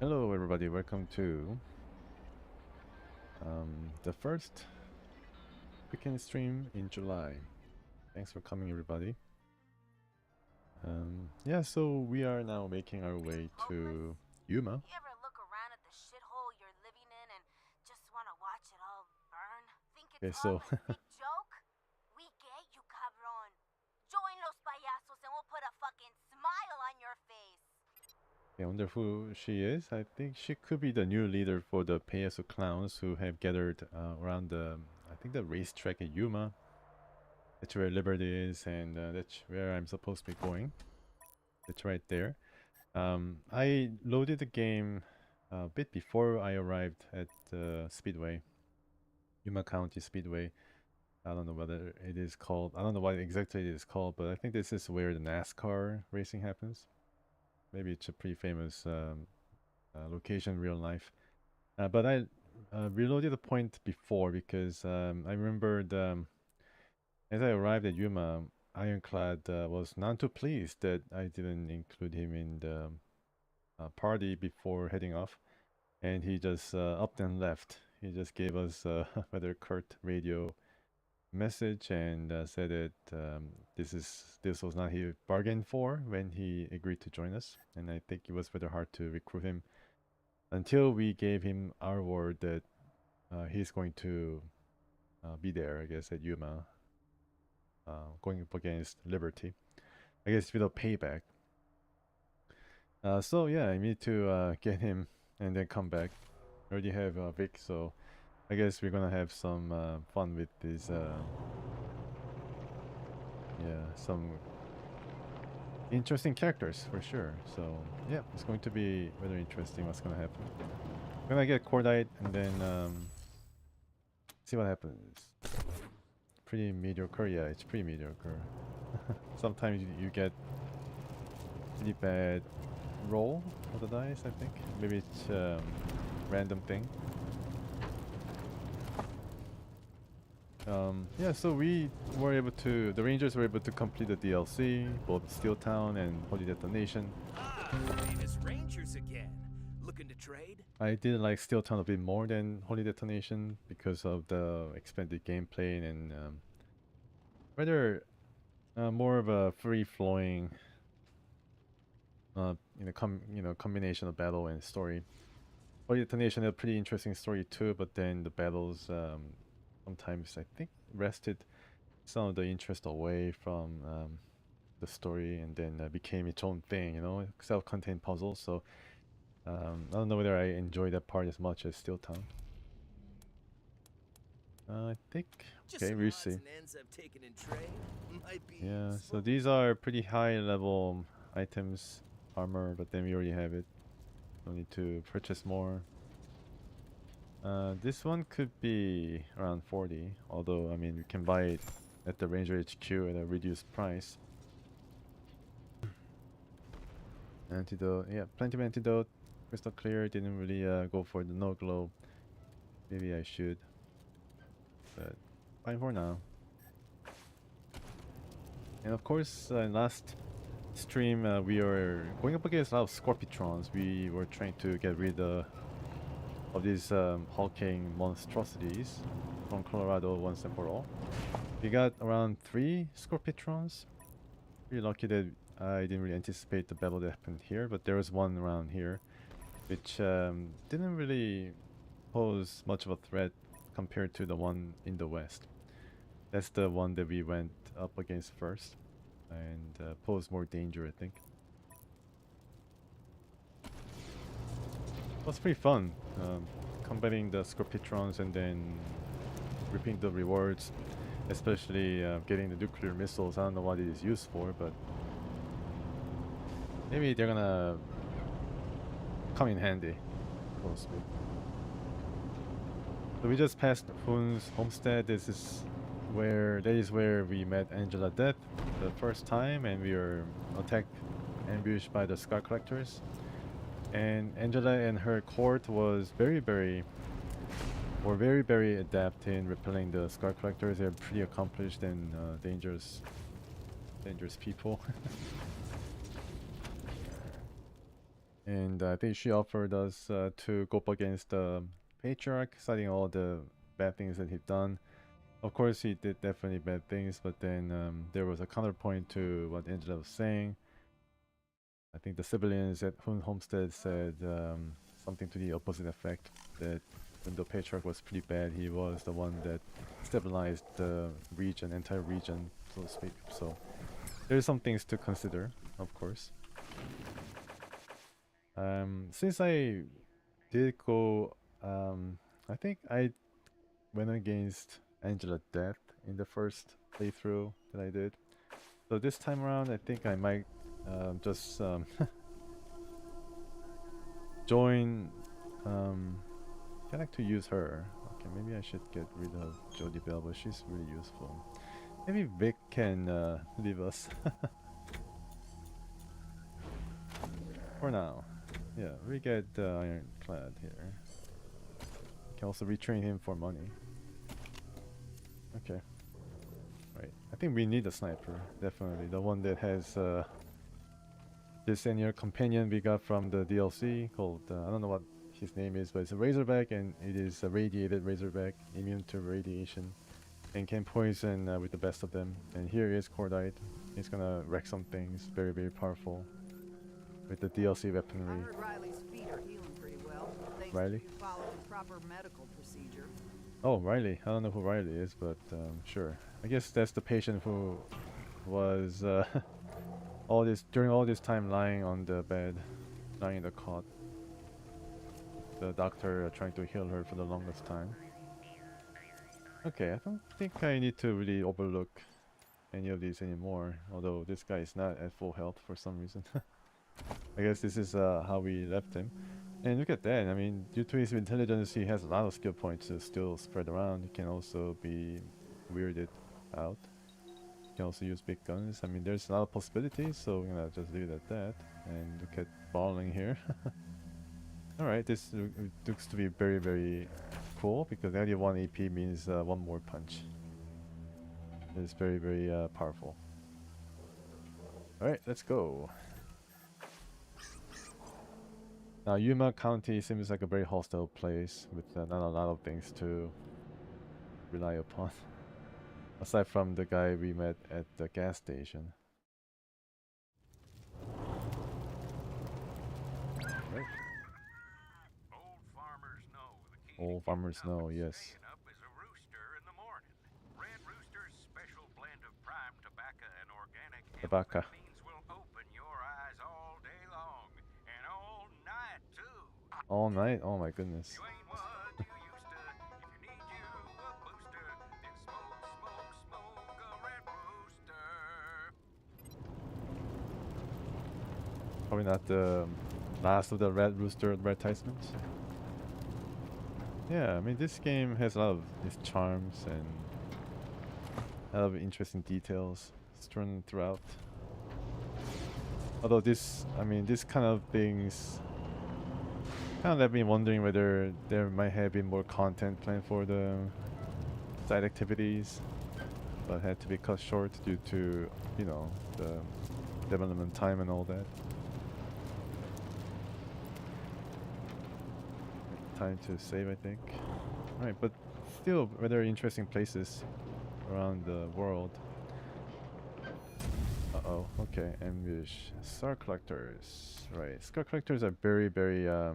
Hello everybody, welcome to the first weekend stream in July. Thanks for coming everybody. Yeah, so we are now making our way to Yuma. You ever look around at the shithole you're living in and just want to watch it all burn? Think Okay, it's all so a sick joke? We get you, cabron. Join los payasos and we'll put a fucking smile on your face. I wonder who she is. I think she could be the new leader for the Payaso clowns who have gathered around the, I think the racetrack in Yuma. That's where Liberate is, and that's where I'm supposed to be going. That's right there. I loaded the game a bit before I arrived at the Speedway, Yuma County Speedway. I don't know whether it is called, I don't know what exactly it is called, but I think this is where the NASCAR racing happens. Maybe it's a pretty famous location in real life. But I reloaded the point before because I remembered as I arrived at Yuma, Ironclad was none too pleased that I didn't include him in the party before heading off, and he just upped and left. He just gave us a rather curt radio message and said that this was not he bargained for when he agreed to join us, and I think it was rather hard to recruit him until we gave him our word that he's going to be there, I guess, at Yuma, going up against Liberty. I guess with a payback. So yeah, I need to get him and then come back. I already have Vic, so I guess we're gonna have some fun with these. Yeah, some interesting characters for sure. So yeah, it's going to be rather interesting what's gonna happen. I'm gonna get Cordite and then see what happens. Pretty mediocre, yeah, it's pretty mediocre. Sometimes you get pretty bad roll of the dice, I think. Maybe it's random thing. Yeah, so we were able to, the Rangers were able to complete the DLC, both Steel Town and Holy Detonation. Ah, famous Rangers again. Looking to trade? I did like Steel Town a bit more than Holy Detonation because of the expanded gameplay and rather more of a free-flowing combination of battle and story. Holy Detonation had a pretty interesting story too, but then the battles sometimes I think wrested some of the interest away from the story, and then became its own thing, self-contained puzzle. So I don't know whether I enjoy that part as much as Steel Town. I think okay, we'll see. Yeah, so these are pretty high level items, armor, but then we already have it. Don't need to purchase more. This one could be around 40, although I mean we can buy it at the Ranger HQ at a reduced price. Antidote, yeah, plenty of antidote. Crystal clear, didn't really go for the no glow. Maybe I should, but fine for now. And of course, last stream we were going up against a lot of Scorpitrons. We were trying to get rid of these hulking monstrosities from Colorado once and for all. We got around 3 Scorpitrons. Pretty lucky that I didn't really anticipate the battle that happened here, but there was one around here, which didn't really pose much of a threat compared to the one in the west. That's the one that we went up against first, and posed more danger, I think. It was pretty fun, combating the Scorpitrons and then reaping the rewards, especially getting the nuclear missiles. I don't know what it is used for, but maybe they're gonna come in handy. So we just passed Hoon's homestead. That is where we met Angela Death the first time, and we were attacked, ambushed by the Scar Collectors. And Angela and her court was very adept in repelling the Scar Collectors. They're pretty accomplished and dangerous people. And I think she offered us to go up against the patriarch, citing all the bad things that he'd done. Of course, he did definitely bad things, but then there was a counterpoint to what Angela was saying. I think the civilians at Homestead said something to the opposite effect, that when the patriarch was pretty bad, he was the one that stabilized the region, entire region, so to speak. So there's some things to consider, of course. Since I did go, I think I went against Angela Death in the first playthrough that I did. So this time around, I think I might just join. I like to use her. Okay, maybe I should get rid of Jodie Bell, but she's really useful. Maybe Vic can leave us for now. Yeah, we get Ironclad here. Can also retrain him for money. Okay. Right. I think we need a sniper, definitely. The one that has this senior companion we got from the DLC called, I don't know what his name is, but it's a Razorback, and it is a radiated Razorback, immune to radiation, and can poison with the best of them. And here is Cordite. He's gonna wreck some things, very, very powerful, with the DLC weaponry. I heard Riley's feet are healing pretty well, thanks Riley? to you following proper medical procedure. Oh, Riley. I don't know who Riley is, but sure. I guess that's the patient who was during all this time lying on the bed, lying in the cot. The doctor trying to heal her for the longest time. Okay, I don't think I need to really overlook any of these anymore, although this guy is not at full health for some reason. I guess this is how we left him. And look at that, I mean, due to his intelligence, he has a lot of skill points to still spread around. He can also be weirded out. He can also use big guns. I mean, there's a lot of possibilities, so we're gonna just leave it at that. And look at Balling here. Alright, this looks to be very, very cool, because adding 1 AP means 1 more punch. It's very, very powerful. Alright, let's go. Now, Yuma County seems like a very hostile place with not a lot of things to rely upon. Aside from the guy we met at the gas station. Right. Old farmers know, yes. Staying up is a rooster in the morning. Red Rooster's special blend of prime tobacco and organic Tobacco. means will open your eyes all day long and all night too. All night? Oh my goodness. You ain't what you used to. If you need you a booster, then smoke, smoke, smoke a Red Rooster. Probably not the last of the Red Rooster advertisements. Yeah, I mean, this game has a lot of its charms and a lot of interesting details strewn throughout. Although this, I mean, this kind of things kind of left me wondering whether there might have been more content planned for the side activities, but had to be cut short due to, you know, the development time and all that. Time to save, I think. Alright, but still rather interesting places around the world. Uh-oh, okay, ambush. Star collectors. Right, star collectors are very, very, I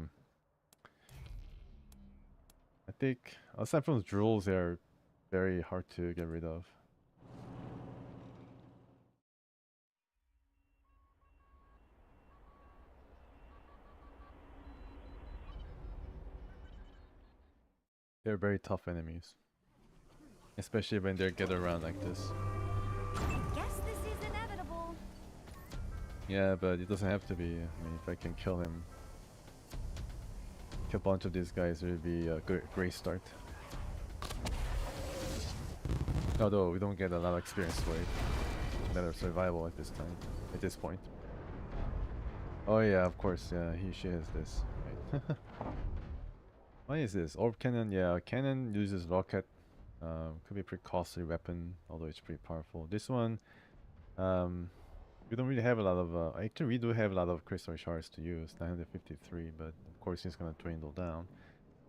think, aside from the jewels, they are very hard to get rid of. They're very tough enemies. Especially when they're gathered around like this. Guess this is inevitable. Yeah, but it doesn't have to be. I mean, if I can kill him, kill a bunch of these guys, it would be a great start. Although we don't get a lot of experience for it. Matter of survival at this time, at this point. Oh yeah, of course, yeah, she has this. Right. What is this? Orb cannon? Yeah, cannon uses rocket. Could be a pretty costly weapon, although it's pretty powerful. This one, We don't really have a lot of. Actually, we do have a lot of crystal shards to use, 953, but of course it's gonna dwindle down.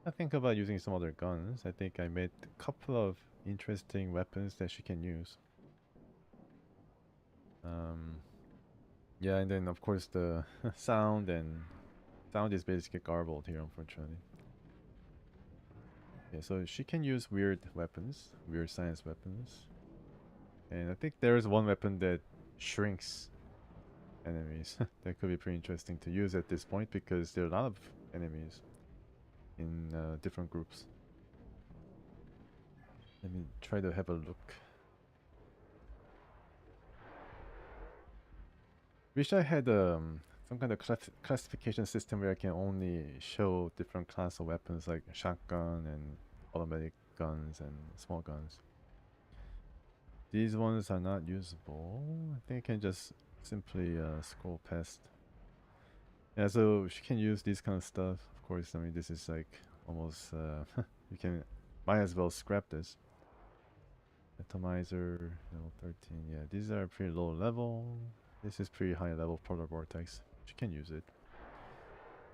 I think about using some other guns. I think I made a couple of interesting weapons that she can use. Yeah, and then of course the sound is basically garbled here, unfortunately. Yeah, so she can use weird weapons, weird science weapons. And I think there's one weapon that shrinks enemies. That could be pretty interesting to use at this point because there are a lot of enemies in different groups. Let me try to have a look. Wish I had some kind of classification system where I can only show different class of weapons like shotgun and automatic guns and small guns. These ones are not usable. I think I can just simply scroll past. Yeah, so she can use this kind of stuff. Of course, I mean this is like almost you might as well scrap this. Atomizer level 13. Yeah, these are pretty low level. This is pretty high level polar vortex. You can use it.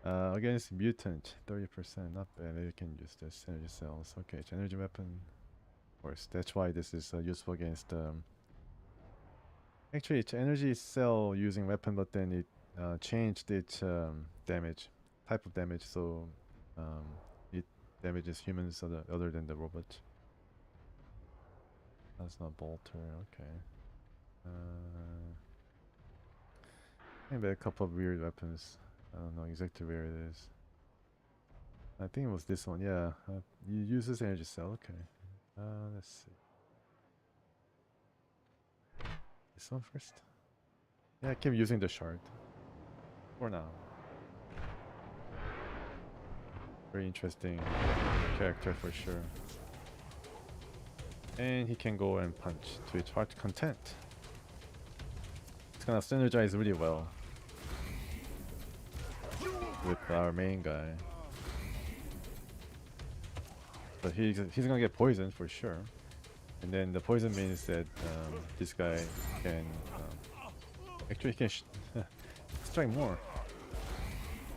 Against mutant, 30%, not bad. You can use this. Energy cells. Okay, it's energy weapon. Of course, that's why this is useful against. Actually, it's energy cell using weapon, but then it changed its damage, type of damage, so it damages humans other than the robot. That's not bolter. Okay. Maybe a couple of weird weapons. I don't know exactly where it is. I think it was this one. Yeah, you use this energy cell. Okay. Let's see. This one first. Yeah, I keep using the shard for now. Very interesting character for sure. And he can go and punch to its heart content. It's gonna synergize really well with our main guy. But he's gonna get poisoned for sure. And then the poison means that this guy can actually can strike more.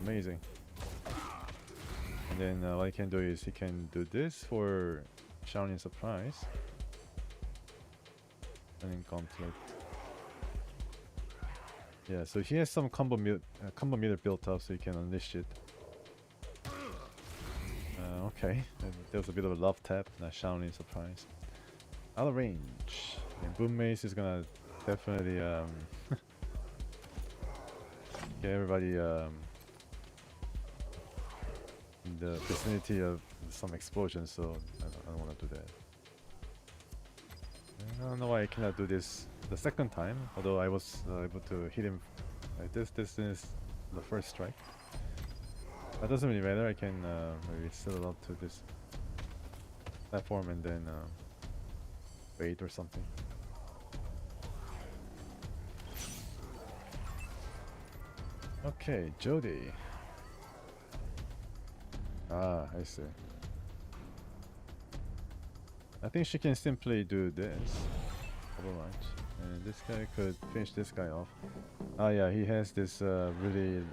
Amazing. And then what he can do is he can do this for Shaolin Surprise. And then Conflict. Yeah, so he has some combo meter built up, so you can unleash it. Okay, there was a bit of a love tap, not Shaolin Surprise. Out of range. And Boom Mace is gonna definitely get everybody in the vicinity of some explosions, so I don't want to do that. I don't know why I cannot do this the second time, although I was able to hit him like this. This is the first strike. That doesn't really matter. I can maybe settle up to this platform and then wait or something. Okay, Jody. Ah, I see. I think she can simply do this. Overwatch. And this guy could finish this guy off. Ah yeah, he has this really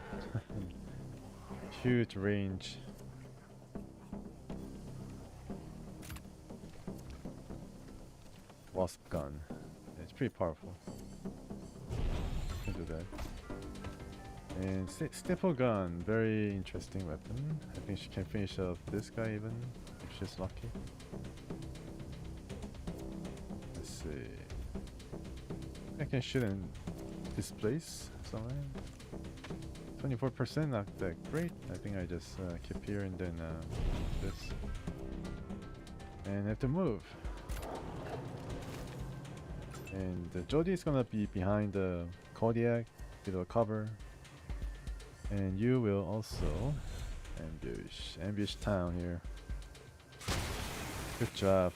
huge range. Wasp gun. It's pretty powerful. Can do that. And staple gun, very interesting weapon. I think she can finish off this guy even if she's lucky. Let's see. I can shoot and displace somewhere. 24%, not that great. I think I just keep here and then this. And have to move. And Jody is gonna be behind the Kodiak, little cover. And you will also ambush town here. Good job.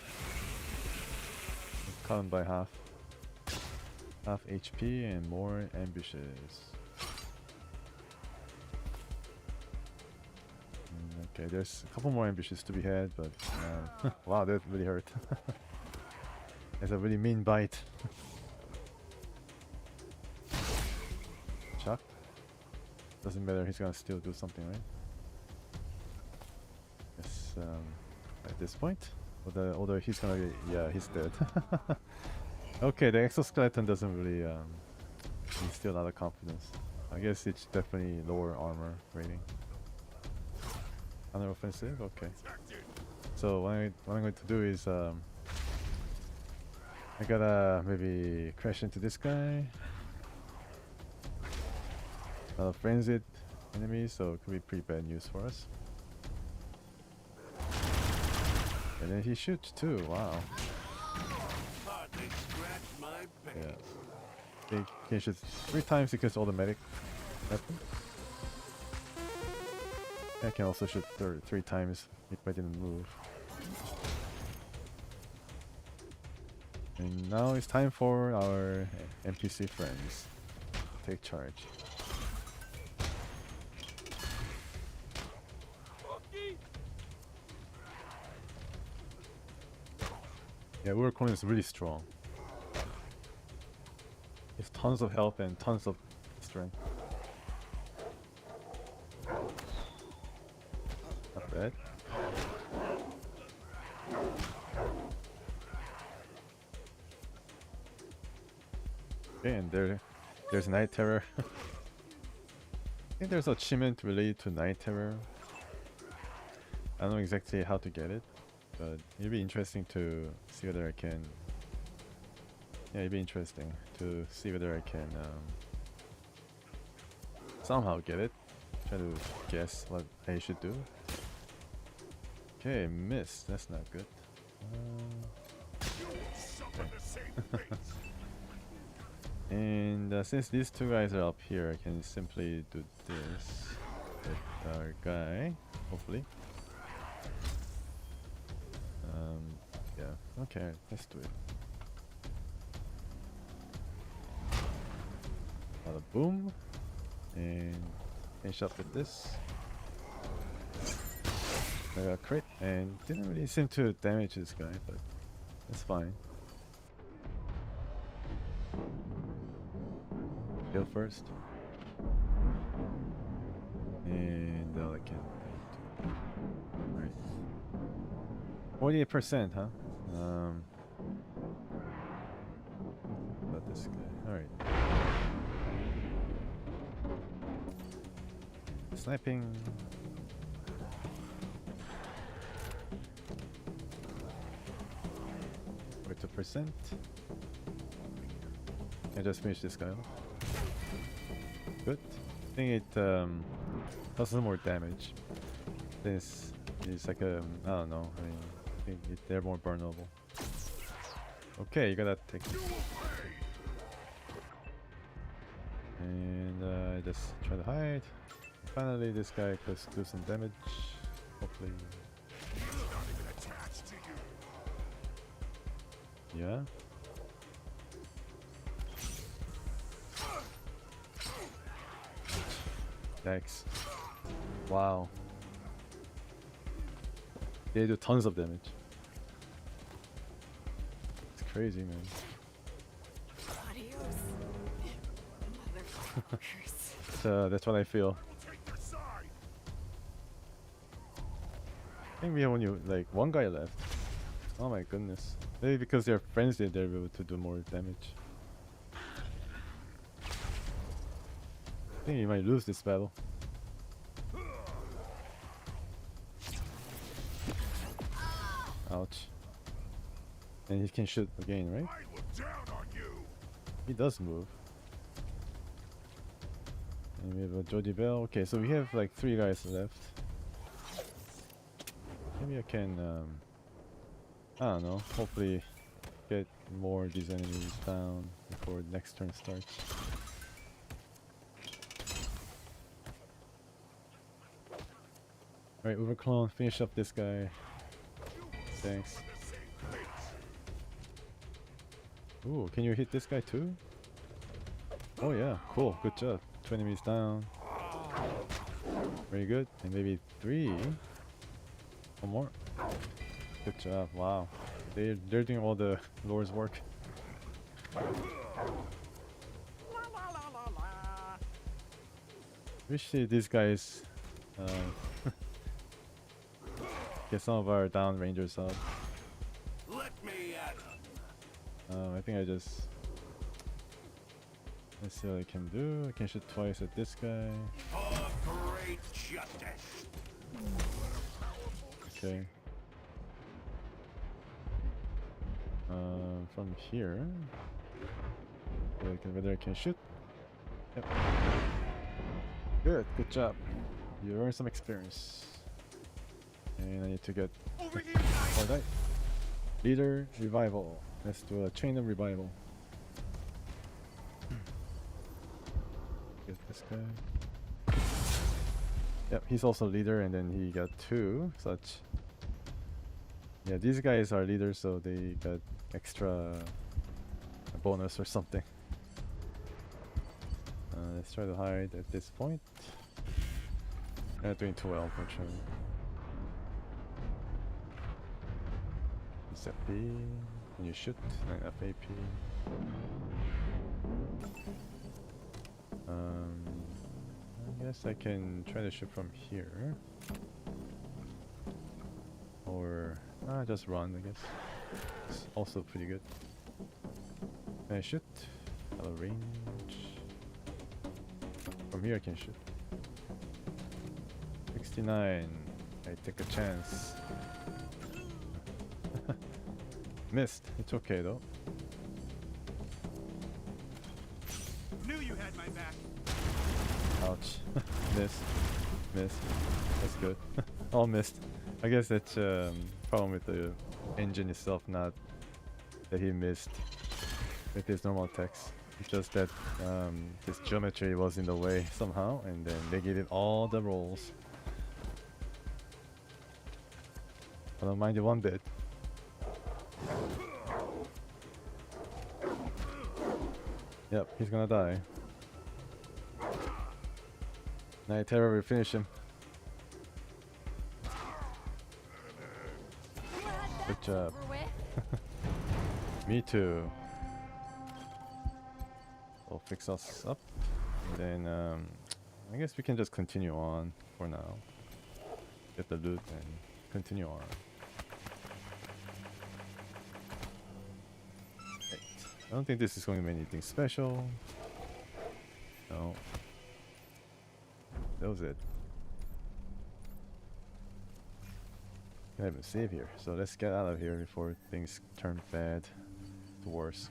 Cut him by half HP and more ambushes. Okay, there's a couple more ambushes to be had, but wow, that really hurt. It's a really mean bite. doesn't matter. He's gonna still do something, right? Yes. At this point, although he's gonna be, yeah, he's dead. Okay, the exoskeleton doesn't really instill a lot of confidence. I guess it's definitely lower armor rating. Counter offensive. Okay. So what I'm going to do is I gotta maybe crash into this guy. Frenzied enemies, so it could be pretty bad news for us. And then he shoots too. Wow. Yeah. He can shoot 3 times because automatic weapon. I can also shoot 3 times if I didn't move. And now it's time for our NPC friends. Take charge. Yeah, Urukon is really strong. He has tons of health and tons of strength. Not bad. Okay, and there's Night Terror. I think there's an achievement related to Night Terror. I don't know exactly how to get it, but it'd be interesting to see whether I can. Yeah, it'd be interesting to see whether I can somehow get it. Try to guess what I should do. Okay, miss. That's not good. Okay. And since these 2 guys are up here, I can simply do this with our guy, hopefully. Yeah, okay, let's do it. Bada boom. And finish up with this. I got a crit and didn't really seem to damage this guy, but that's fine. Kill first. And all I can do. Alright. 48%, huh? About this guy. Alright. Sniping. 42%. I just finished this guy off. Good. I think it does some more damage. This is like a, I don't know. I mean, I think they're more vulnerable. Okay, you gotta take. And I just try to hide. Finally, this guy could do some damage. Hopefully. Yeah. Yikes. Wow. They do tons of damage. It's crazy, man. Adios, motherfuckers. That's what I feel. I think we have only like 1 guy left. Oh my goodness. Maybe because they're friends, they're able to do more damage. I think we might lose this battle. Ouch. And he can shoot again, right? He does move. And we have a Jody Bell. Okay, so we have like 3 guys left. Maybe I can, I don't know, hopefully get more of these enemies down before the next turn starts. Alright, Overclone, finish up this guy. Thanks. Ooh, can you hit this guy too? Oh yeah, cool, good job. 2 enemies down. Very good. And maybe 3. 1 more. Good job, wow. They're doing all the lore's work. Wish these guys get some of our down rangers up. Let me at 'em. I think I just... Let's see what I can do. I can shoot twice at this guy. For great justice. Okay. From here, whether I can shoot. Yep. Good job. You earned some experience. And I need to get Over here, guys. Alright. Leader revival. Let's do a chain of revival. Get this guy. Yep, he's also leader, and then he got 2 such. Yeah, these guys are leaders, so they got extra bonus or something. Let's try to hide at this point. Not doing too well, unfortunately. Set B, and you shoot, and FAP. I guess I can try to shoot from here. Or just run, I guess. It's also pretty good. Can I shoot? Hello, range. From here I can shoot. 69. I take a chance. Missed. It's okay though. Knew you had my back. Ouch. Missed. Missed. That's good. All missed. I guess that's problem with the engine itself, not that he missed with his normal attacks. It's just that his geometry was in the way somehow, and then negated all the rolls. I don't mind it one bit. Yep, he's gonna die. Night Terror will finish him. Good job. Me too. We'll fix us up. And then I guess we can just continue on for now. Get the loot and continue on. Right. I don't think this is going to be anything special. No. That was it. Can't even save here, so let's get out of here before things turn bad to worse.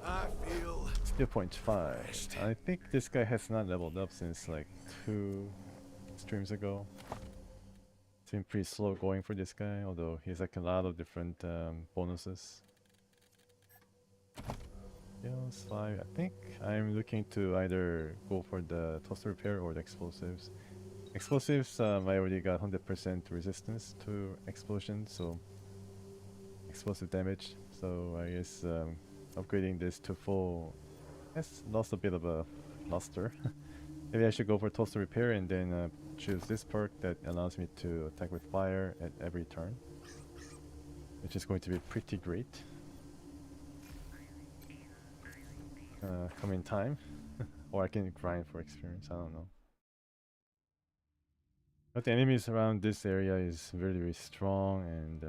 I feel Skill point 5. I think this guy has not leveled up since like 2 streams ago. It's been pretty slow going for this guy, although he has like a lot of different bonuses. Skills 5. I think I'm looking to either go for the toaster repair or the explosives. Explosives, I already got 100% resistance to explosion, so explosive damage. So I guess upgrading this to full has lost a bit of a luster. Maybe I should go for toaster repair and then choose this perk that allows me to attack with fire at every turn, which is going to be pretty great. Come in time, or I can grind for experience. I don't know. But the enemies around this area is very, very strong, and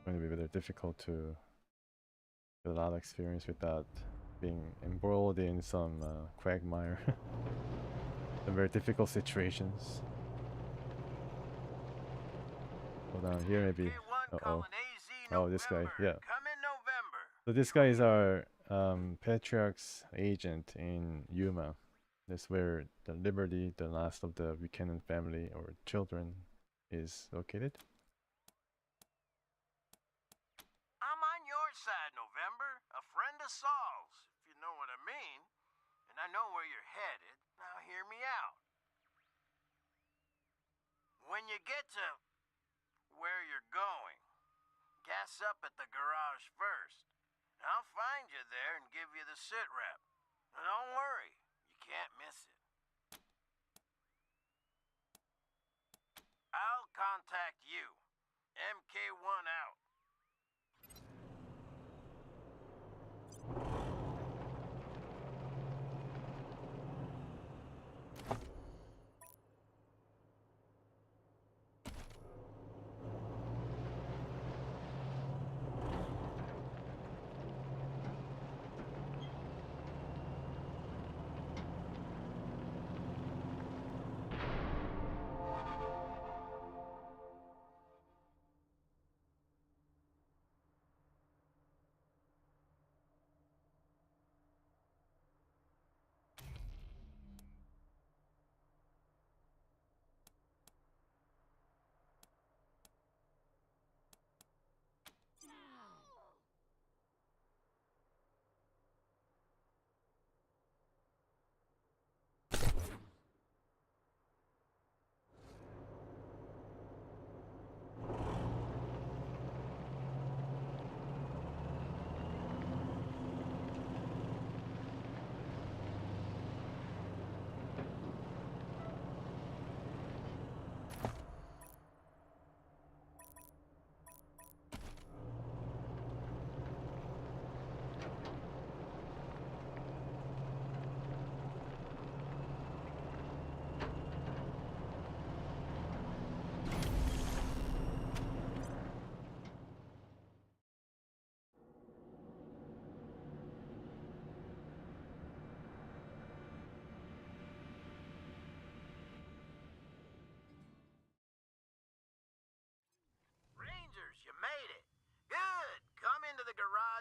going to be very difficult to get a lot of experience without being embroiled in some quagmire. Some very difficult situations. Go down here maybe. Uh-oh. Oh, this guy, yeah. Come in November. So this guy is our Patriarch's agent in Yuma. That's where the Liberty, the last of the Buchanan family or children, is located. I'm on your side, November. A friend of Saul's, if you know what I mean. And I know where you're headed. Now hear me out. When you get to where you're going, gas up at the garage first. And I'll find you there and give you the sit rep. Now don't worry, you can't miss it. I'll contact you. MK1 out.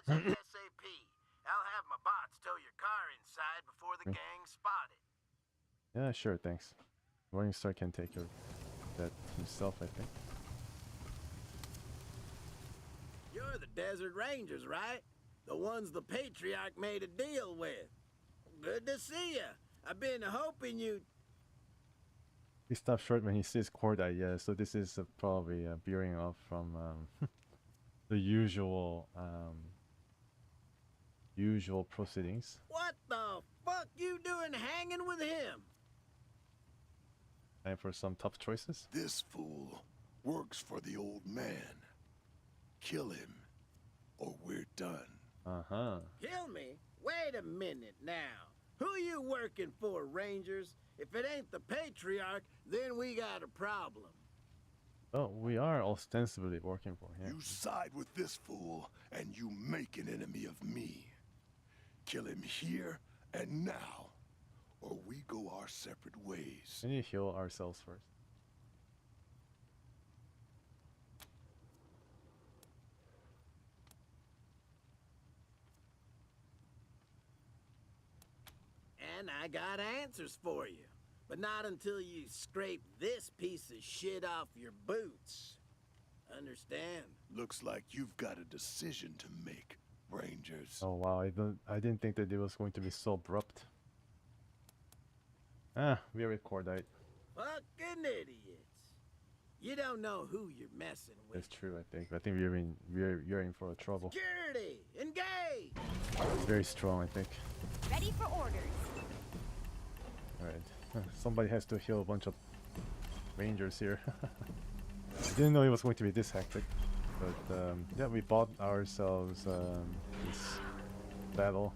Charge ASAP. I'll have my bots tow your car inside before the gang spot it. Yeah, sure, thanks. Morningstar can take care of that himself, I think. You're the Desert Rangers, right? The ones the Patriarch made a deal with. Good to see ya. I've been hoping you'd... He stops short when he sees Cordite, yeah, so this is probably veering off from the usual proceedings. What the fuck you doing hanging with him? Time for some tough choices. This fool works for the old man. Kill him, or we're done. Uh-huh. Kill me? Wait a minute now. Who you working for, Rangers? If it ain't the Patriarch, then we got a problem. Oh, we are ostensibly working for him. You side with this fool, and you make an enemy of me. Kill him here and now, or we go our separate ways. We need to heal ourselves first. And I got answers for you. But not until you scrape this piece of shit off your boots. Understand? Looks like you've got a decision to make, Rangers. Oh wow, I didn't think that it was going to be so abrupt. Ah, we are Cordite. Fucking idiots. You don't know who you're messing with. That's true, I think. I think you're in for a trouble. Security! Engage! It's very strong, I think. Ready for orders. Alright. Somebody has to heal a bunch of Rangers here. I didn't know it was going to be this hectic. But yeah, we bought ourselves this battle.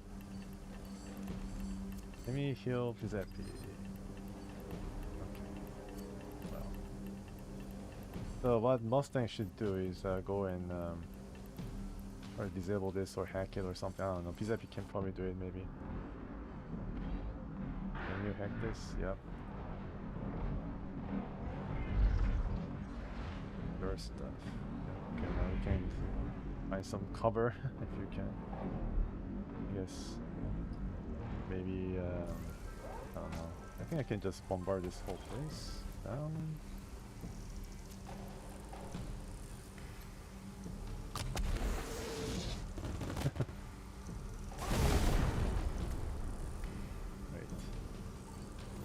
Let me heal Giuseppe. Okay. Well. So what Mustang should do is go and try to disable this or hack it or something. I don't know. Giuseppe can probably do it maybe. Can you hack this? Yep. Your stuff. Okay, now we can find some cover if you can. I guess maybe I don't know. I think I can just bombard this whole place down. Right.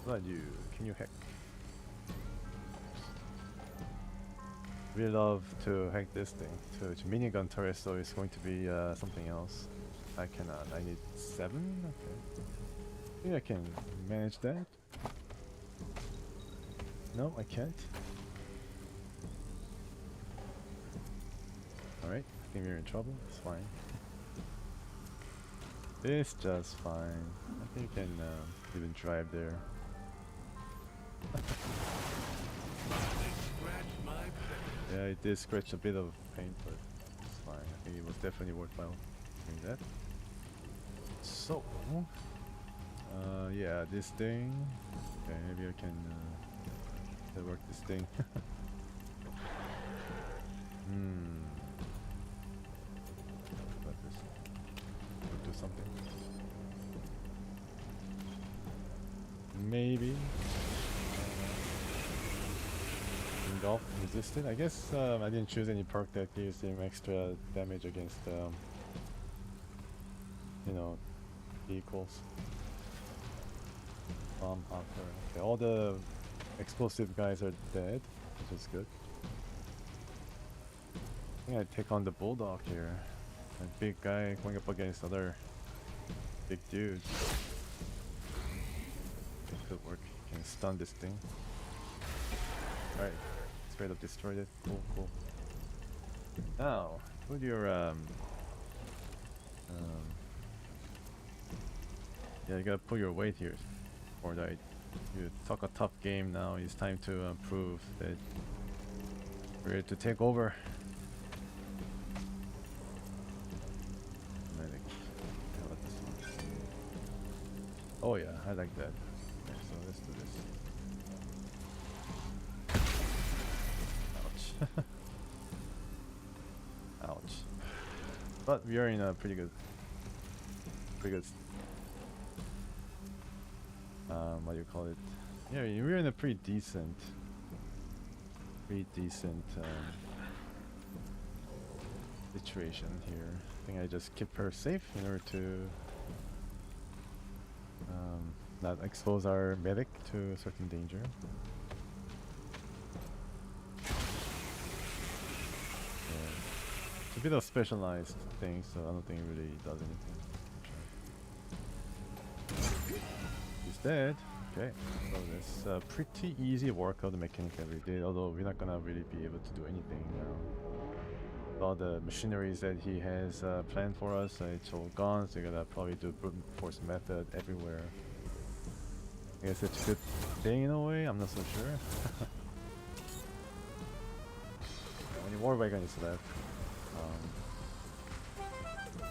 Blood you. Can you hack? We love to hack this thing too. It's a minigun turret, so it's going to be something else. I cannot. I need 7? Okay. I think I can manage that. No, I can't. Alright, I think we're in trouble. It's fine. It's just fine. I think I can even drive there. Yeah, it did scratch a bit of paint, but it's fine. I think it was definitely worthwhile doing that. So, yeah, this thing. Okay, maybe I can work this thing. About this. Do something. Maybe. Engulf resisted. I guess I didn't choose any perk that gives him extra damage against, you know, vehicles. Bomb hopper. Okay, all the explosive guys are dead, which is good. I think I take on the bulldog here. A big guy going up against other big dudes. It could work. Can stun this thing. Alright. Straight up destroyed it. Cool, cool. Now, put your yeah, you gotta put your weight here, or that you talk a tough game now. It's time to prove that we're ready to take over. Medic. Yeah, what this one? Oh yeah, I like that. Okay, so let's do this. Ouch. Ouch. but we are in a pretty good what do you call it? Yeah, we're in a pretty decent situation here. I think I just keep her safe in order to not expose our medic to certain danger. It's a bit of specialized thing, so I don't think it really does anything. He's dead. Okay, so that's a pretty easy workout mechanic that we did, although we're not gonna really be able to do anything now. All the machineries that he has planned for us, it's all gone, so you gotta probably do brute force method everywhere. I guess it's a good thing in a way, I'm not so sure. Only war wagon is left.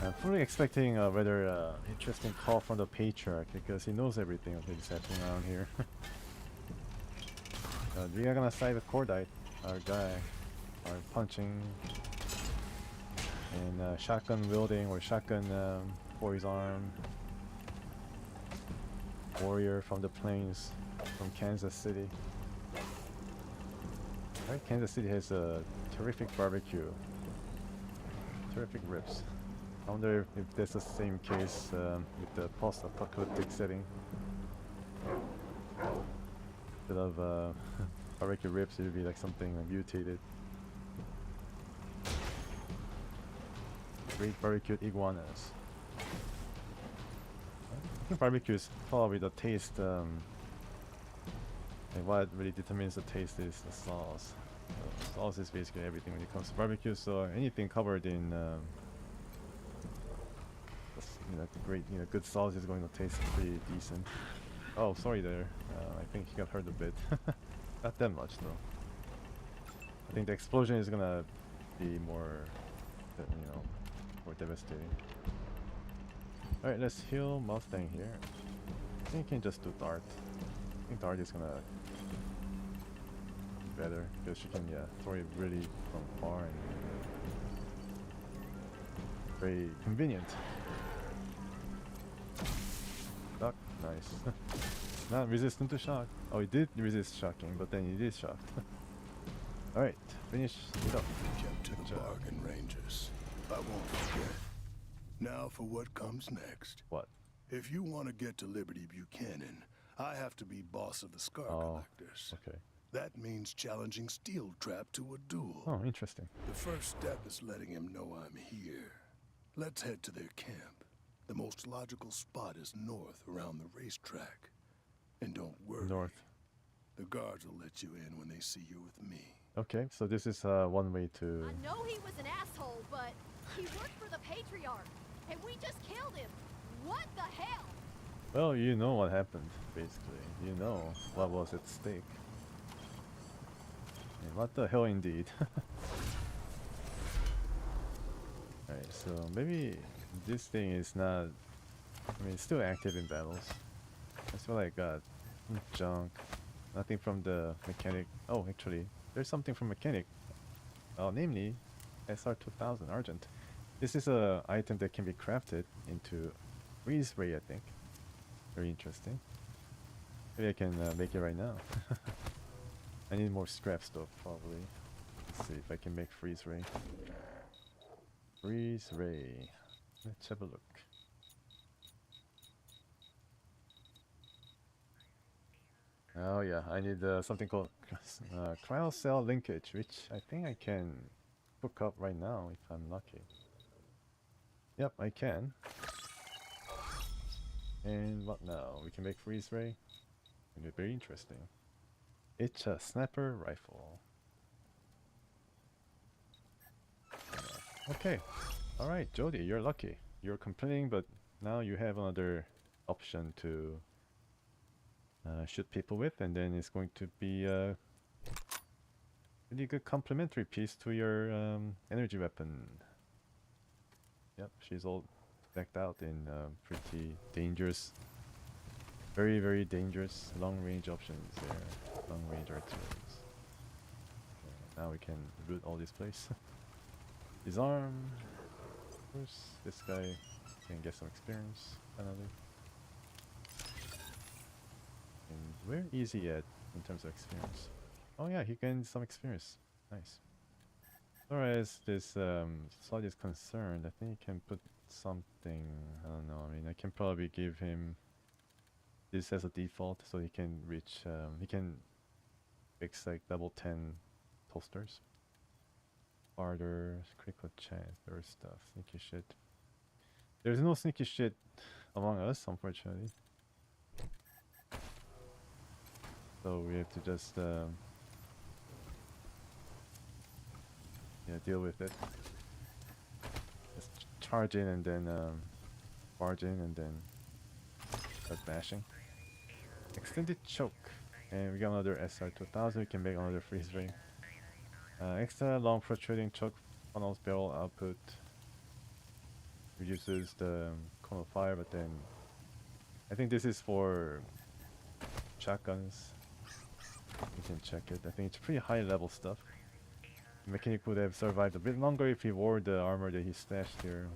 I'm fully expecting a rather interesting call from the Patriarch, because he knows everything of what's happening around here. We are gonna side with Cordite, our guy, our punching and shotgun wielding or shotgun for his arm warrior from the plains from Kansas City. Right, Kansas City has a terrific barbecue, terrific ribs. I wonder if that's the same case with the post-apocalyptic setting. Instead of barbecue ribs, it would be like something mutated. Great barbecued iguanas. I think barbecue is probably the taste, and what really determines the taste is the sauce. Sauce is basically everything when it comes to barbecue, so anything covered in great, good sauce is going to taste pretty decent. Oh, sorry there. I think he got hurt a bit. Not that much though. I think the explosion is gonna be more, more devastating. All right, let's heal Mustang here. I think you can just do Dart. I think Dart is gonna be better because she can, throw it really from far and very convenient. Duck, nice. Not resistant to shock. Oh, he did resist shocking, but then he is shocked. Alright, finish it up. Kept to the bargain, Rangers. I won't forget. Now for what comes next. What? If you want to get to Liberty Buchanan, I have to be boss of the Scar Collectors. Okay. That means challenging Steel Trap to a duel. Oh, interesting. The first step is letting him know I'm here. Let's head to their camp. The most logical spot is north around the racetrack. And don't worry. North. The guards will let you in when they see you with me. Okay, so this is one way to... I know he was an asshole, but he worked for the Patriarch, and we just killed him. What the hell? Well, you know what happened, basically. You know what was at stake. And what the hell indeed. Alright, so maybe this thing is not... I mean, it's still active in battles. That's what I got. Junk. Nothing from the mechanic. Oh, actually, there's something from mechanic. Namely, SR2000 Argent. This is a item that can be crafted into freeze ray, I think. Very interesting. Maybe I can make it right now. I need more scrap stuff, probably. Let's see if I can make freeze ray. Freeze ray. Let's have a look. Oh yeah, I need something called cryo cell linkage, which I think I can hook up right now if I'm lucky. Yep, I can. And what now? We can make freeze ray. It'll be very interesting. It's a sniper rifle. Okay. Alright, Jody, you're lucky. You're complaining, but now you have another option to shoot people with, and then it's going to be a really good complementary piece to your energy weapon. Yep, she's all decked out in pretty dangerous, very, very dangerous long-range options there. Long-range artilleries. Now we can loot all this place. Disarm. Of course, this guy can get some experience finally. And where is he at in terms of experience? Oh yeah, he gained some experience. Nice. As far as this slot is concerned, I think you can put something, I don't know, I mean, I can probably give him this as a default so he can reach, he can fix like level 10 toasters. Harder, critical chance, there stuff, sneaky shit. There's no sneaky shit among us, unfortunately. So we have to just yeah, deal with it. Just charge in and then barge in and then start bashing. Extended choke, and we got another SR 2000. We can make another freeze ring. Extra long protruding choke funnels barrel output. Reduces the cone of fire, but then I think this is for shotguns. You can check it. I think it's pretty high level stuff. Mechanic would have survived a bit longer if he wore the armor that he stashed here.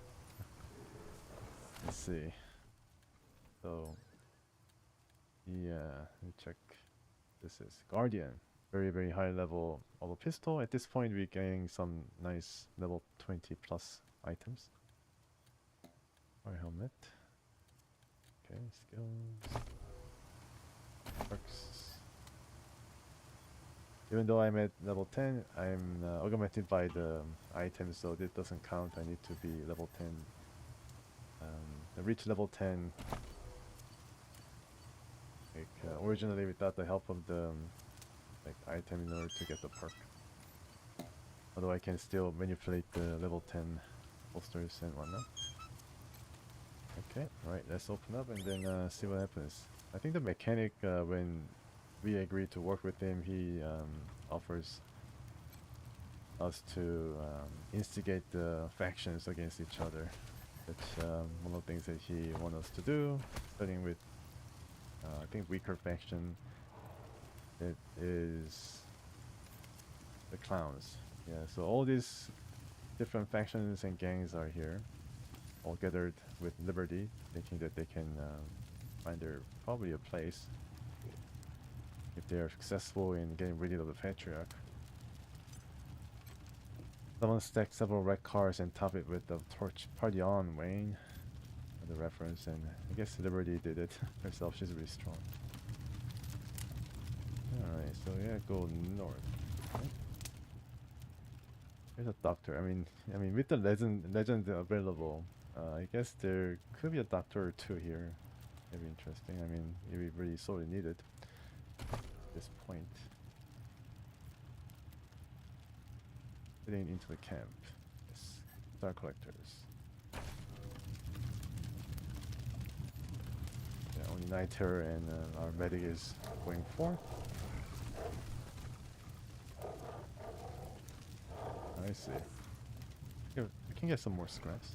Let's see. So yeah, let me check. This is Guardian. Very, very high level auto pistol. At this point we're getting some nice level 20 plus items. Our helmet. Okay, skills. Perks. Even though I'm at level 10, I'm augmented by the items, so that doesn't count. I need to be level 10. Reach level 10 like originally without the help of the like item in order to get the perk. Although I can still manipulate the level 10 posters and whatnot. Okay, right, let's open up and then see what happens. I think the mechanic, when we agree to work with him, he offers us to instigate the factions against each other. That's one of the things that he wants us to do, starting with I think weaker faction. It is the clowns. Yeah, so all these different factions and gangs are here, all gathered with Liberty, thinking that they can find their probably a place if they are successful in getting rid of the Patriarch. Someone stacked several red cars and top it with the torch. Party on, Wayne. The reference, and I guess Liberty did it herself. She's really strong. Alright, so yeah, go north. Okay. There's a doctor. I mean, with the legend available, I guess there could be a doctor or two here. Maybe interesting. I mean, if we really sorely need it at this point. Getting into the camp. Yes. Star collectors. Yeah, only Niter and our medic is going for. I see. Yeah, we can get some more scraps.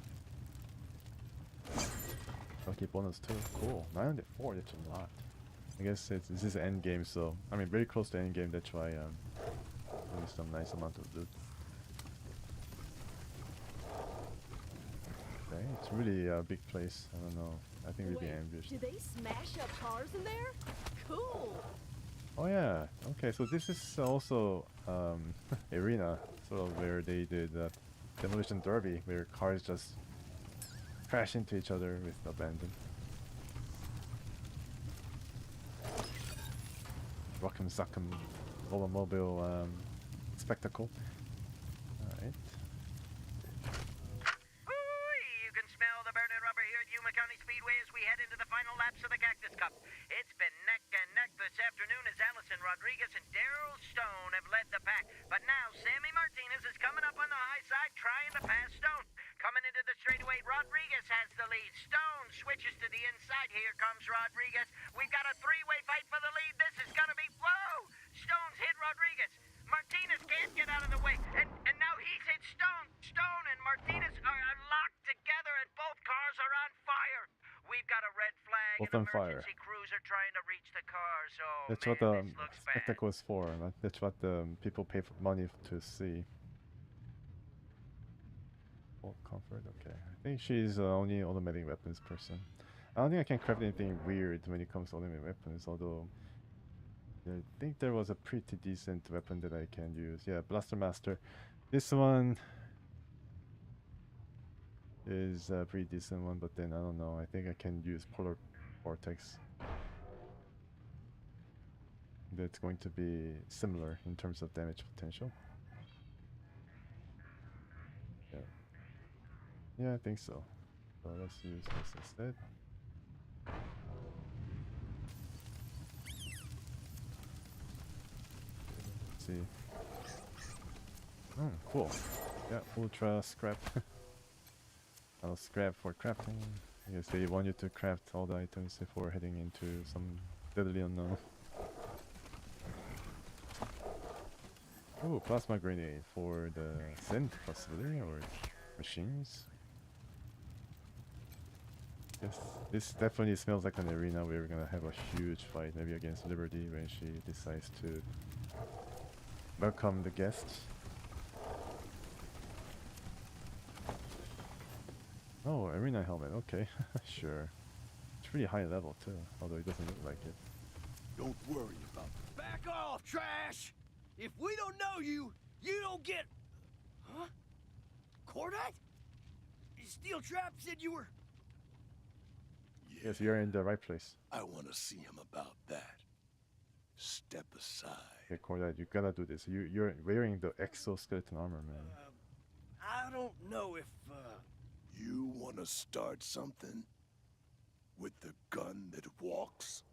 Lucky bonus too. Cool. 904. That's a lot. I guess this is end game, so I mean very close to end game. That's why getting some nice amount of loot. Okay, it's really a big place. I don't know. I think we'd be ambushed. Do they smash up cars in there? Cool. Oh yeah. Okay, so this is also arena, sort of where they did demolition derby, where cars just crash into each other with abandon. Rock'em sock'em automobile spectacle. Alright. You can smell the burning rubber here at Yuma County Speedway as we head into the final laps of the Cactus Cup. It's been neck and neck this afternoon as Allison Rodriguez and Daryl Stone have led the pack. But now Sammy Martinez is coming up on the high side trying to pass Stone. Coming into the straightaway, Rodriguez has the lead. Stone switches to the inside. Here comes Rodriguez. We've got a three-way fight for the lead. This is gonna be... Whoa! Stone's hit Rodriguez. Martinez can't get out of the way. And now he's hit Stone. Stone and Martinez are locked together and both cars are on fire. We've got a red flag Both and on fire. emergency crews are trying to reach the cars. So That's man, what the this looks bad. spectacle is for. Right? That's what the people pay for money to see. Full comfort. Okay. I think she's only automatic weapons person. I don't think I can craft anything weird when it comes to automatic weapons, although I think there was a pretty decent weapon that I can use. Yeah, Blaster Master. This one is a pretty decent one, but then I don't know. I think I can use Polar Vortex. That's going to be similar in terms of damage potential. Yeah. Yeah, I think so. So let's use this instead. Let's see. Oh, cool. Yeah, ultra scrap. I'll scrap for crafting. I guess they want you to craft all the items before heading into some deadly unknown. Ooh, plasma grenade for the synth possibility or machines. Yes, this definitely smells like an arena where we're gonna have a huge fight, maybe against Liberty when she decides to welcome the guests. Oh, arena helmet, okay, sure. It's pretty high level too, although it doesn't look like it. Don't worry about it. Back off, trash! If we don't know you, you don't get... Huh? Cordite? Steel Trap said you were... Yes, you're in the right place. I want to see him about that. Step aside. Yeah, Cordite, you gotta do this. You're wearing the exoskeleton armor, man. I don't know if, You want to start something? With the gun that walks?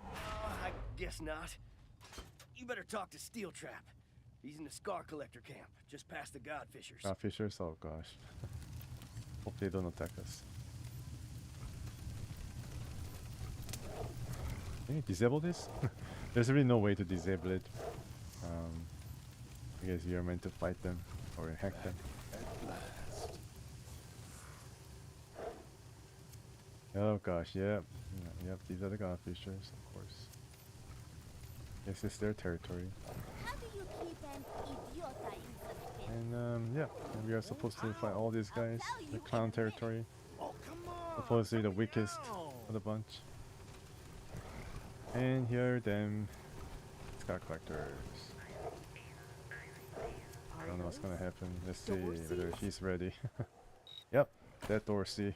I guess not. You better talk to Steel Trap. He's in the Scar Collector camp, just past the Godfishers. Godfishers, oh gosh. Hope they don't attack us. Can you disable this? There's really no way to disable it. I guess you're meant to fight them or hack them. At last. Oh gosh, yep. Yep, these are the Godfishers, of course. This is their territory. How do you keep an idiota in suspense? And yeah, and we are supposed to fight all these guys. The clown territory. Oh, come on! Supposedly the calm weakest down. of the bunch. And here them Scar Collectors. I don't know what's gonna happen. Let's see whether he's ready. Yep, that Dorsey.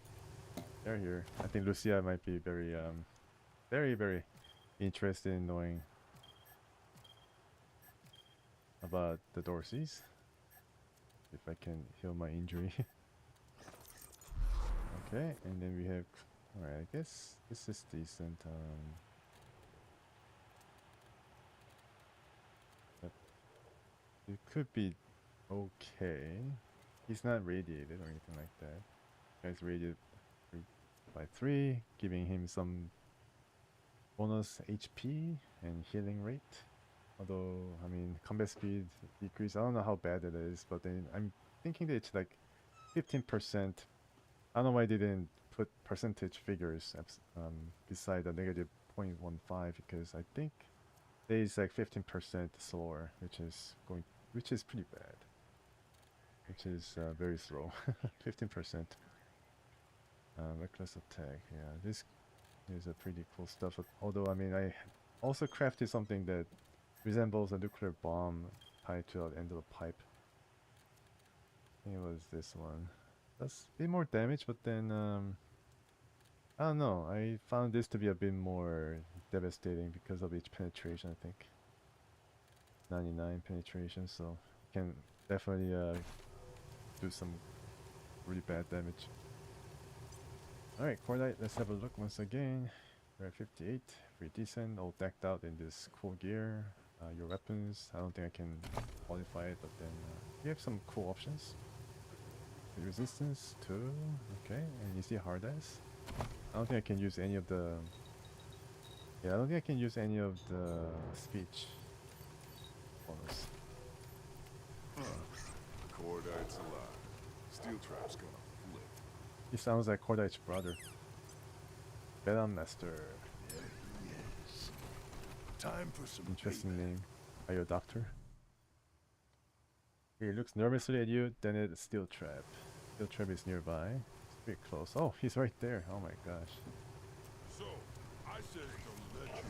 They're here. I think Lucia might be very very interested in knowing about the Dorseys. If I can heal my injury. Okay, and then we have, alright, I guess this is decent. Yep. It could be okay. He's not radiated or anything like that. Guy's radiated by 3, giving him some bonus HP and healing rate. Although, I mean, combat speed decrease, I don't know how bad it is, but then I'm thinking that it's like 15%. I don't know why they didn't put percentage figures beside the negative 0.15, because I think there is like 15% slower, which is pretty bad. Which is very slow, 15%. Reckless attack, yeah, this is a pretty cool stuff. Although, I mean, I also crafted something that resembles a nuclear bomb tied to the end of a pipe. I think it was this one. Does a bit more damage, but then I don't know. I found this to be a bit more devastating because of its penetration. I think 99 penetration, so can definitely do some really bad damage. Alright, Cordite, let's have a look once again. We're at 58, pretty decent, all decked out in this cool gear. Your weapons, I don't think I can modify it, but then you have some cool options. Resistance 2, okay, and you see hard ass. I don't think I can use any of the... Yeah, I don't think I can use any of the speech bonus. Cordite's alive. Steel Trap's gonna flip. He sounds like Cordite's brother. Venom Master. Yeah, he is. Time for some Interesting payback. name. Are you a doctor? He looks nervously at you, then it's Steel Trap. The trap is nearby. It's pretty close. Oh, he's right there. Oh my gosh. So, I says to let you.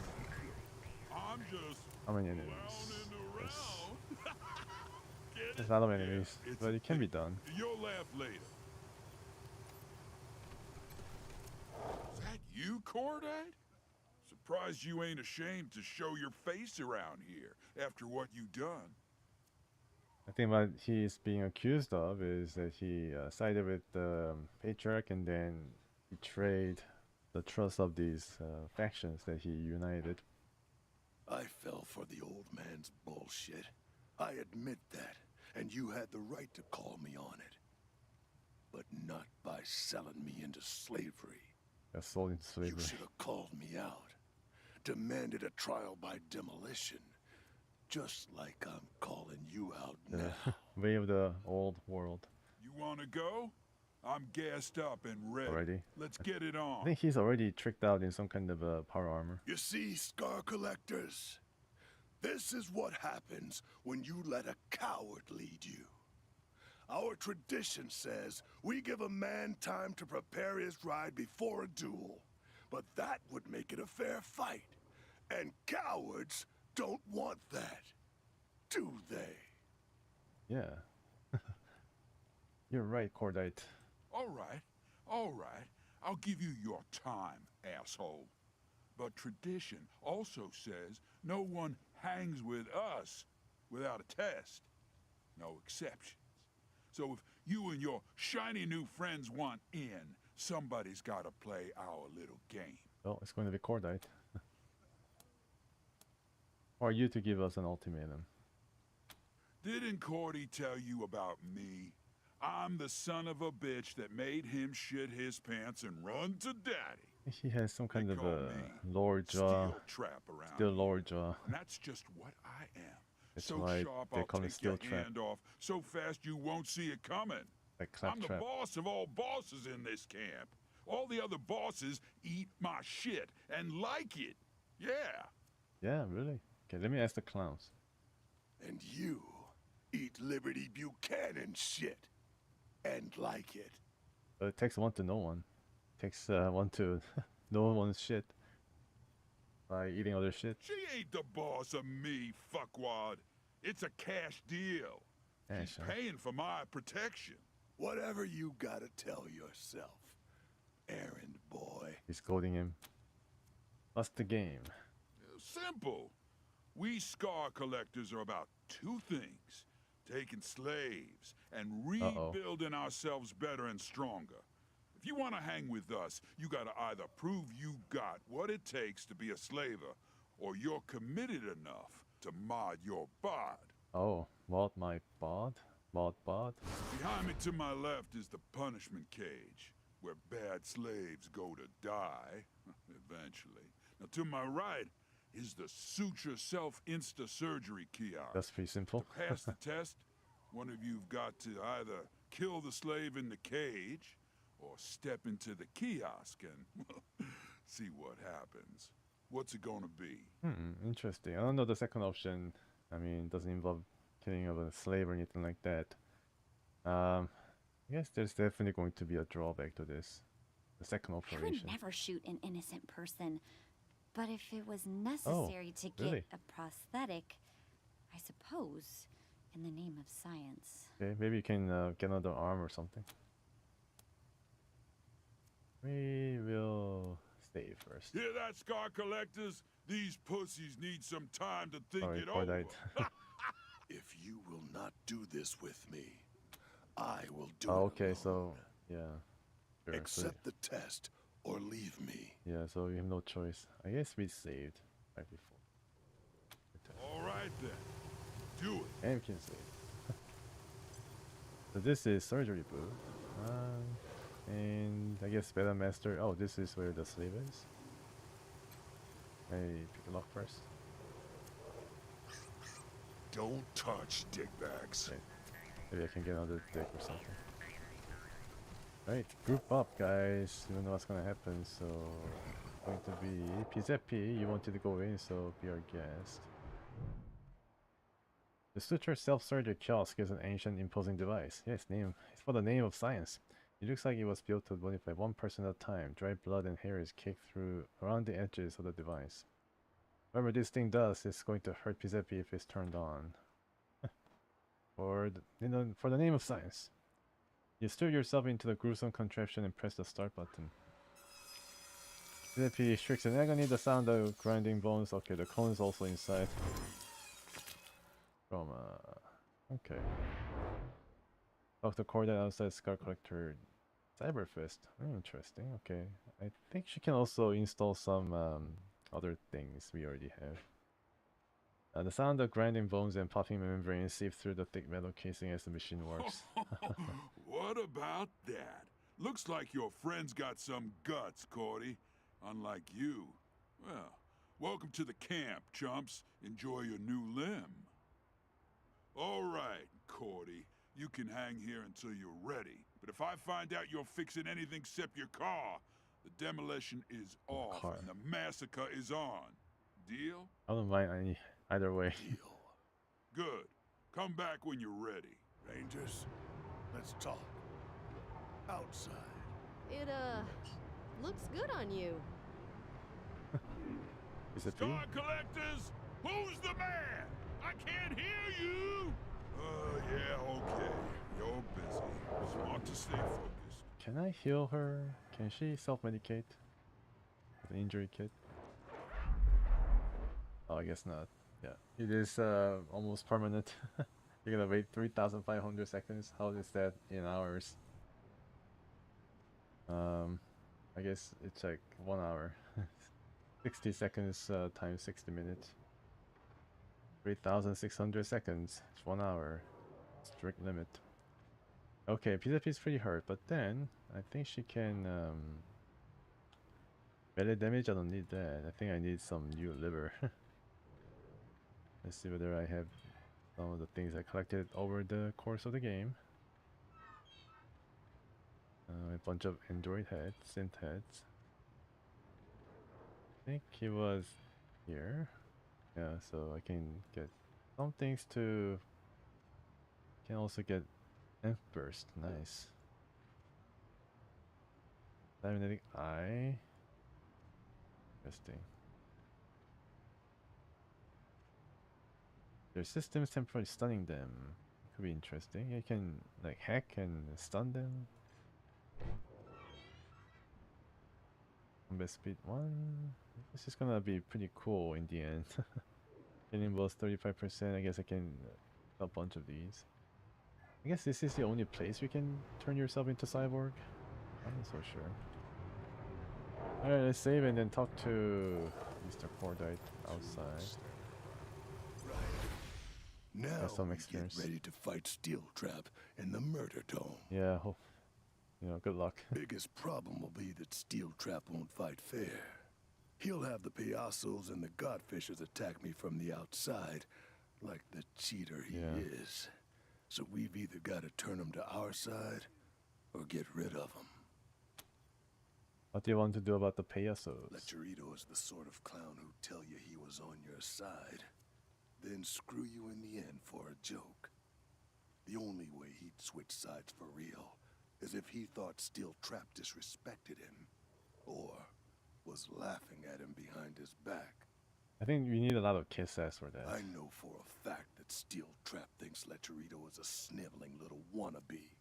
I'm just How many enemies? clowning Yes. around. Get There's it? a lot of enemies, It's but a it can be thing. done. You'll laugh later. Is that you, Cordite? Surprised you ain't ashamed to show your face around here after what you done. I think what he's being accused of is that he sided with the patriarch and then betrayed the trust of these factions that he united. I fell for the old man's bullshit. I admit that, and you had the right to call me on it. But not by selling me into slavery. Got sold into You slavery. should have called me out. Demanded a trial by demolition. Just like I'm calling you out The now. way of the old world You wanna go? I'm gassed up and ready. already. Let's get it I on. think he's already tricked out in some kind of power armor. You see, Scar Collectors, this is what happens when you let a coward lead you. Our tradition says we give a man time to prepare his ride before a duel, but that would make it a fair fight. And cowards don't want that, do they? Yeah. You're right, Cordite. All right. I'll give you your time, asshole. But tradition also says no one hangs with us without a test. No exceptions. So if you and your shiny new friends want in, somebody's gotta play our little game. Well, it's going to be Cordite. Or you to give us an ultimatum. Didn't Cordy tell you about me? I'm the son of a bitch that made him shit his pants and run to daddy. He has some kind They of call a me lower jaw. Steel trap around Still here. lower jaw. And that's just what I am. That's So why sharp they I'll call it take steel your trap. hand off so fast you won't see it coming. Like I'm the claptrap. boss of all bosses in this camp. All the other bosses eat my shit and like it. Yeah. Yeah, really? Okay, let me ask the clowns. And you eat Liberty Buchanan shit and like it. It takes one to know one. It takes one to know one's shit by eating other shit. She ain't the boss of me, fuckwad. It's a cash deal. Yeah, She's sure. paying for my protection. Whatever you gotta tell yourself, errand boy. He's goading him. What's the game? Simple. We scar collectors are about two things. Taking slaves and rebuilding ourselves better and stronger. If you want to hang with us, you gotta either prove you got what it takes to be a slaver, or you're committed enough to mod your bod. Oh, mod my bod? Mod bod? Behind me to my left is the punishment cage, where bad slaves go to die, eventually. Now to my right is the suture self-insta-surgery kiosk. That's pretty simple. To pass the test, one of you've got to either kill the slave in the cage, or step into the kiosk and see what happens. What's it gonna be? Interesting. I don't know the second option. I mean, it doesn't involve killing of a slave or anything like that. I guess there's definitely going to be a drawback to this. The second I would operation. never shoot an innocent person. But if it was necessary to get really? a prosthetic, I suppose, in the name of science. Okay, maybe you can get another arm or something. We will save first. Hear that, Scar Collectors? These pussies need some time to think Sorry, it over. Cordite. If you will not do this with me, I will do Oh, it okay, alone. so yeah. Sure, so- Accept the test or leave me. yeah, so we have no choice. I guess we saved right before. All right then, do it. And we can save. So this is surgery booth. And I guess Beta Master. Oh, this is where the slave is. Hey, pick the lock first. Don't touch dickbags. Okay. Maybe I can get another deck or something. Right, group up, guys. You don't know what's gonna happen, so going to be Pizepi. You wanted to go in, so be our guest. The suture self-surgery kiosk is an ancient, imposing device. Yes, it's for the name of science. It looks like it was built to modify one person at a time. Dry blood and hair is kicked through around the edges of the device. Whatever this thing does, it's going to hurt Giuseppe if it's turned on. For the name of science. You stir yourself into the gruesome contraption and press the start button. Giuseppe shrieks in agony, the sound of grinding bones. Okay, the cone is also inside. From, okay. Dr. Cordet outside Scar Collector Cyberfist. Interesting, okay. I think she can also install some other things we already have. The sound of grinding bones and popping membranes seep through the thick metal casing as the machine works. What about that? Looks like your friend's got some guts, Cordy. Unlike you. Well, welcome to the camp, chumps. Enjoy your new limb. All right, Cordy. You can hang here until you're ready. But if I find out you're fixing anything except your car, the demolition is off and the massacre is on. Deal? I don't mind either way. Deal. Good. Come back when you're ready. Rangers, let's talk. Outside. It, looks good on you. Is it Star Collectors, who's the man? I can't hear you! Yeah, okay. You're busy. Smart to stay focused. Can I heal her? Can she self-medicate? With an injury kit? Oh, I guess not. Yeah. It is almost permanent. You're gonna wait 3,500 seconds. How is that in hours? I guess it's like 1 hour. 60 seconds times 60 minutes. 3,600 seconds. It's 1 hour. Strict limit. Okay, PZP is pretty hurt, but then I think she can melee damage. I don't need that. I think I need some new liver. Let's see whether I have some of the things I collected over the course of the game. A bunch of android heads, synth heads. I think he was here. Yeah, so I can get some things to... Can also get Nth burst, nice. Cybernetic eye. Interesting. Their systems temporarily stunning them. Could be interesting. You can like hack and stun them. Combat speed 1. This is gonna be pretty cool in the end. Killing balls 35%. I guess I can a bunch of these. I guess this is the only place you can turn yourself into cyborg. I'm not so sure. Alright, let's save and then talk to Mr. Cordite outside. Now some we experience. get ready to fight Steel Trap in the Murder Dome. Yeah, good luck. Biggest problem will be that Steel Trap won't fight fair. He'll have the Payasos and the Godfishers attack me from the outside, like the cheater he is. So we've either got to turn him to our side, or get rid of him. What do you want to do about the Payasos? Lecherito is the sort of clown who'd tell you he was on your side, then screw you in the end for a joke. The only way he'd switch sides for real is if he thought Steel Trap disrespected him, or was laughing at him behind his back. I think we need a lot of kiss ass for that. I know for a fact that Steel Trap thinks Lecherito is a sniveling little wannabe.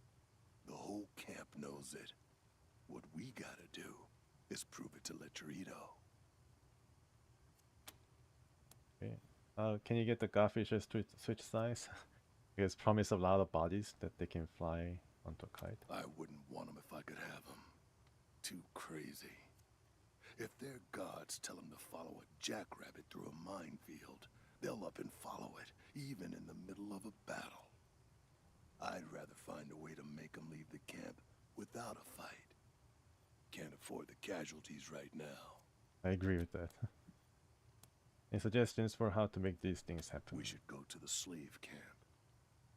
The whole camp knows it. What we gotta do is prove it to Lecherito. Okay. Can you get the Godfishers to switch sides? Because promise a lot of bodies that they can fly onto a kite. I wouldn't want him if I could have him. Too crazy. If their gods tell them to follow a jackrabbit through a minefield, they'll up and follow it, even in the middle of a battle. I'd rather find a way to make them leave the camp without a fight. Can't afford the casualties right now. I agree with that. Any suggestions for how to make these things happen? We should go to the slave camp.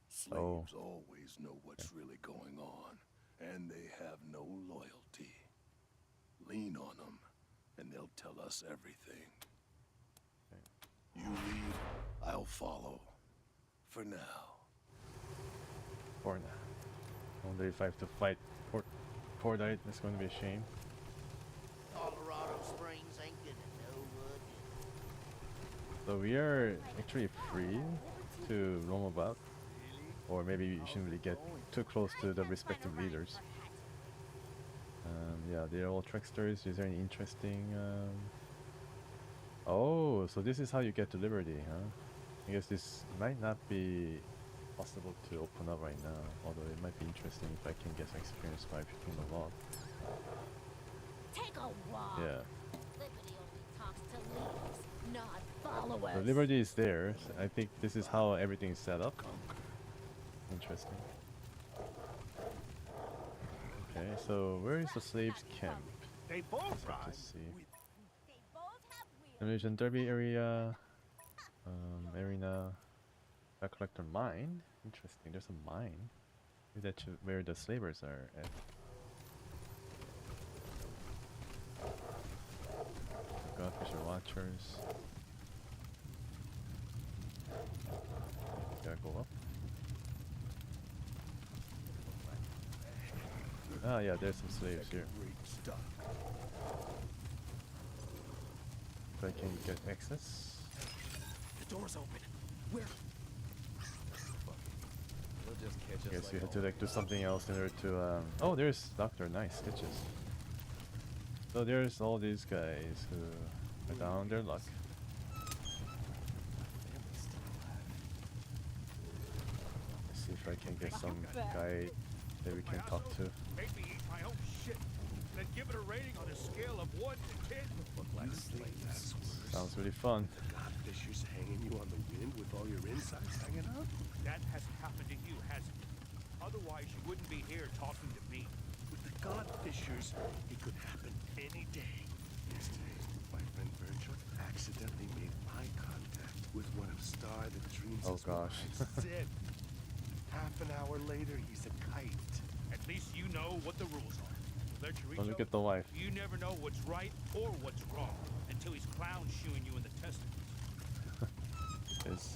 Slaves always know what's really going on, and they have no loyalty. Lean on them, and they'll tell us everything. You lead, I'll follow. for now. For now. Wonder if I have to fight Cordite. That's going to be a shame. Colorado Springs ain't gonna know what. So we are actually free to roam about, or maybe you shouldn't really get too close to the respective leaders. Yeah, they're all tricksters. Is there any interesting? Oh, so this is how you get to Liberty, huh? I guess this might not be possible to open up right now, although it might be interesting if I can get some experience by picking them up. Take a walk. Yeah. Liberty only talks to leaders, not followers. So Liberty is there. So I think this is how everything is set up. Interesting. Okay, so where is the slaves' camp? They both Let's ride. have to see. They both have wheels. Demolition Derby area. Arena. Back collector mine. Interesting. There's a mine. Maybe that's where the slavers are at. Godfisher Watchers. Gotta go up. Ah, yeah, there's some slaves here. Great stuff. If I can get access. The door's open. Where? I guess you had to like do something else in order to oh, there's Doctor. Nice stitches. So there's all these guys who are down on their luck. Let's see if I can get some guy that we can talk to. Make me eat my own shit. Then give it a rating on a scale of 1 to 10. Look like slaves. Sounds really fun. Godfishers hanging you on the wind with all your insides hanging out? That hasn't happened to you, has it? Otherwise, you wouldn't be here talking to me. With the Godfishers, it could happen any day. Yesterday, my friend Virgil accidentally made eye contact with one of Star the Dreams' Oh gosh. Zip. Half an hour later, he's a kite. At least you know what the rules are. Let you reach Don't look out. at the wife. You never know what's right or what's wrong until he's clown shooing you in the testicles. It's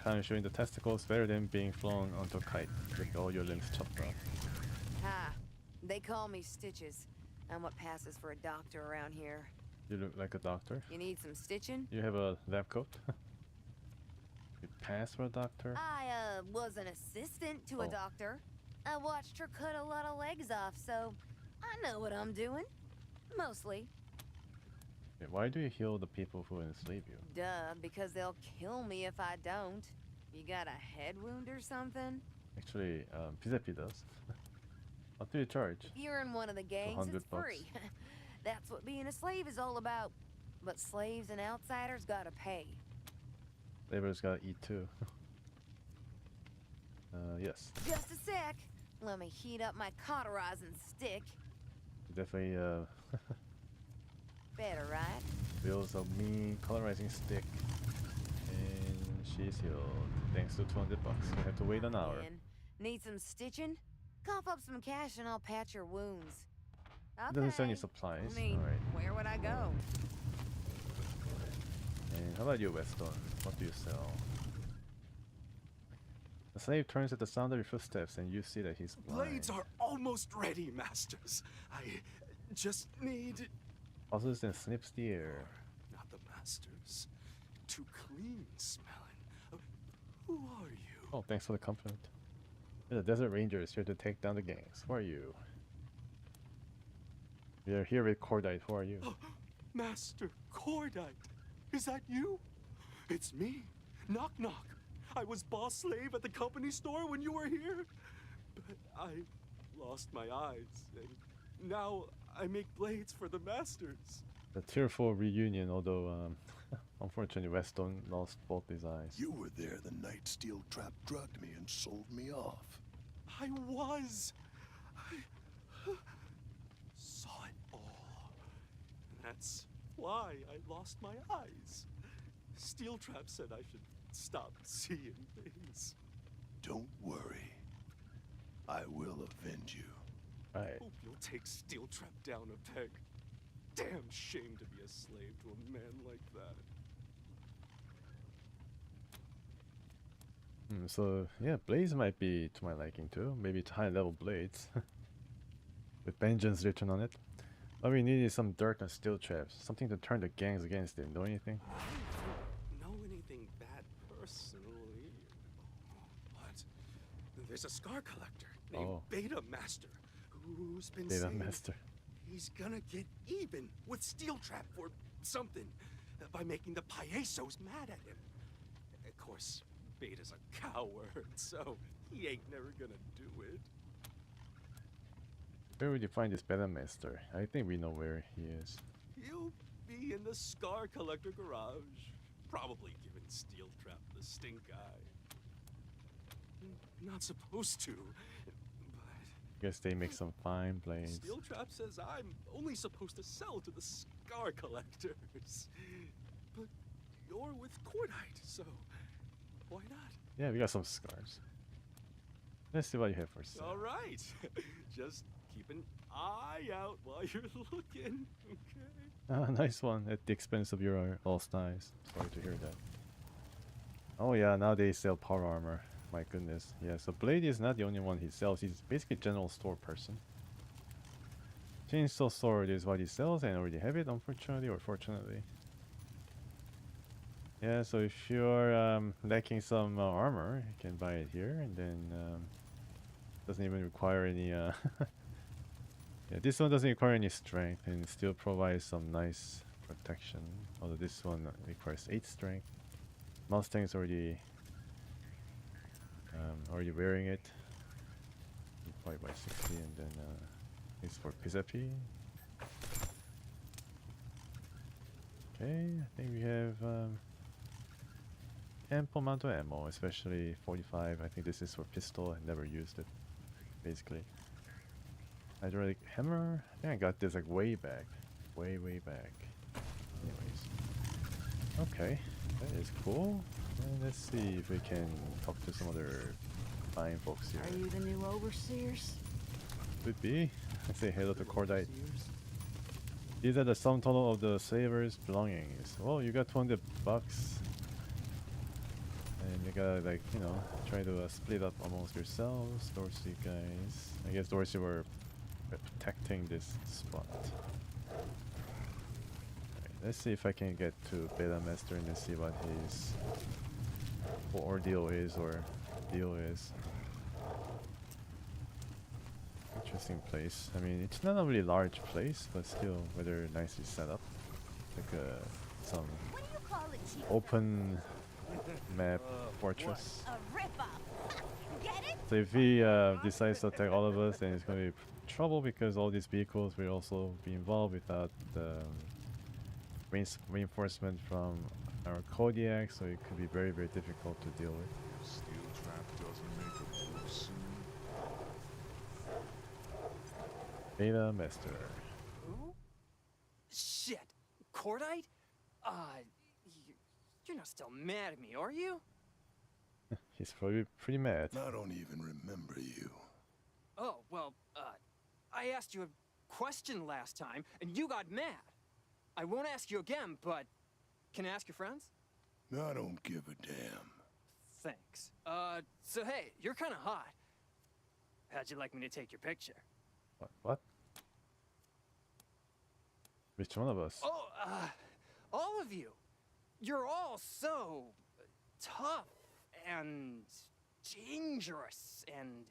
kind of showing the testicles better than being flown onto a kite with all your limbs chopped off. Hi. They call me Stitches. I'm what passes for a doctor around here. You look like a doctor. You need some stitching? You have a lab coat. You pass for a doctor. I was an assistant to a Oh. doctor. I watched her cut a lot of legs off, so I know what I'm doing. Mostly. Okay, why do you heal the people who enslave you? Duh, because they'll kill me if I don't. You got a head wound or something? Actually, PZP does. What do you charge? If you're in one of the gangs, 100 it's free. That's what being a slave is all about. But slaves and outsiders gotta pay. Laborers gotta eat too. Yes. Just a sec. Let me heat up my cauterizing stick. Definitely Better, right? builds a mean colorizing stick. And she's healed. Thanks to 200 bucks. You have to wait an hour. Man, need some stitching? Cough up some cash and I'll patch your wounds. It doesn't sell any Okay. supplies. I mean, Alright. where would I go? And how about you, Weston? What do you sell? The slave turns at the sound of your footsteps and you see that he's blind. Blades are almost ready, masters. I just need... Buzzes and snips the air. Not the masters. Too clean smelling. Who are you? Oh, thanks for the compliment. We're the Desert Rangers here to take down the gangs. Who are you? We are here with Cordite. Who are you? Master Cordite. Is that you? It's me. Knock knock. I was boss slave at the company store when you were here. But I lost my eyes, and now I make blades for the masters. The tearful reunion, although unfortunately Weston lost both his eyes. You were there the night Steel Trap drugged me and sold me off. I was. I saw it all. That's why I lost my eyes. Steel Trap said I should stop seeing things. Don't worry. I will avenge you. Right. Hope you'll take Steel Trap down a peg. Damn shame to be a slave to a man like that. So yeah, blades might be to my liking too. Maybe it's high level blades with vengeance written on it. All we need is some dirt and steel traps, something to turn the gangs against it. Know anything? I don't know anything bad personally. What? There's a scar collector named Beta Master who's been Beta saying Master. he's gonna get even with Steel Trap for something by making the Payasos mad at him. Of course, Beta's a coward, so he ain't never gonna do it. Where would you find this Beta Master? I think we know where he is. He'll be in the Scar Collector garage, probably giving Steel Trap the stink eye. Not supposed to, but Guess they make some fine blades. Steel Trap says I'm only supposed to sell to the Scar Collectors. But you're with Cordite, so why not? Yeah, we got some scars. Let's see what you have for sale. All right. Just keep an eye out while you're looking, okay? Ah, nice one at the expense of your lost eyes. Sorry to hear that. Oh yeah, now they sell power armor. My goodness. Yeah, so Blade is not the only one he sells. He's basically a general store person. Chainsaw sword is what he sells, and I already have it, unfortunately or fortunately. Yeah, so if you're lacking some armor, you can buy it here, and then doesn't even require any. Yeah, this one doesn't require any strength, and still provides some nice protection. Although this one requires 8 strength. Mustang's already wearing it. Probably by 60, and then it's for PZP. Okay, I think we have ample amount of ammo, especially 45. I think this is for pistol. I never used it, basically. Hydraulic hammer. I think I got this like way back, way back. Anyways, okay, that is cool. And let's see if we can talk to some other fine folks here. Are you the new overseers? Could be. Let's say hello to Cordite. These are the sum total of the slaver's belongings. Well, you got 200 bucks. And you gotta, like, you know, try to split up amongst yourselves. Dorsey guys. I guess Dorsey were protecting this spot. Alright, let's see if I can get to Beta Master and see what his ordeal is or deal is. Interesting place. I mean, it's not a really large place, but still rather nicely set up. Like some open map fortress. So if he decides to attack all of us, then it's going to be trouble because all these vehicles will also be involved without the reinforcement from our Kodiak, so it could be very difficult to deal with. Steel Trap doesn't make a person. Beta Master. Who? Shit. Cordite? You're not still mad at me, are you? He's probably pretty mad. I don't even remember you. Oh, well, I asked you a question last time, and you got mad. I won't ask you again, but can I ask your friends? I don't give a damn. Thanks. So hey, you're kind of hot. How'd you like me to take your picture? What? Which one of us? Oh, all of you. You're all so tough and dangerous, and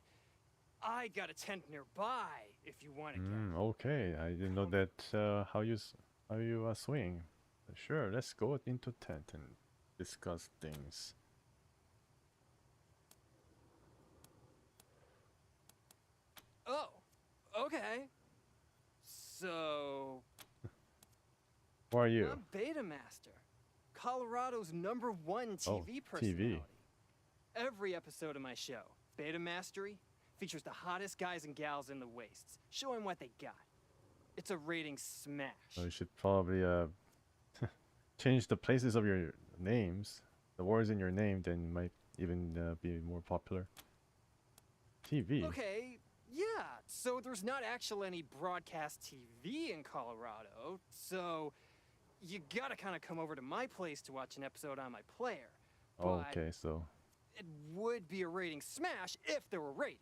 I got a tent nearby if you want to get. Okay, I didn't know that how you swing. Sure, let's go into tent and discuss things. Oh, okay. So Who are you? I'm Beta Master, Colorado's #1 TV personality. Every episode of my show, Beta Mastery, features the hottest guys and gals in the wastes, showing what they got. It's a rating smash. So you should probably change the places of your names, the words in your name, then might even be more popular. TV. Okay, yeah. So there's not actually any broadcast TV in Colorado, so you gotta kind of come over to my place to watch an episode on my player. Okay, so it would be a rating smash if there were ratings.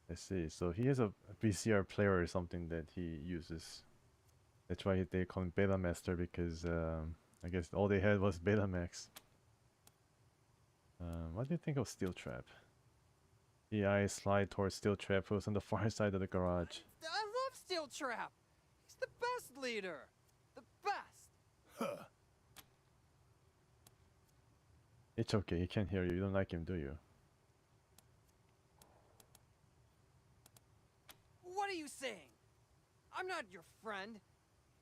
I see. So he has a VCR player or something that he uses. That's why they call him Beta Master, because I guess all they had was Betamax. What do you think of Steel Trap? The eye slide towards Steel Trap, who's on the far side of the garage. I love Steel Trap. He's the best leader. The best. Huh. It's okay, he can't hear you. You don't like him, do you? What are you saying? I'm not your friend.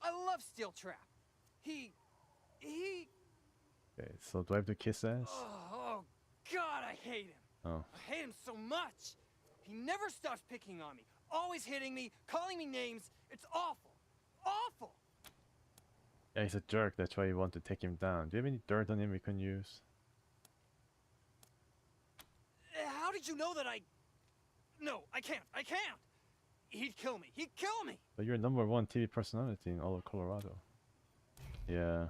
I love Steel Trap. He... Okay, so do I have to kiss ass? Oh, God, I hate him. Oh. I hate him so much. He never stops picking on me. Always hitting me, calling me names. It's awful. Awful. Yeah, he's a jerk. That's why you want to take him down. Do you have any dirt on him we can use? How did you know that I... No, I can't. I can't. He'd kill me. He'd kill me. But you're #1 TV personality in all of Colorado. Yeah.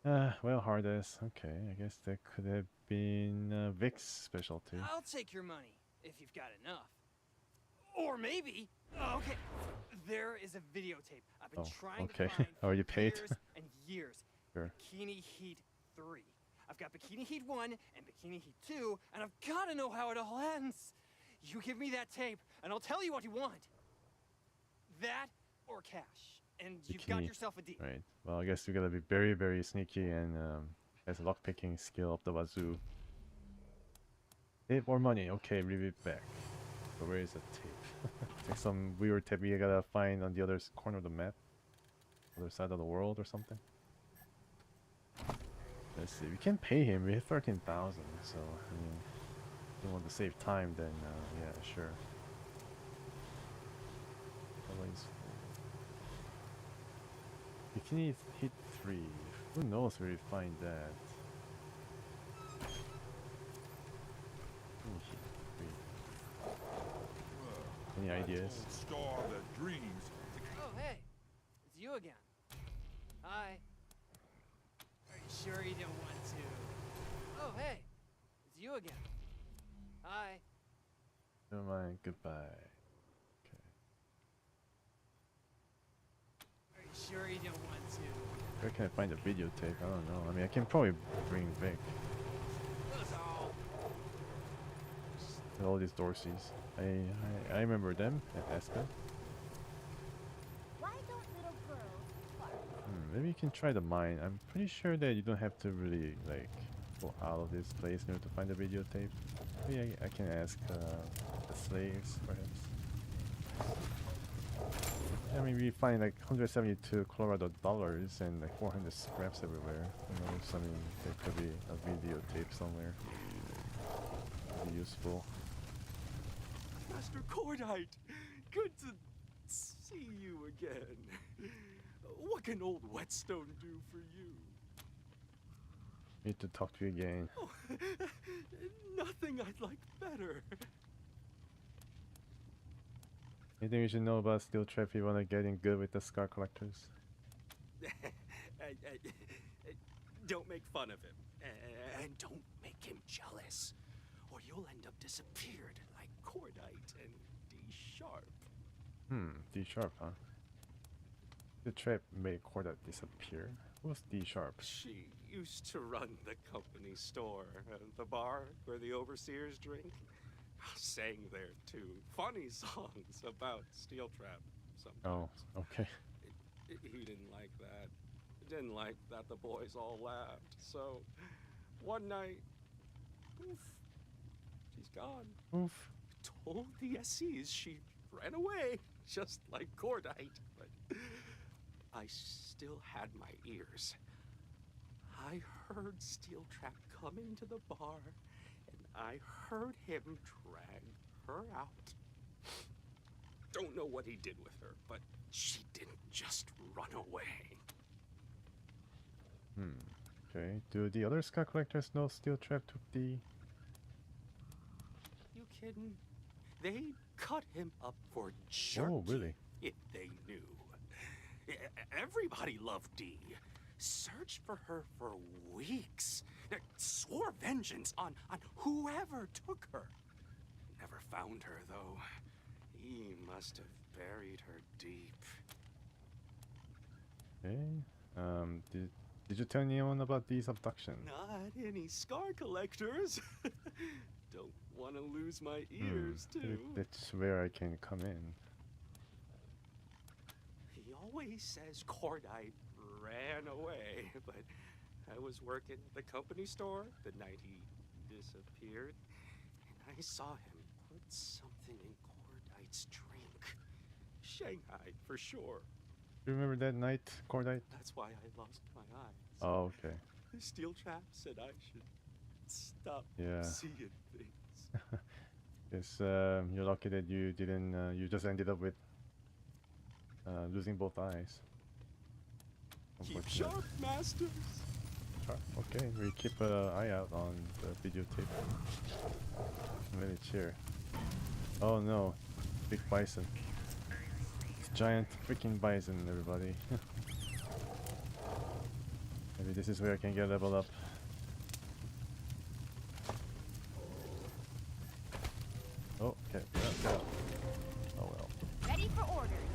Well, hard ass. Okay, I guess that could have been Vic's specialty. I'll take your money if you've got enough. Or maybe... okay. There is a videotape I've been trying to find Are you paid? years and years. Sure. Bikini Heat 3. I've got Bikini Heat 1 and Bikini Heat 2, and I've got to know how it all ends. You give me that tape, and I'll tell you what you want. That or cash, and you've got yourself a deal. Right. Well, I guess you gotta be very, very sneaky and has a lockpicking skill up the wazoo. Tape or money? Okay, leave it back. So where is the tape? Like some weird tape we gotta find on the other corner of the map, other side of the world or something. Let's see. We can pay him. We have 13,000, so I mean, if you want to save time, then yeah, sure. Bikini Hit 3. Who knows where we find that? Bikini Hit 3. Any ideas? Star that dreams. Oh, hey. It's you again. Hi. Are you sure you don't want to? Oh, hey. It's you again. Hi. Never mind. Goodbye. Sure you don't want to. Where can I find a videotape? I don't know. I mean, I can probably bring Vic. And all these Dorseys. I remember them at Aspen. Why don't little girls fart? Maybe you can try the mine. I'm pretty sure that you don't have to really like go out of this place in order to find the videotape. Maybe I can ask the slaves, perhaps. I mean, we find like 172 Colorado dollars and like 400 scraps everywhere. Who knows? I mean, there could be a videotape somewhere. Be useful. Master Cordite, good to see you again. What can old Whetstone do for you? Need to talk to you again. Oh, nothing I'd like better. Anything you should know about Steel Trap if you want to get in good with the Scar Collectors? Don't make fun of him. And don't make him jealous. Or you'll end up disappeared like Cordite and D-Sharp. D-Sharp, huh? Steel Trap made Cordite disappear. Who's D-Sharp? She used to run the company store, the bar where the overseers drink. Sang there too. Funny songs about Steel Trap sometimes. Oh, okay. He didn't like that. Didn't like that the boys all laughed. So, one night, poof, she's gone. Oof. Told the SCs she ran away, just like Cordite. But I still had my ears. I heard Steel Trap come into the bar, and I heard him drag her out. Don't know what he did with her, but she didn't just run away. Okay. Do the other Scar Collectors know Steel Trap took the... You kidding? They'd cut him up for jerky. Oh, really? If they knew. Everybody loved D. searched for her for weeks. Swore vengeance on whoever took her. Never found her, though. He must have buried her deep. Okay. Did you tell anyone about these abductions? Not any scar collectors. Don't want to lose my ears, too. That's where I can come in. He always says Cordite ran away, but I was working at the company store the night he disappeared, and I saw him put something in Cordite's drink. Shanghai, for sure. You remember that night, Cordite? That's why I lost my eyes. Oh, okay. The steel trap said I should stop seeing things. Yes, you're lucky that you didn't. You just ended up with losing both eyes. Keep sharp, masters. Sharp. Okay, we keep an eye out on the videotape. Let me cheer. Oh no, big bison. It's giant freaking bison, everybody. Maybe this is where I can get leveled up. Oh, okay. Yeah. Oh well. Ready for orders.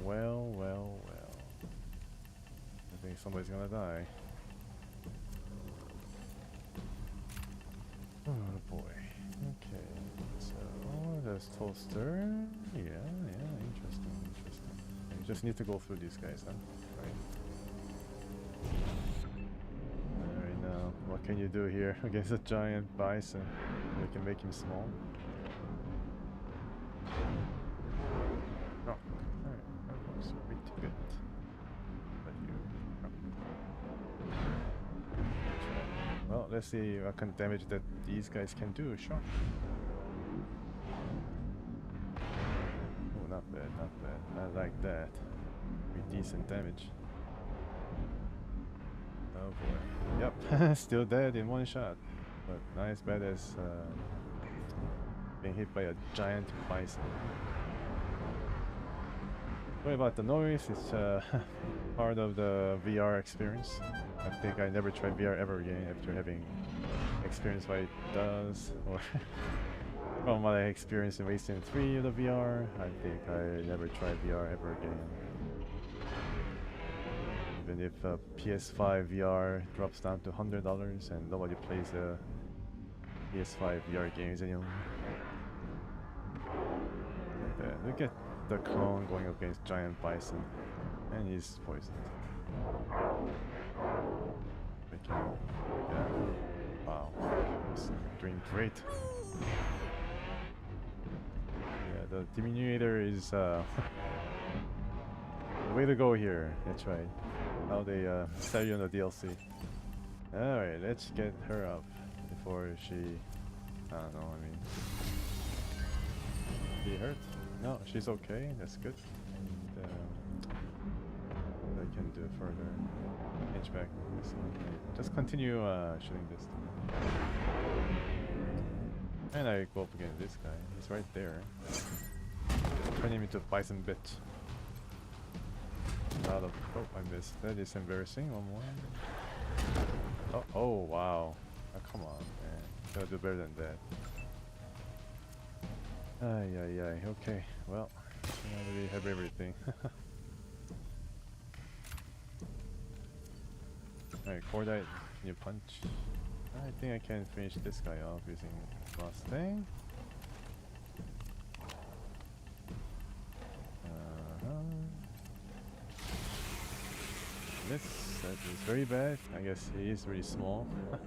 Well. I think somebody's gonna die. Oh boy. Okay. So there's toaster. Yeah. Interesting. You just need to go through these guys, huh? Right. Alright, now what can you do here against a giant bison? We can make him small. Oh, alright, that works pretty good. But well, let's see what kind of damage that these guys can do. Sure. Oh, not bad. I like that. Pretty decent damage. Oh boy. Yep, still dead in one shot. But not as bad as being hit by a giant bison. Sorry about the noise, it's part of the VR experience. I think I never tried VR ever again after having experienced what it does. Or from what I experienced in Wasteland 3 of the VR, I think I never tried VR ever again. Even if PS5 VR drops down to $100 and nobody plays the PS5 VR games anymore. Look at the clone going up against giant bison, and he's poisoned. Yeah. Wow, he's doing great. Yeah, the diminutor is the way to go here. That's right. Now they sell you on the DLC. All right, let's get her up before she. I don't know. I mean, be hurt. No, she's okay. That's good. And I can do further. Inch back. So, just continue shooting this thing. And I go up against this guy. He's right there. Turn him into a bison bit. Out of. Oh, I missed. That is embarrassing. One more. Oh wow. Oh, come on, man. Gotta do better than that. Ay. Okay, well, now we have everything. Alright, Cordite, new punch. I think I can finish this guy off using Mustang. That is very bad. I guess he is really small. I'll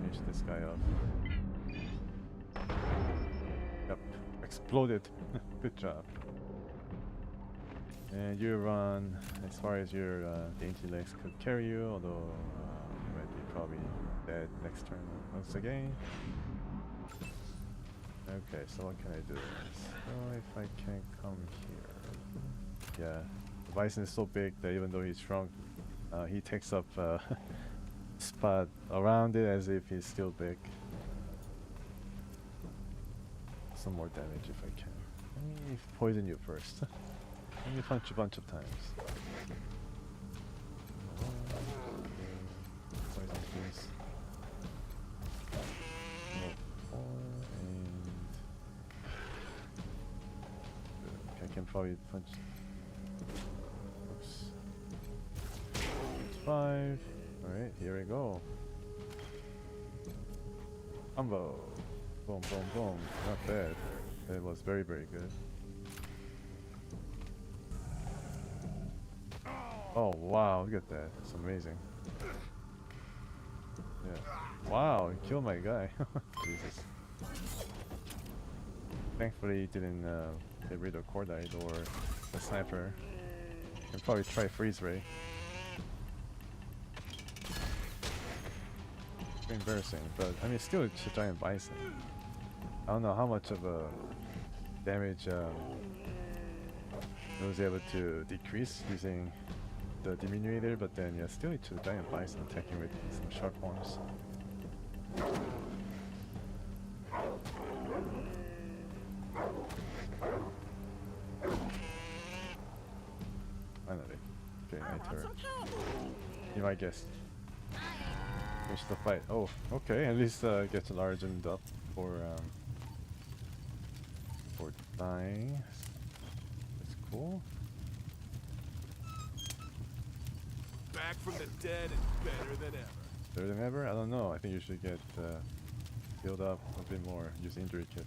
finish this guy off. Yep, exploded. Good job. And you run as far as your dainty legs could carry you, although you might be probably dead next turn once again. Okay, so what can I do? So if I can come here. Yeah, the bison is so big that even though he's shrunk, he takes up spot around it as if he's still big. Some more damage if I can. Let me poison you first. Let me punch you a bunch of times. probably punch. Oops. 5. Alright, here we go. Combo. Boom, boom, boom. Not bad. That was very, very good. Oh wow, look at that. It's amazing. Yeah. Wow, he killed my guy. Jesus. Thankfully he didn't get rid of Cordite or the sniper. Can probably try freeze ray. Embarrassing, but I mean still it's a giant bison. I don't know how much of a damage it was able to decrease using the diminutor, but then yeah, still it's a giant bison attacking with some sharp horns. Finally. Okay, my turn. You might guess. Finish the fight. Oh, okay, at least gets largened up for dying. That's cool. Back from the dead and better than ever. Better than ever? I don't know. I think you should get healed up a bit more. Use injury kit.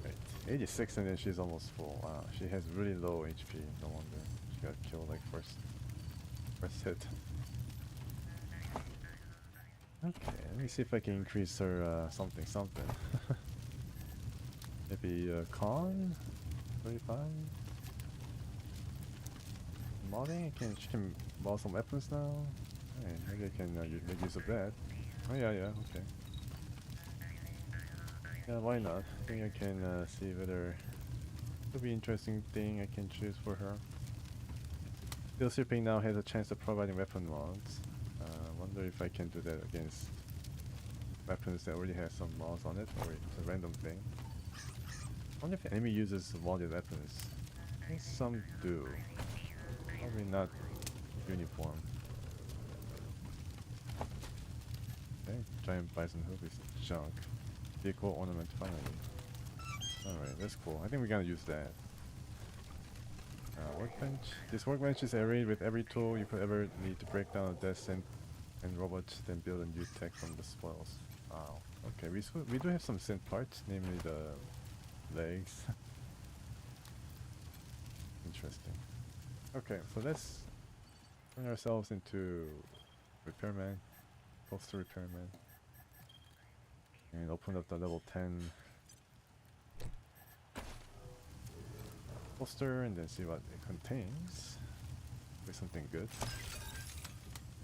Right, 86 and then she's almost full. Wow, she has really low HP. No wonder she got killed like first hit. Okay, let me see if I can increase her something. Maybe con 35. Modding? She can mod some weapons now. Hey, maybe I can make use of that. Oh yeah, okay. Yeah, why not? I think I can see whether could be interesting thing I can choose for her. Still shipping now has a chance of providing weapon mods. Wonder if I can do that against weapons that already have some mods on it, or it's a random thing. Wonder if enemy uses modded weapons. I think some do. Probably not uniform. Okay, giant bison hoof is junk. Vehicle ornament finally. Alright, that's cool. I think we're gonna use that. Workbench. This workbench is arrayed with every tool you could ever need to break down a death and robots, then build a new tech from the spoils. Wow. Okay, we do have some synth parts, namely the legs. Interesting. Okay, so let's turn ourselves into repairman, poster repairman, and open up the level 10 poster and then see what it contains. Maybe something good.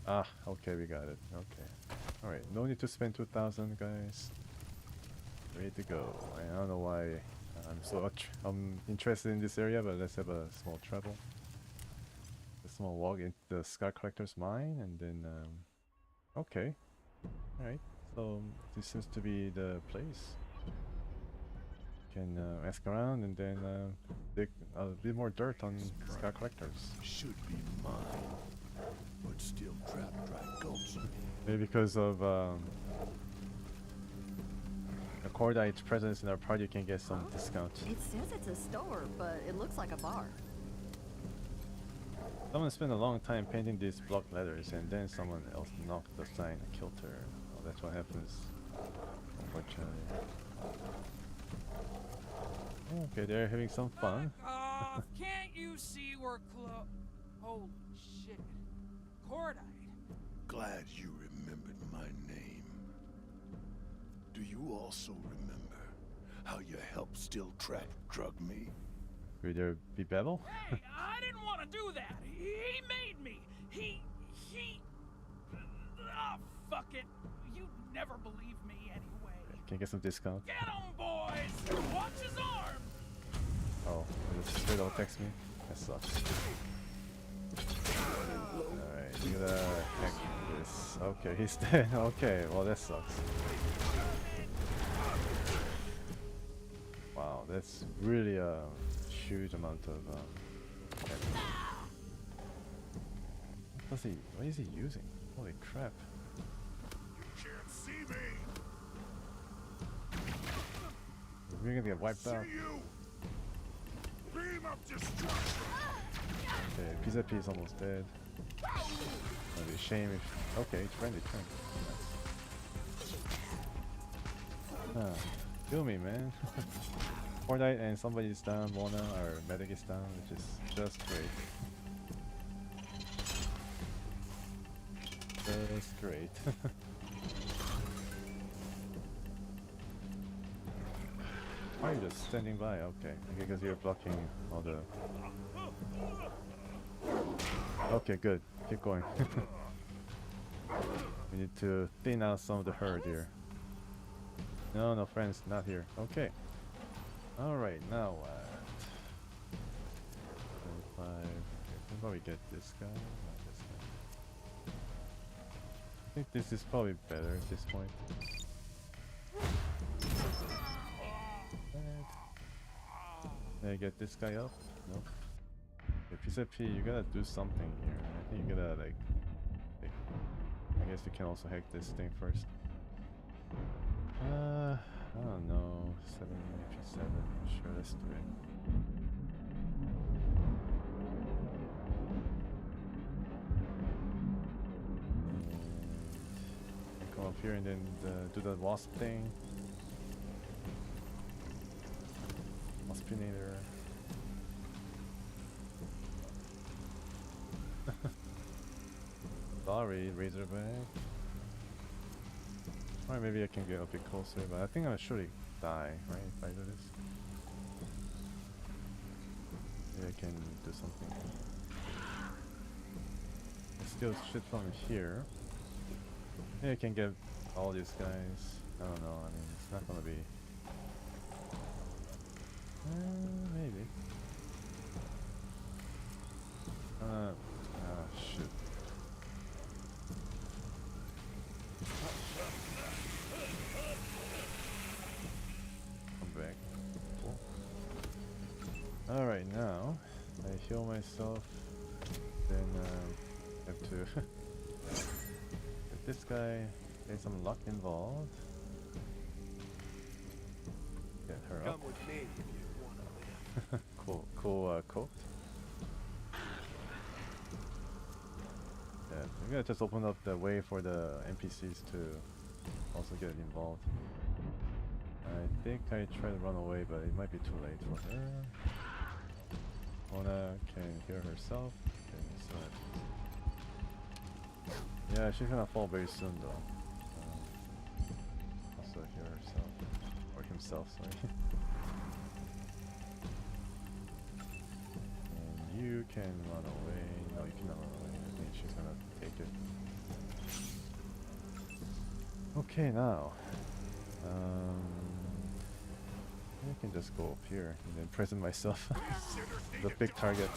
Ah, okay, we got it. Okay. Alright, no need to spend 2,000, guys. Ready to go. I don't know why I'm interested in this area, but let's have a small travel. A small walk into the Sky Collector's mine, and then, okay. Alright, so this seems to be the place. Can ask around and then dig a bit more dirt on Sky Collectors. Should be mine. But still trap dry ghosts. Maybe because of the Cordite's presence in our party, you can get some discount. It says it's a store, but it looks like a bar. Someone spent a long time painting these block letters, and then someone else knocked the sign and killed her. Well, that's what happens, unfortunately. Okay, they're having some fun. Can't you see we're close? Holy shit. Cordite. Glad you remembered my name. Do you also remember how you helped Still Track drug me? Could there be battle? Hey, I didn't want to do that. He made me. He... Ah, fuck it. You never believe me anyway. Can you get some discount? Get him, boys! Watch his arm! Oh, it's straight up text me? That sucks. Alright, you gotta hack this. Okay, he's dead. Okay, well that sucks. Wow, that's really a huge amount of what is he using? Holy crap. You can't see me. We're gonna get wiped out. You. Okay, Pizza P is almost dead. It'd be a shame if... Okay, it's friendly turn. Nice. Kill me, man. Fortnite and somebody's down, Mona, or medic is down, which is just great. Just great. Why are you just standing by? Okay, because you're blocking all the... Okay, good. Keep going. We need to thin out some of the herd here. No, friends, not here. Okay. Alright, now what? 25. Okay, we'll probably get this guy. Not this guy. I think this is probably better at this point. Can I get this guy up? Nope. Okay, Pizza P, you gotta do something here. I think you gotta like I guess you can also hack this thing first. I don't know. 7 AP7. Sure, let's do it. And come up here and then do the wasp thing. Waspinator. Sorry, Razorback. Or maybe I can get a bit closer, but I think I'm gonna surely die, right, if I do this. Maybe I can do something. I steal shit from here. Maybe I can get all these guys. I don't know, I mean, it's not gonna be... maybe. Shoot. Alright, now I heal myself, then have to get this guy, get some luck involved, get her up. Come with me if you wanna live. cool quote. Yeah, I'm gonna just open up the way for the NPCs to also get involved. I think I try to run away, but it might be too late for her. Mona can heal herself. Okay, so yeah, she's gonna fall very soon though. Also heal herself. Or himself, sorry. And you can run away. No, you cannot run away. I think she's gonna take it. Okay, now. I can just go up here and then present myself. The big target.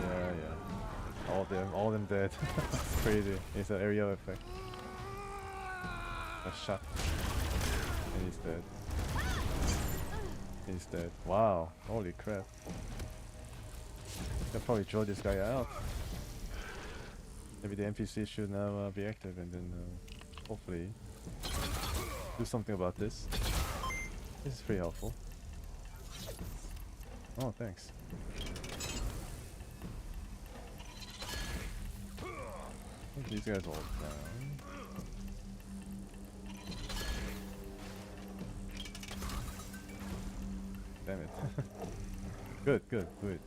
Yeah. All of them dead. Crazy. It's an area effect. A shot. And he's dead. He's dead. Wow. Holy crap. I'll probably draw this guy out. Maybe the NPC should now be active and then hopefully do something about this. This is pretty helpful. Oh, thanks. I think these guys are all down. Damn it. Good. Let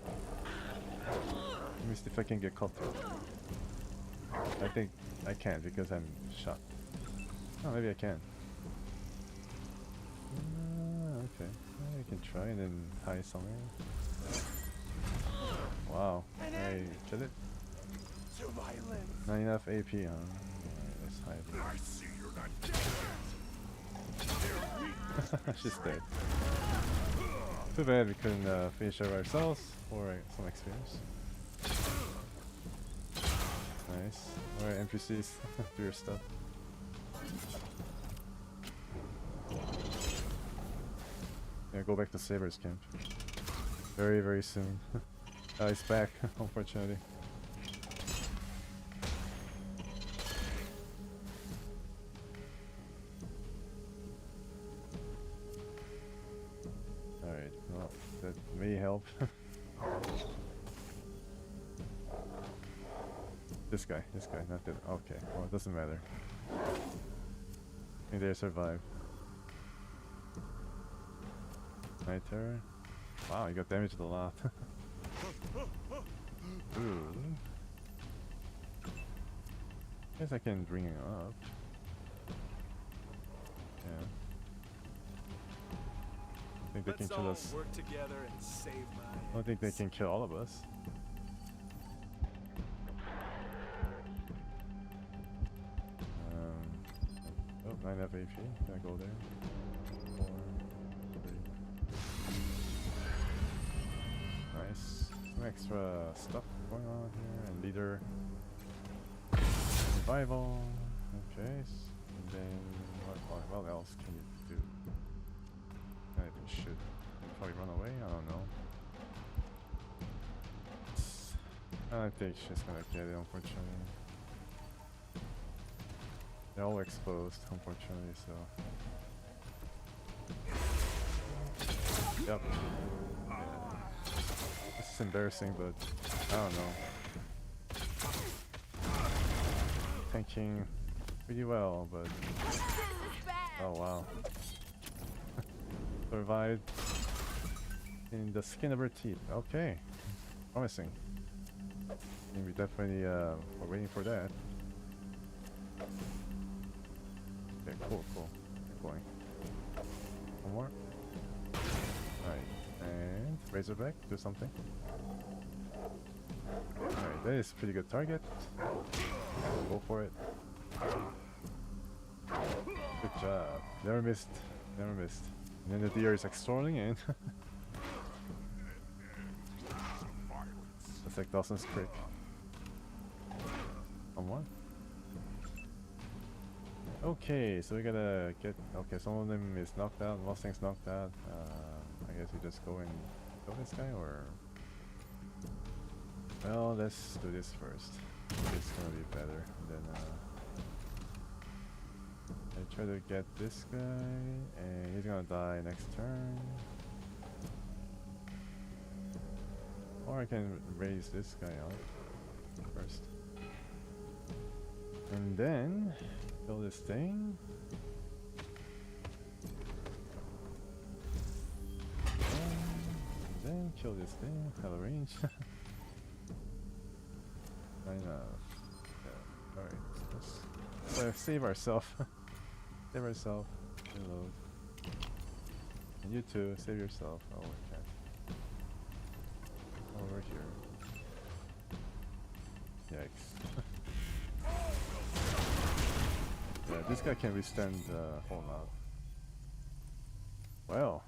me see if I can get caught through. I think I can't because I'm shot. Oh, maybe I can. Okay, I can try and then hide somewhere. Wow, I kill it. Not enough AP, huh? Alright, let's hide. I see you're not dead. She's dead. Too bad we couldn't finish her ourselves for some experience. Nice. Alright, NPCs, do your stuff. Yeah, go back to Saber's camp. Very, very soon. It's back, unfortunately. Alright, help. This guy, not that. Okay, well, it doesn't matter. I think they survive. Niter. Wow, you got damaged a lot. Ooh. Guess I can bring him up. Yeah. I think they can kill us. Work together and save my I don't think they can kill all of us. Oh, 9 FAP. Can I go there? 4, 3. Nice. Some extra stuff going on here. And leader. Survival. Okay. And then what else can you do? I should probably run away. I don't know. I don't think she's gonna get it, unfortunately. They're all exposed, unfortunately, so. Yep. Yeah. This is embarrassing, but I don't know. Tanking pretty well, but. Oh wow. Survived in the skin of her teeth. Okay. Promising. I think we definitely are waiting for that. Okay, cool. Keep going. One more. Alright. And Razorback, do something. Alright, that is a pretty good target. Go for it. Good job. Never missed. And then the deer is extorting in. That's like Dawson's Creek. One more. Okay, so we gotta get. Okay, some of them is knocked out, Mustang's knocked out. I guess we just go and kill this guy, or. Well, let's do this first. It's gonna be better. And then, I try to get this guy, and he's gonna die next turn. Or I can raise this guy up first. And then kill this thing. And then kill this thing. Have a range. I know. Yeah. Alright. Let's save ourselves. Save ourselves. Reload. And you too, save yourself. Oh, we can't. Over here. Yikes. Yeah, this guy can withstand a whole lot. Well.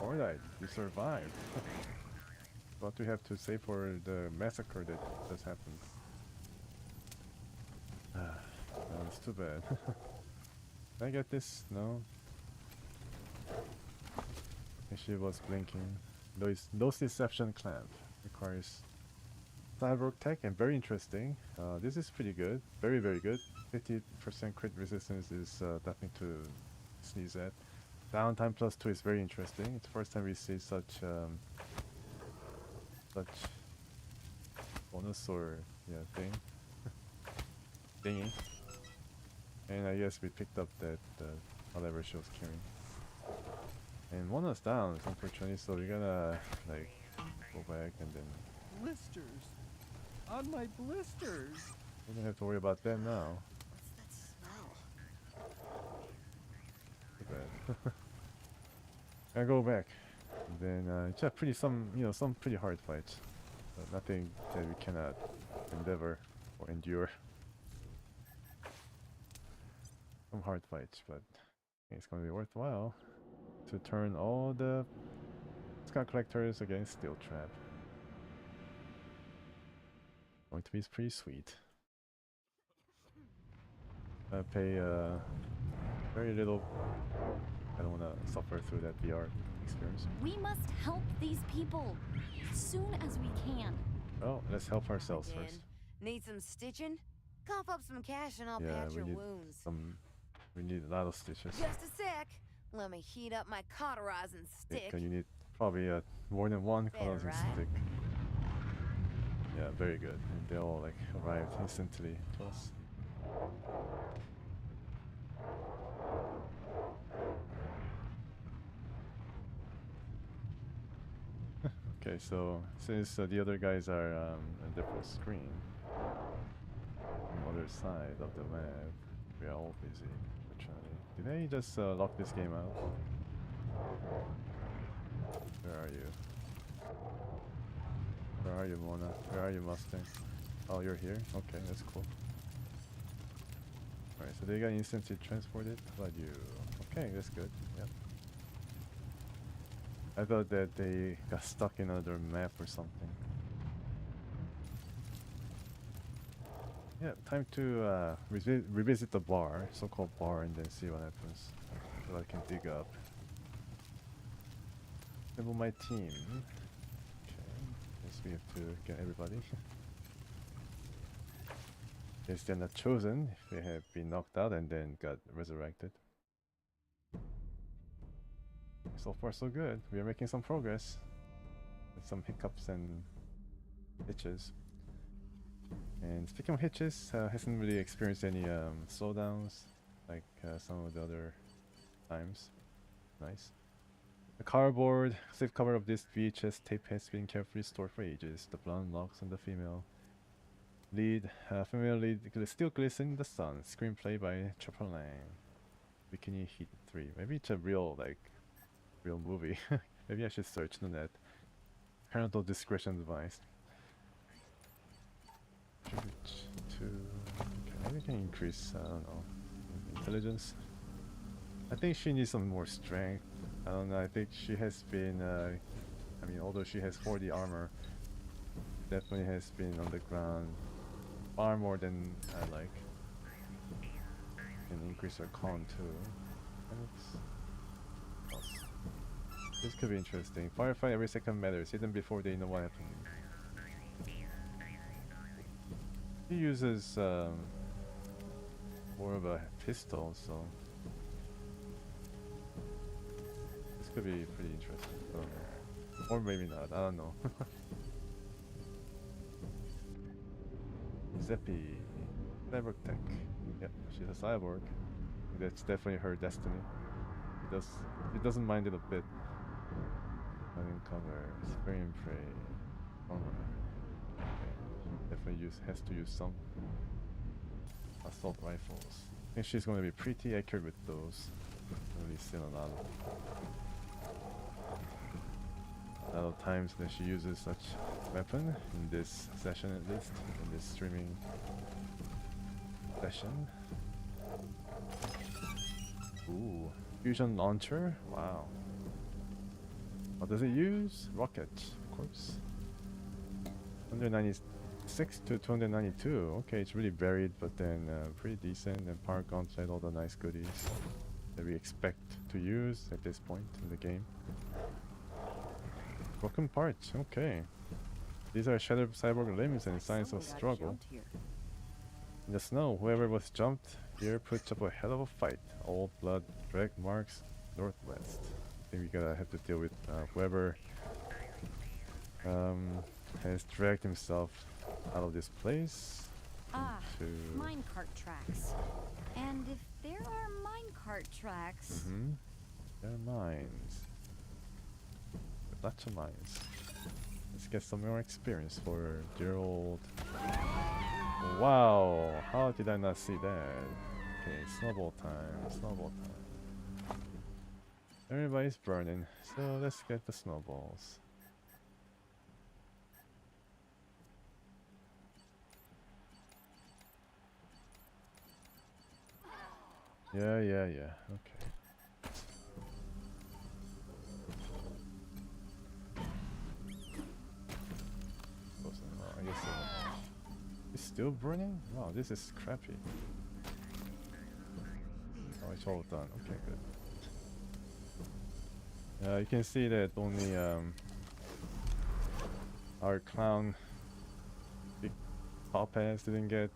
Alright, you survived. What do we have to say for the massacre that just happened? It's too bad. Can I get this? No. She was blinking. Those deception clamp requires cyborg tech and very interesting. This is pretty good. Very good. 50% crit resistance is nothing to sneeze at. Downtime +2 is very interesting. It's the first time we see such bonus or thing. Thingy. And I guess we picked up that whatever she was carrying. And one was down, unfortunately, so we gotta like go back and then. Blisters on my blisters. We don't have to worry about them now. What's that smell? Too bad. I go back. And then it's a some pretty hard fights. But nothing that we cannot endeavor or endure. Some hard fights, but it's gonna be worthwhile to turn all the Scout Collectors against Steel Trap. Going to be pretty sweet. I pay very little. I don't want to suffer through that VR experience. We must help these people as soon as we can. Well, let's help ourselves first. Need some stitching? Cough up some cash and I'll patch your wounds. We need a lot of stitches. Just a sec. Let me heat up my cauterizing stick. Okay, you need probably more than one Fair, coloring right? stick. Yeah, very good. And they all like arrived instantly to us. Okay, so since the other guys are on a different screen, on the other side of the map, we are all busy. Did I just lock this game out? Where are you? Where are you, Mona? Where are you, Mustang? Oh, you're here? Okay, that's cool. Alright, so they got instantly transported. How about you? Okay, that's good. Yep. I thought that they got stuck in another map or something. Yeah, time to revisit the bar, so-called bar, and then see what happens. What I can dig up. Assemble my team. Okay, guess we have to get everybody. Guess they're not chosen if they have been knocked out and then got resurrected. So far so good. We are making some progress. With some hiccups and hitches. And speaking of hitches, hasn't really experienced any slowdowns like some of the other times. Nice. The cardboard slipcover of this VHS tape has been carefully stored for ages. The blonde locks on the female lead, female lead still glisten in the sun. Screenplay by Chopper Lang. Bikini Heat 3. Maybe it's a real movie. Maybe I should search the net. Parental discretion advised. Okay, maybe we can increase, I don't know, intelligence. I think she needs some more strength. I don't know, I think she has been, I mean, although she has 40 armor, definitely has been on the ground far more than I like. Can increase her con too. And this could be interesting. Firefight every second matters, hit them before they know what happened. He uses more of a pistol, so this could be pretty interesting. Or maybe not, I don't know. Zeppi, Cyborg Tech. Yep, she's a cyborg. That's definitely her destiny. She doesn't mind it a bit. Running cover, spray and pray. Armor. Definitely has to use some assault rifles. I think she's going to be pretty accurate with those. Really seen a lot of times that she uses such weapon in this session, at least in this streaming session. Ooh, fusion launcher. Wow. What does it use? Rocket, of course. 196 to 292. Okay, it's really varied, but then pretty decent. And power gauntlet, all the nice goodies that we expect to use at this point in the game. Broken parts. Okay. These are shattered cyborg limbs and signs of struggle. In the snow, whoever was jumped here puts up a hell of a fight. All blood, drag marks, northwest. I think we have to deal with whoever has dragged himself out of this place. Ah, minecart tracks. And if there are minecart tracks... There are mines. Lots of mines. Let's get some more experience for dear old... Wow! How did I not see that? Okay, snowball time, snowball time. Everybody's burning, so let's get the snowballs. Yeah, okay. I guess it's still burning? Wow, this is crappy. Oh, it's all done. Okay, good. You can see that only our clown big top ass didn't get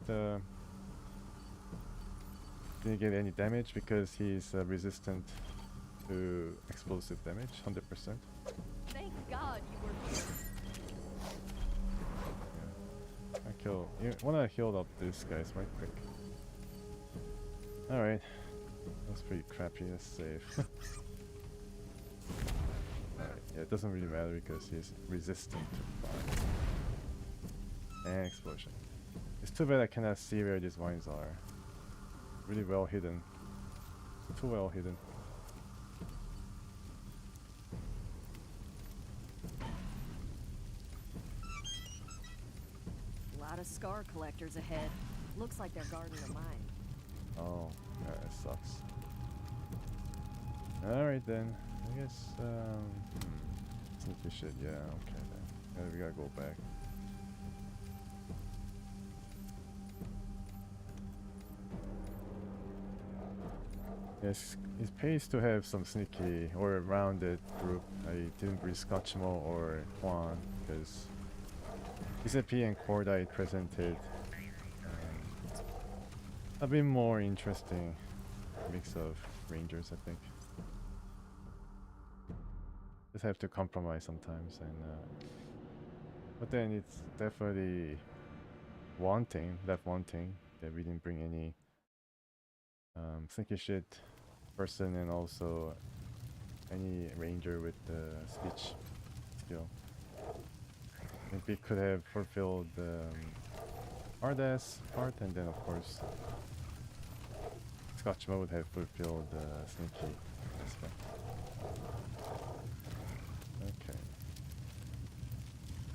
any damage because he's resistant to explosive damage, 100%. God you were here. You wanna heal up these guys right quick. Alright. That's pretty crappy, that's safe. Alright, yeah, it doesn't really matter because he's resistant to fire. And explosion. It's too bad I cannot see where these vines are. Really well hidden. Too well hidden. A lot of scar collectors ahead. Looks like they're guarding the mine. Oh, yeah, that sucks. Alright then. I guess, sneaky shit, yeah, okay then. Yeah, we gotta go back. Yes, it pays to have some sneaky or rounded group. I didn't bring Scotchmo or Juan because PCP and Cordite presented a bit more interesting mix of rangers, I think. Just have to compromise sometimes, and but then it's definitely left wanting that we didn't bring any sneaky shit person and also any ranger with the speech skill. I think we could have fulfilled the hard-ass part, and then of course Scotchmo would have fulfilled the sneaky aspect. Okay.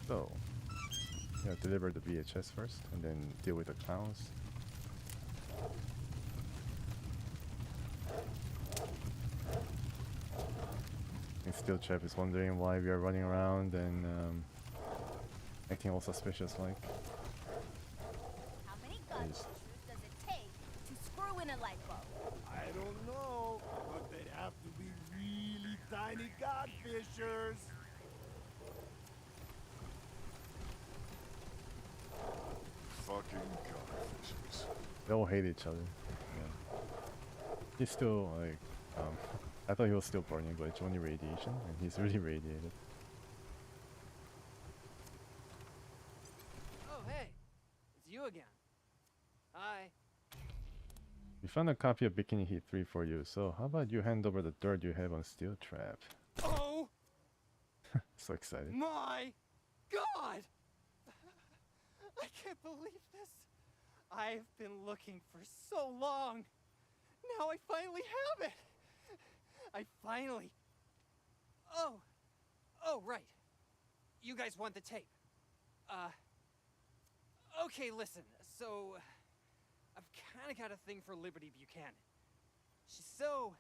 So, yeah, deliver the VHS first, and then deal with the clowns. And Steel Trap is wondering why we are running around and acting all suspicious like. How many gun pushers does it take to screw in a light bulb? I don't know, but they'd have to be really tiny godfishers. Fucking godfishers. They all hate each other. Yeah. He's still like, I thought he was still burning, but it's only radiation, and he's really radiated. Oh, hey. It's you again. Hi. We found a copy of Bikini Heat 3 for you, so how about you hand over the dirt you have on Steel Trap? Oh! So excited. My God! I can't believe this. I've been looking for so long. Now I finally have it. I finally... Oh, right. You guys want the tape. Okay, listen. So, I've kind of got a thing for Liberty Buchanan. She's so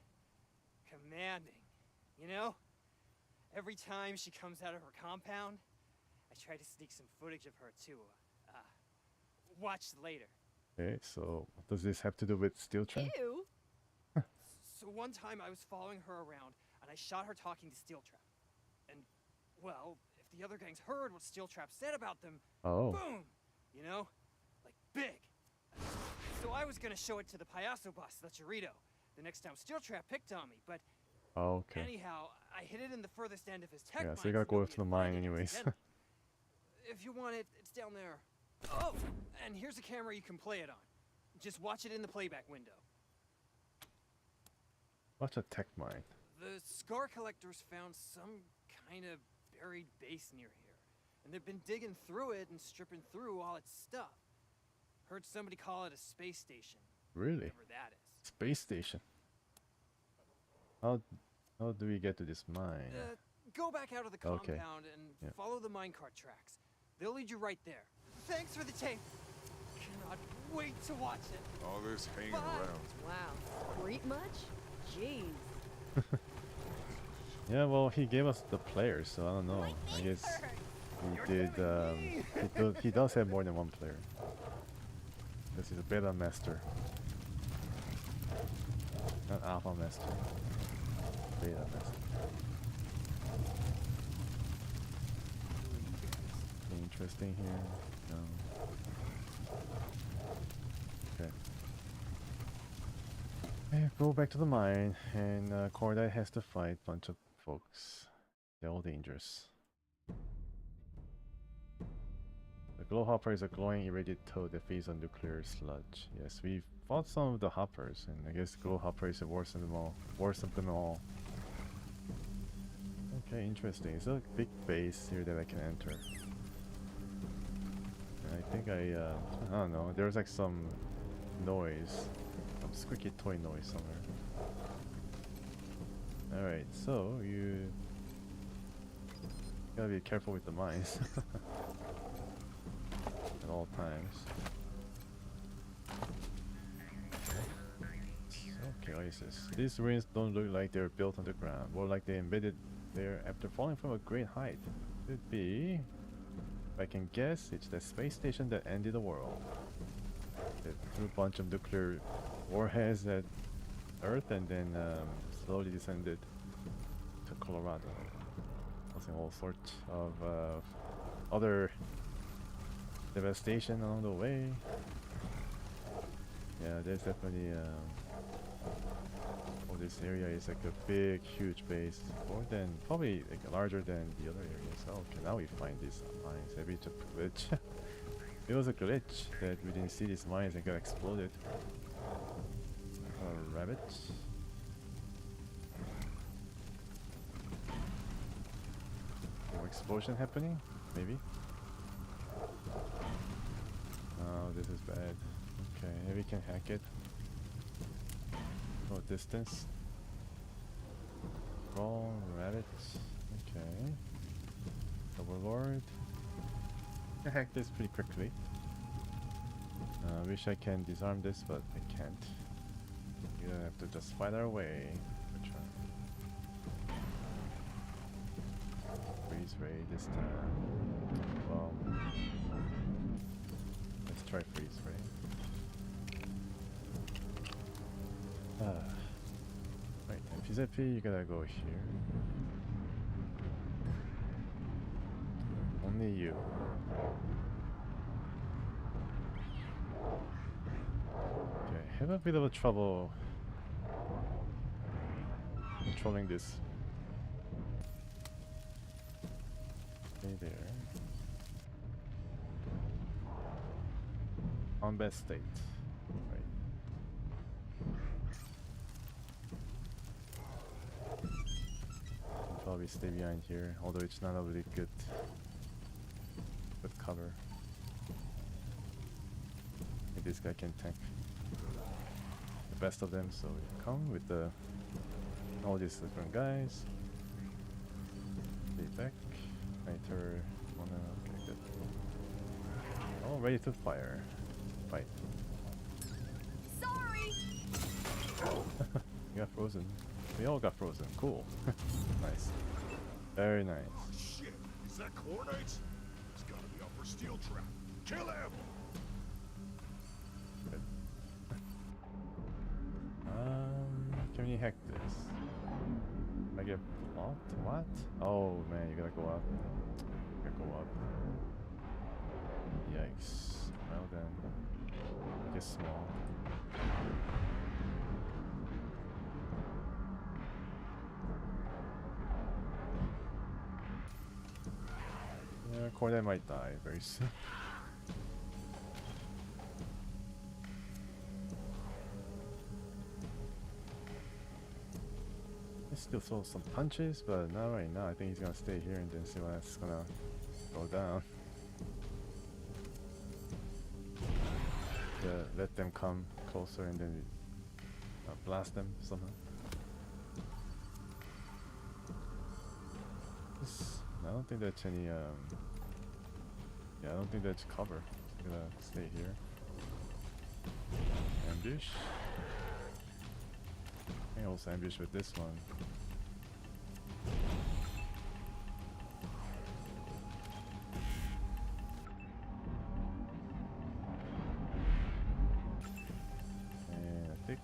commanding, you know? Every time she comes out of her compound, I try to sneak some footage of her to watch later. Okay, so what does this have to do with Steel Trap? Ew! So one time I was following her around, and I shot her talking to Steel Trap. And, well, if the other gangs heard what Steel Trap said about them, boom! You know? Like, big. So I was gonna show it to the Payaso boss, the Chorito, the next time Steel Trap picked on me, but... Okay. Anyhow, I hid it in the furthest end of his tech mine. Yeah, so you gotta go to the mine anyways. If you want it, it's down there. Oh, and here's a camera you can play it on. Just watch it in the playback window. What's a tech mine? The scar collectors found some kind of buried base near here, and they've been digging through it and stripping through all its stuff. Heard somebody call it a space station. Really? Whatever that is. Space station. How do we get to this mine? Go back out of the compound and follow the minecart tracks. They'll lead you right there. Thanks for the tape. Cannot wait to watch it. All this hanging around. Wow. Creep much? Jeez. Yeah, well, he gave us the players, so I don't know. I guess he did. He does have more than one player. This is a beta master, not alpha master. Beta master. Interesting here. No. Okay. Okay, go back to the mine, and Cordite has to fight a bunch of folks. They're all dangerous. The glow hopper is a glowing irradiated toad that feeds on nuclear sludge. Yes, we fought some of the hoppers, and I guess glow hopper is the worst of them all. Worst of them all. Okay, interesting. It's a big base here that I can enter. And I think I don't know. There's like some noise, some squeaky toy noise somewhere. All right, so you gotta be careful with the mines at all times. Okay, what is this? These ruins don't look like they were built on the ground, more like they embedded there after falling from a great height. Could be, if I can guess, it's the space station that ended the world. It threw a bunch of nuclear warheads at Earth and then slowly descended to Colorado, causing all sorts of other devastation along the way. Yeah, there's definitely this area is like a big, huge base, more than probably like larger than the other areas. Oh, okay, now we find these mines. Maybe it's a glitch. It was a glitch that we didn't see these mines and got exploded. Rabbits. More explosion happening? Maybe. Oh, this is bad. Okay, maybe we can hack it. No distance. Crawl, rabbits. Okay. Overlord. I can hack this pretty quickly. Wish I can disarm this, but I can't. We have to just fight our way. Freeze ray this time. Well, let's try freeze ray. Right, PZP, you gotta go here. Only you. Okay, have a bit of a trouble controlling this. Stay there. Combat state. Right. I'll probably stay behind here, although it's not a really good cover. I think this guy can tank the best of them, so we come with the all these different guys. Stay back. Niter, okay, good. All ready to fire. Fight. Sorry. You got frozen. We all got frozen. Cool. Nice. Very nice. Oh, shit. Is that coordinates? It's gotta be upper steel trap. Kill him! Good. Can we hack this? I get blocked? What? Oh man, you gotta go up. You gotta go up. Yikes. Well then. Make it small. Yeah, Corday might die very soon. He still throw some punches, but not right now. I think he's gonna stay here and then see what's gonna go down. Let them come closer and then blast them somehow. I don't think that's any yeah, I don't think that's cover. I'm gonna stay here. Ambush. I can also ambush with this one. And I think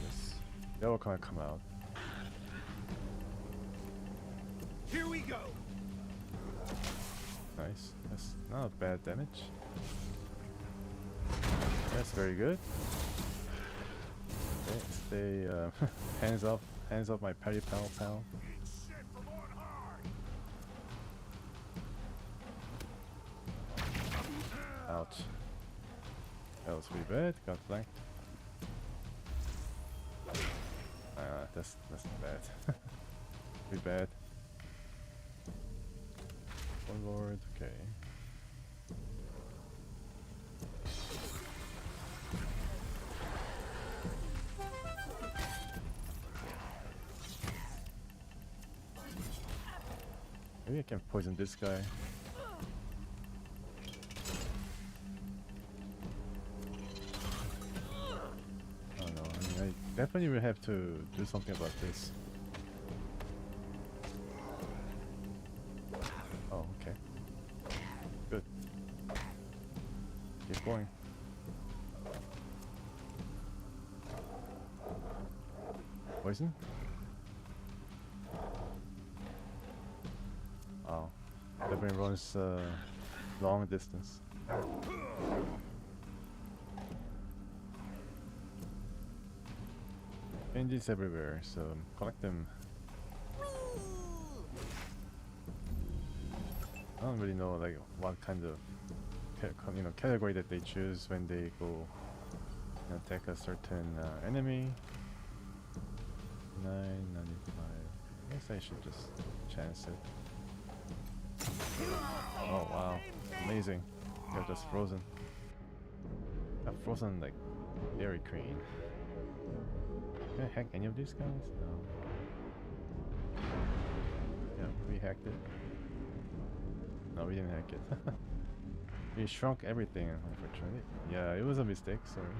this that will kind of come out. Here we go. Nice. That's not bad damage. That's very good. Okay, stay hands off my party pal. Ouch. That was pretty bad. Got flanked. That's bad. Pretty bad. Forward. Okay. Maybe I can poison this guy. Oh no, I mean, I definitely will have to do something about this. Oh, okay. Good. Keep going. Poison? Oh. Everyone runs long distance. Changes everywhere, so collect them. I don't really know like what kind of category that they choose when they go attack a certain enemy. 995. I guess I should just chance it. Oh wow, amazing! They're just frozen. Got frozen like Dairy Queen. Can I hack any of these guys? No. Yeah, we hacked it. No, we didn't hack it. We shrunk everything, unfortunately. Yeah, it was a mistake, sorry.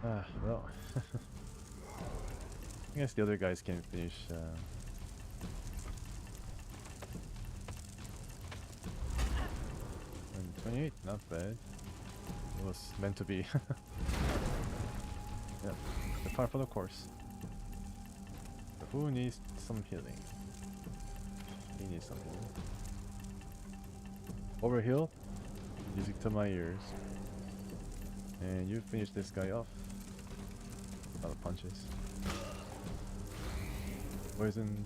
Ah, well. I guess the other guys can finish. 28, not bad. It was meant to be. Yeah, the part for the course. So who needs some healing? He needs some healing. Overheal, music to my ears. And you finish this guy off. A lot of punches. Poisoned.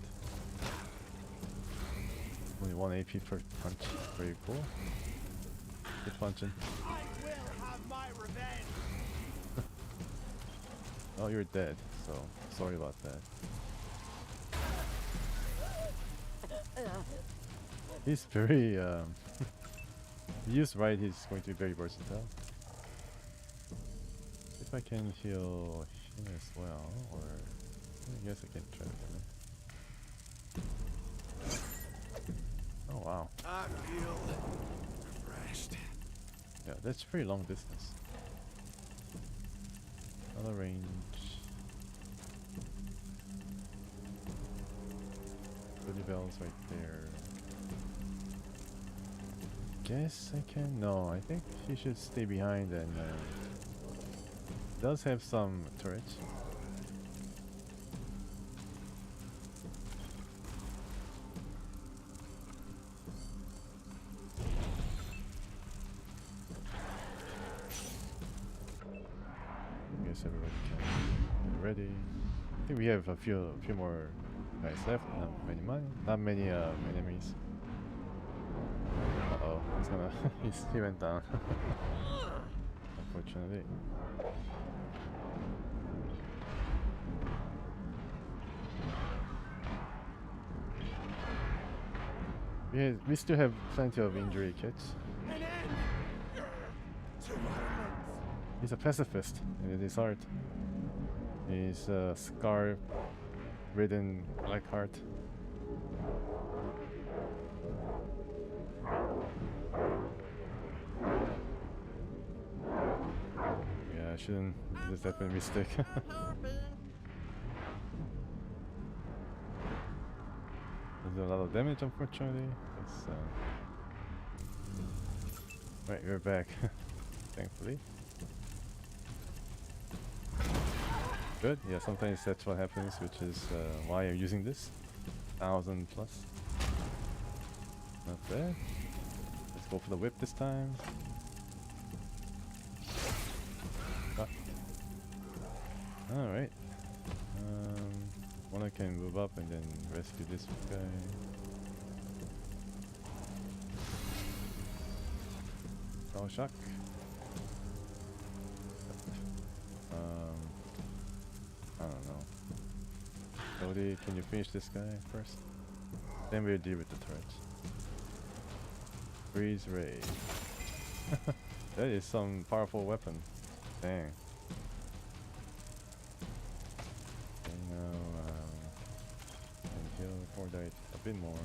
Only 1 AP per punch. Very cool. Keep punching. I will have my revenge. Oh, you're dead, so sorry about that. He's very, used right, he's going to be very versatile. If I can heal him as well, or I guess I can try to kill him. Oh wow. I feel refreshed. Yeah, that's pretty long distance. Another range. Goody bells right there. Guess I can. No, I think he should stay behind and does have some turrets. I guess everybody can get ready. I think we have a few more guys left. Not many enemies. Uh oh, he's gonna he went down. Unfortunately. We still have plenty of injury kits. He's a pacifist in his heart. He's a scar-ridden black heart. Yeah, I shouldn't. This is definitely a mistake. There's a lot of damage, unfortunately. Right, we're back. Thankfully. Good. Yeah, sometimes that's what happens, which is why I'm using this. 1000 plus. Not bad. Let's go for the whip this time. Ah. Alright. One I can move up and then rescue this guy. Oh, shock. I don't know. Cody, can you finish this guy first? Then we'll deal with the turrets. Freeze ray. That is some powerful weapon. Dang. Okay, now and heal Cordite a bit more.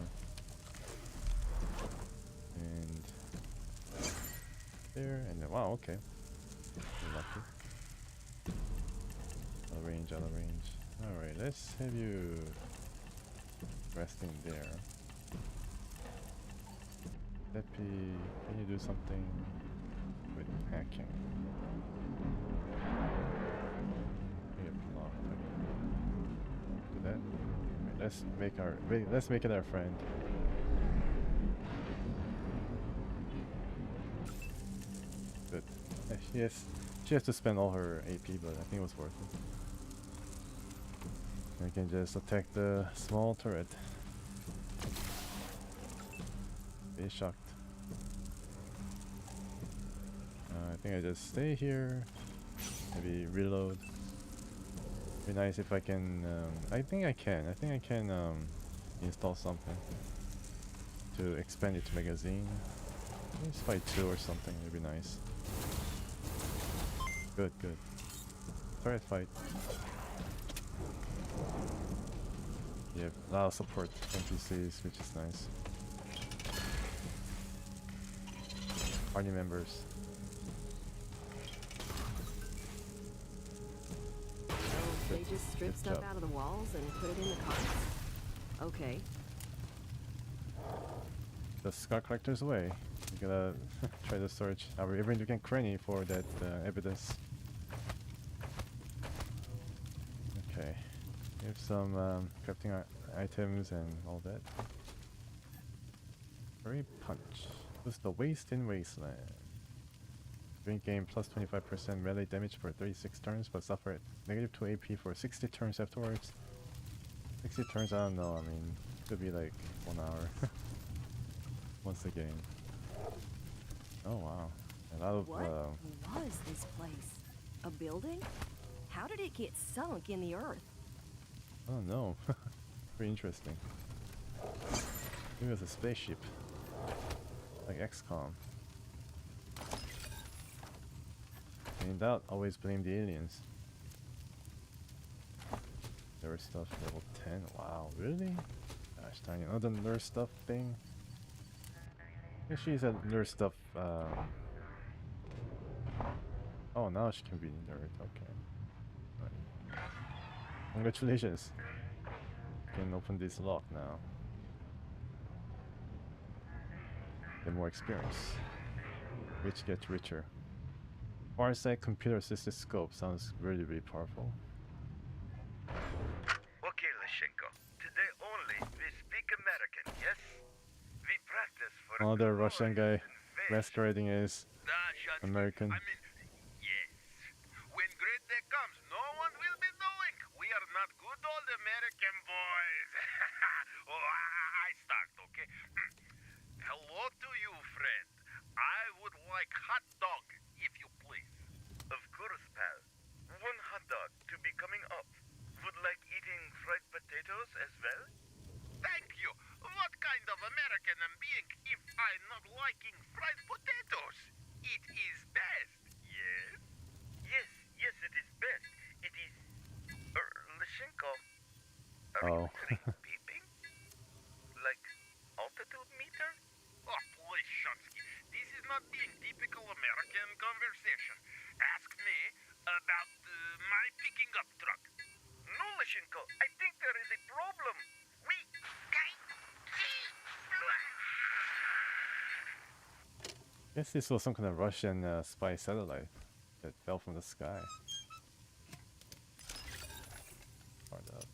And there, and then, wow, okay. You're lucky. Out of range, out of range. Alright, let's have you resting there. Deppy, can you do something with hacking? Do that. Right, let's make it our friend. Good. She has to spend all her AP, but I think it was worth it. I can just attack the small turret. Be shocked. I think I just stay here. Maybe reload. Be nice if I can. I think I can install something to expand its magazine. Maybe fight 2 or something. It'd be nice. Good, good. Turret fight. Yeah, a lot of support NPCs, which is nice. Party members. So they just strip stuff out of the walls and put it in the carts? Okay. The Scar Collector's way. You gotta try to search every nook and cranny for that evidence. Okay. We have some crafting items and all that. Furry Punch. Boost the waste in Wasteland. Drink game plus 25% melee damage for 36 turns, but suffer negative 2 AP for 60 turns afterwards. 60 turns, I don't know, I mean, could be like 1 hour. Once a game. Oh wow. A lot of, what was this place? A building? How did it get sunk in the earth? Oh no. Pretty interesting. Maybe it was a spaceship. Like XCOM. When in doubt, always blame the aliens. Nurse stuff level 10. Wow, really? Gosh dang, another nurse stuff thing. I guess she's a nurse stuff. Oh, now she can be nerd. Okay. Right. Congratulations. You can open this lock now. Get more experience. Rich gets richer. Farsight computer assisted scope sounds really, really powerful. Okay, Lashenko. Today only we speak American, yes? We practice for Another Russian guy masquerading as American. I mean, yes. When great day comes, no one will be knowing. We are not good old American boys. Oh, I start, okay? Hello to you, friend. I would like hot dog, if you please. Of course, pal. 1 hot dog to be coming up. Would like eating fried potatoes as well? Thank you. What kind of American am being if I'm not liking fried potatoes? It is best, yes? Yes, it is best. It is... Lashenko. Are you beeping? Like altitude meter? Oh, please, Shunsky. This is not being typical American conversation. Ask me about my picking up truck. No, Lashenko, I think there is a problem. Guess this was some kind of Russian spy satellite that fell from the sky. Hard up.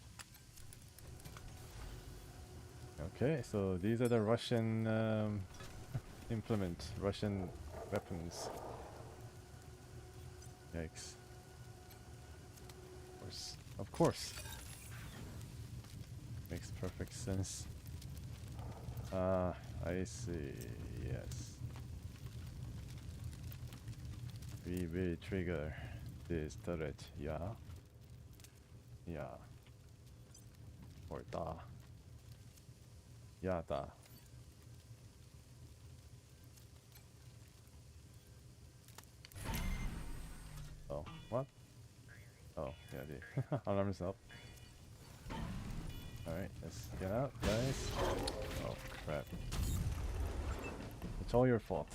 Okay, so these are the Russian Russian weapons. Yikes. Of course. Makes perfect sense. I see, yes. we will trigger this turret. Yeah. Yeah. Or da. Yeah, da. Oh, what? Oh, yeah, the alarm is up. Alright, let's get out, guys. Oh, crap. It's all your fault.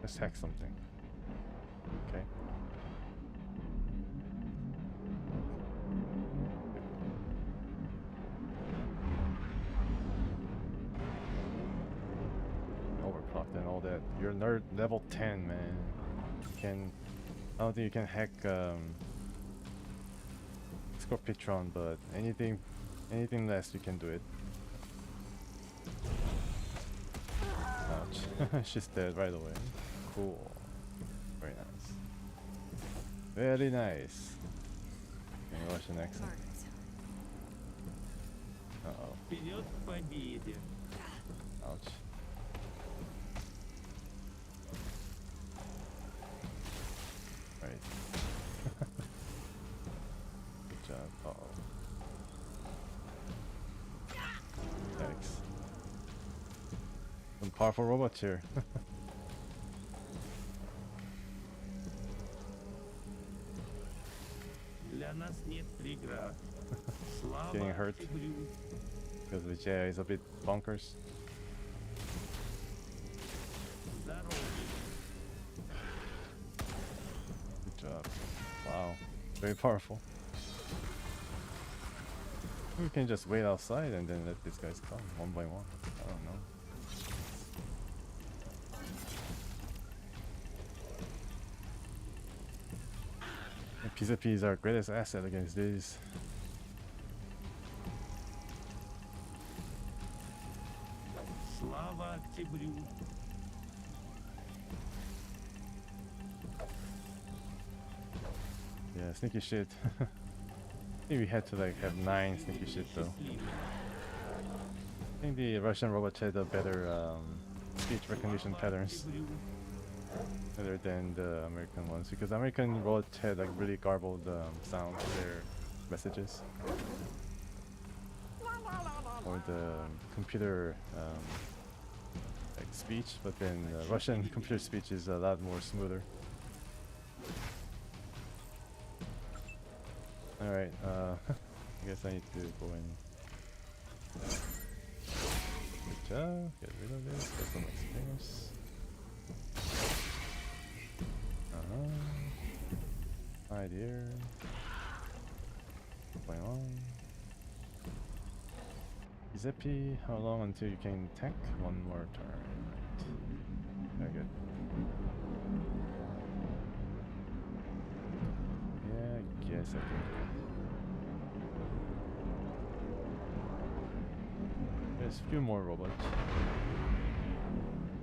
Let's hack something. Okay. Overclocked and all that. You're nerd level 10, man. You can. I don't think you can hack Scorpitron, but anything less you can do it. Ouch. She's dead right away. Cool. Very nice. Very nice. And Russian accent. Uh-oh. Ouch. Right. Good job. Uh-oh. Yikes. Some powerful robots here. Getting hurt because the Jay is a bit bonkers. Good job. Wow. Very powerful. We can just wait outside and then let these guys come one by one. I don't know. PZP is our greatest asset against these. Yeah, sneaky shit. I think we had to like have 9 sneaky shit though. I think the Russian robots had a better speech recognition patterns. Better than the American ones, because American robots had like really garbled sound to their messages, or the computer like speech, but then Russian computer speech is a lot more smoother. Alright, I guess I need to go in. Good job, get rid of this, get some experience. Hide here. What's going on? Zippy, how long until you can tank? 1 more turn. Right. Very good. Yeah, I guess I can. There's a few more robots.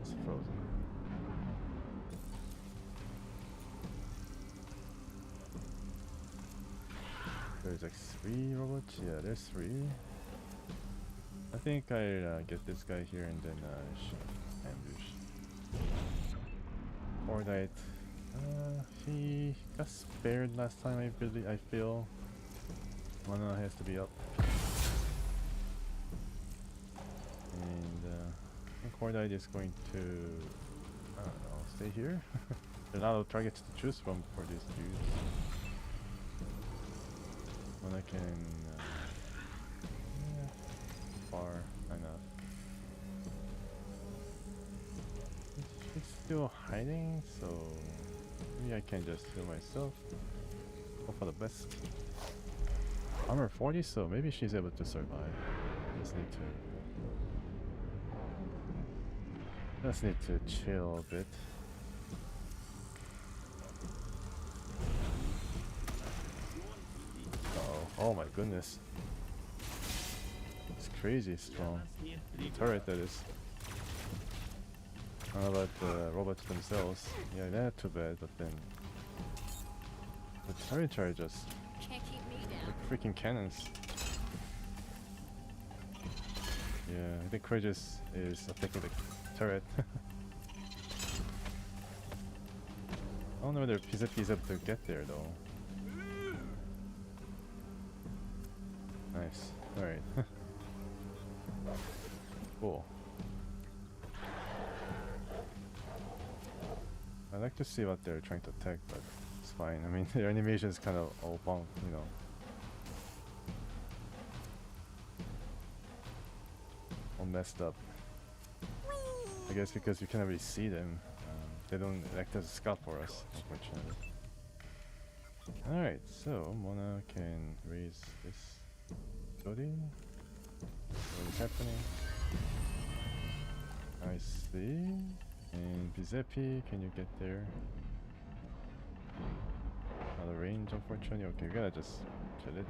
It's frozen. There's like 3 robots. Yeah, there's 3. I think I get this guy here and then ambush. Ordite. He got spared last time. I feel. Mana has to be up. And I think Ordite is going to, I don't know, stay here. There are a lot of targets to choose from for these dudes. When I can yeah, far enough. She's still hiding, so maybe I can just heal myself. Hope for the best. Armor 40, so maybe she's able to survive. Just need to chill a bit. Oh my goodness. It's crazy strong. Turret that is. I don't know about the robots themselves. Yeah, they're not too bad, but then the turrets are just Can't keep me down. like freaking cannons. Yeah, I think Kratos is attacking the turret. don't know whether PZP able to get there though. Nice. Alright. Cool. I like to see what they're trying to attack, but it's fine. I mean, their animation is kind of all bonk, you know. All messed up. I guess because you can't really see them. They don't act as a scout for us, unfortunately. Alright, so Mona can raise this building. What is happening? I see. And Giuseppe, can you get there? Out of range, unfortunately. Okay, we gotta just kill it.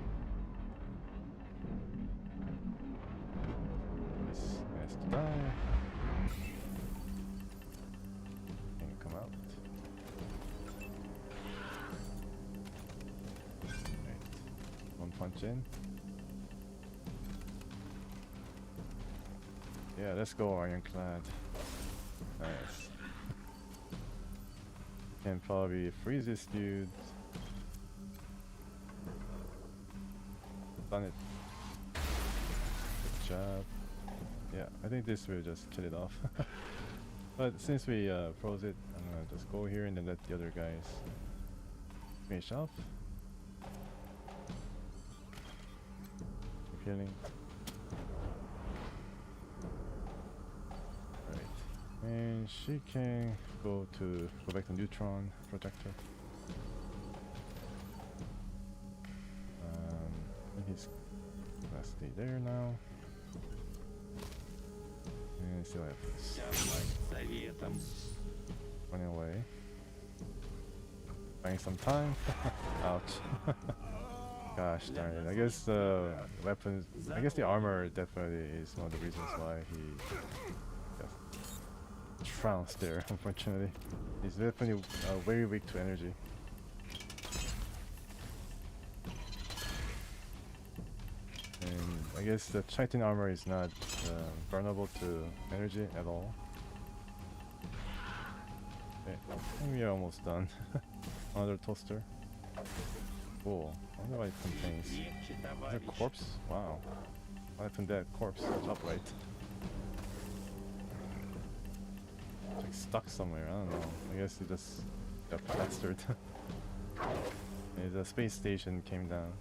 This has to die. Can you come out? Right. One punch in. Yeah, let's go, Ironclad. Nice. Can probably freeze this dude. Done it. Good job. Yeah, I think this will just kill it off. But since we froze it, I'm gonna just go here and then let the other guys finish off. Keep healing. And she can go back to neutron projector. He's gonna stay there now. And see what happens. Running away. Buying some time. Ouch. Gosh darn it. I guess the weapons, I guess the armor definitely is one of the reasons why he trounced there, unfortunately. He's definitely very weak to energy. And I guess the Titan armor is not vulnerable to energy at all. Okay, I think we are almost done. Another toaster. Cool. I wonder what it contains. Is it a corpse? Wow. What happened to that corpse? It's upright. Like stuck somewhere, I don't know. I guess it just got plastered. The space station came down.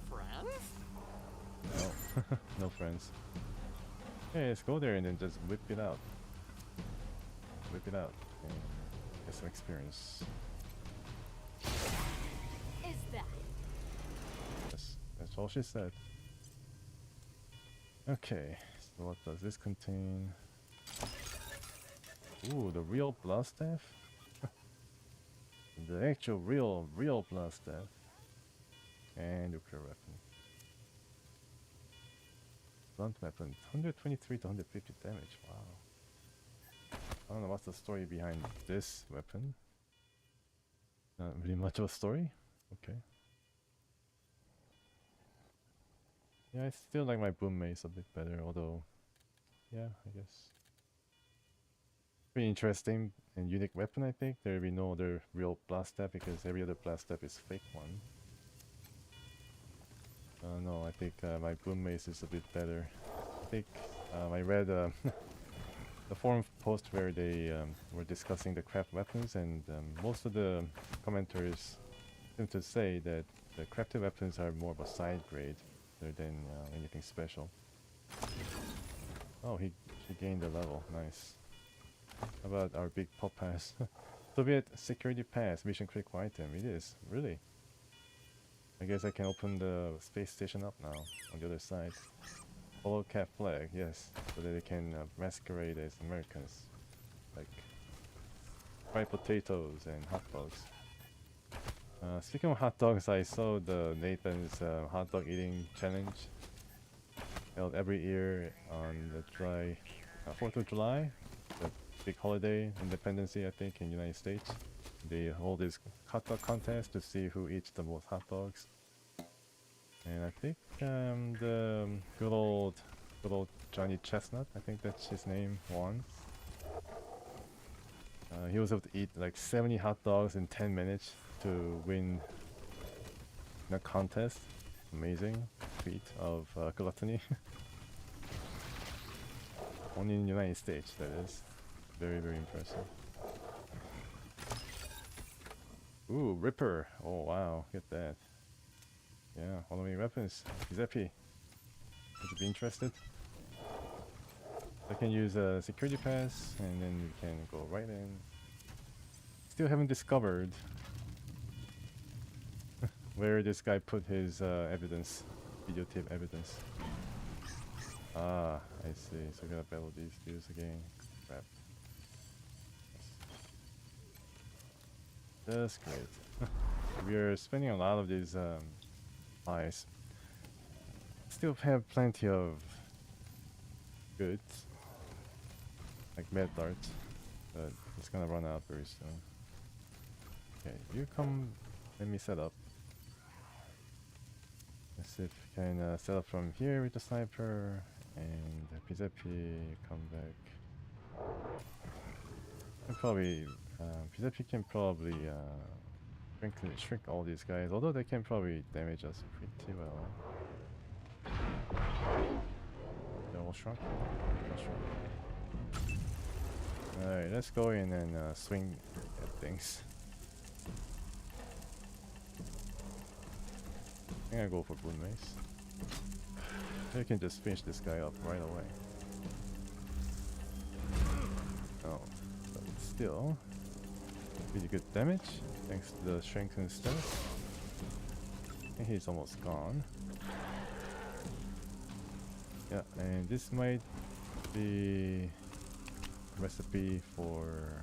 Friends? No, no friends. Hey, let's go there and then just whip it out. Whip it out and get some experience. Is that? That's all she said. Okay, so what does this contain? Ooh, the real blast staff? The actual real blast staff. And nuclear weapon. Blunt weapon, 123 to 150 damage, wow. I don't know what's the story behind this weapon. Not really much of a story? Okay. Yeah, I still like my boom mace a bit better, although, yeah, I guess. Pretty interesting and unique weapon, I think. There will be no other real blast step because every other blast step is fake one. No, I think my boom mace is a bit better. I think I read the forum post where they were discussing the craft weapons, and most of the commenters seem to say that the crafted weapons are more of a side grade than anything special. Oh, he gained a level. Nice. How about our big pop pass? Soviet security pass, mission critical item. It is, really. I guess I can open the space station up now on the other side. Polo cap flag, yes, so that they can masquerade as Americans, like fried potatoes and hot dogs. Speaking of hot dogs, I saw the Nathan's hot dog eating challenge held every year on the 4th of July, the big holiday, Independence Day, I think, in the United States. They hold this hot dog contest to see who eats the most hot dogs. And I think the good old Good old Johnny Chestnut, I think that's his name, won. He was able to eat like 70 hot dogs in 10 minutes to win the contest. Amazing feat of gluttony. Only in the United States, that is. Very, very impressive. Ooh, Ripper. Oh wow, get that. Yeah, following weapons. Giuseppe. Would you be interested? I can use a security pass and then we can go right in. Still haven't discovered where this guy put his evidence, videotape evidence. Ah, I see. So we gotta battle these dudes again. Crap. That's great. We are spending a lot of these eyes. Still have plenty of goods, like med darts, but it's gonna run out very soon. Okay, you come. Let me set up. Let's see if we can set up from here with the sniper. And Giuseppe, come back. And probably Giuseppe can probably shrink all these guys, although they can probably damage us pretty well. They're all shrunk. Alright, let's go in and swing at things. I think I go for Boon Mace. I can just finish this guy up right away. Oh, but still pretty good damage thanks to the strength and stealth. And he's almost gone. Yeah, and this might be a recipe for.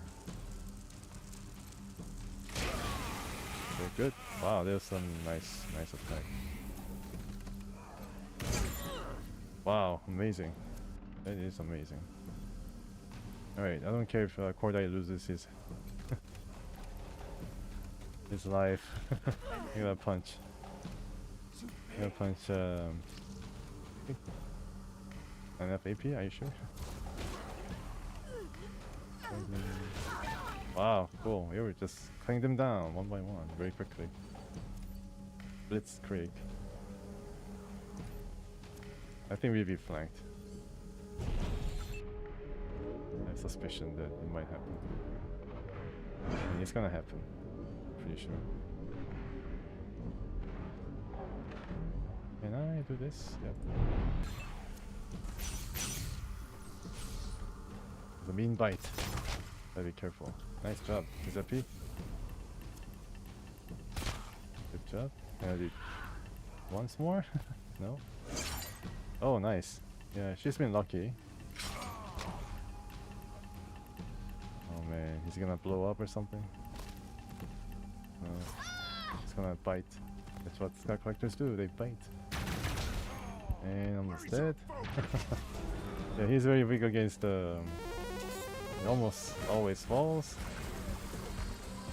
Very good. Wow, there's some nice attack. Wow, amazing. That is amazing. Alright, I don't care if Cordite loses his his life. You gotta punch. You gotta punch enough AP, are you sure? Wow, cool. You were just cutting them down one by one very quickly. Blitzkrieg. I think we'll be flanked. I have suspicion that it might happen. And it's gonna happen. Pretty sure. Can I do this? Yep. There's a mean bite. Gotta be careful. Nice job, Giuseppe. Good job. Can I do once more? No? Oh, nice. Yeah, she's been lucky. Oh man, he's gonna blow up or something? No. He's gonna bite. That's what Sky Collectors do, they bite. And almost dead. Yeah, he's very weak against he almost always falls.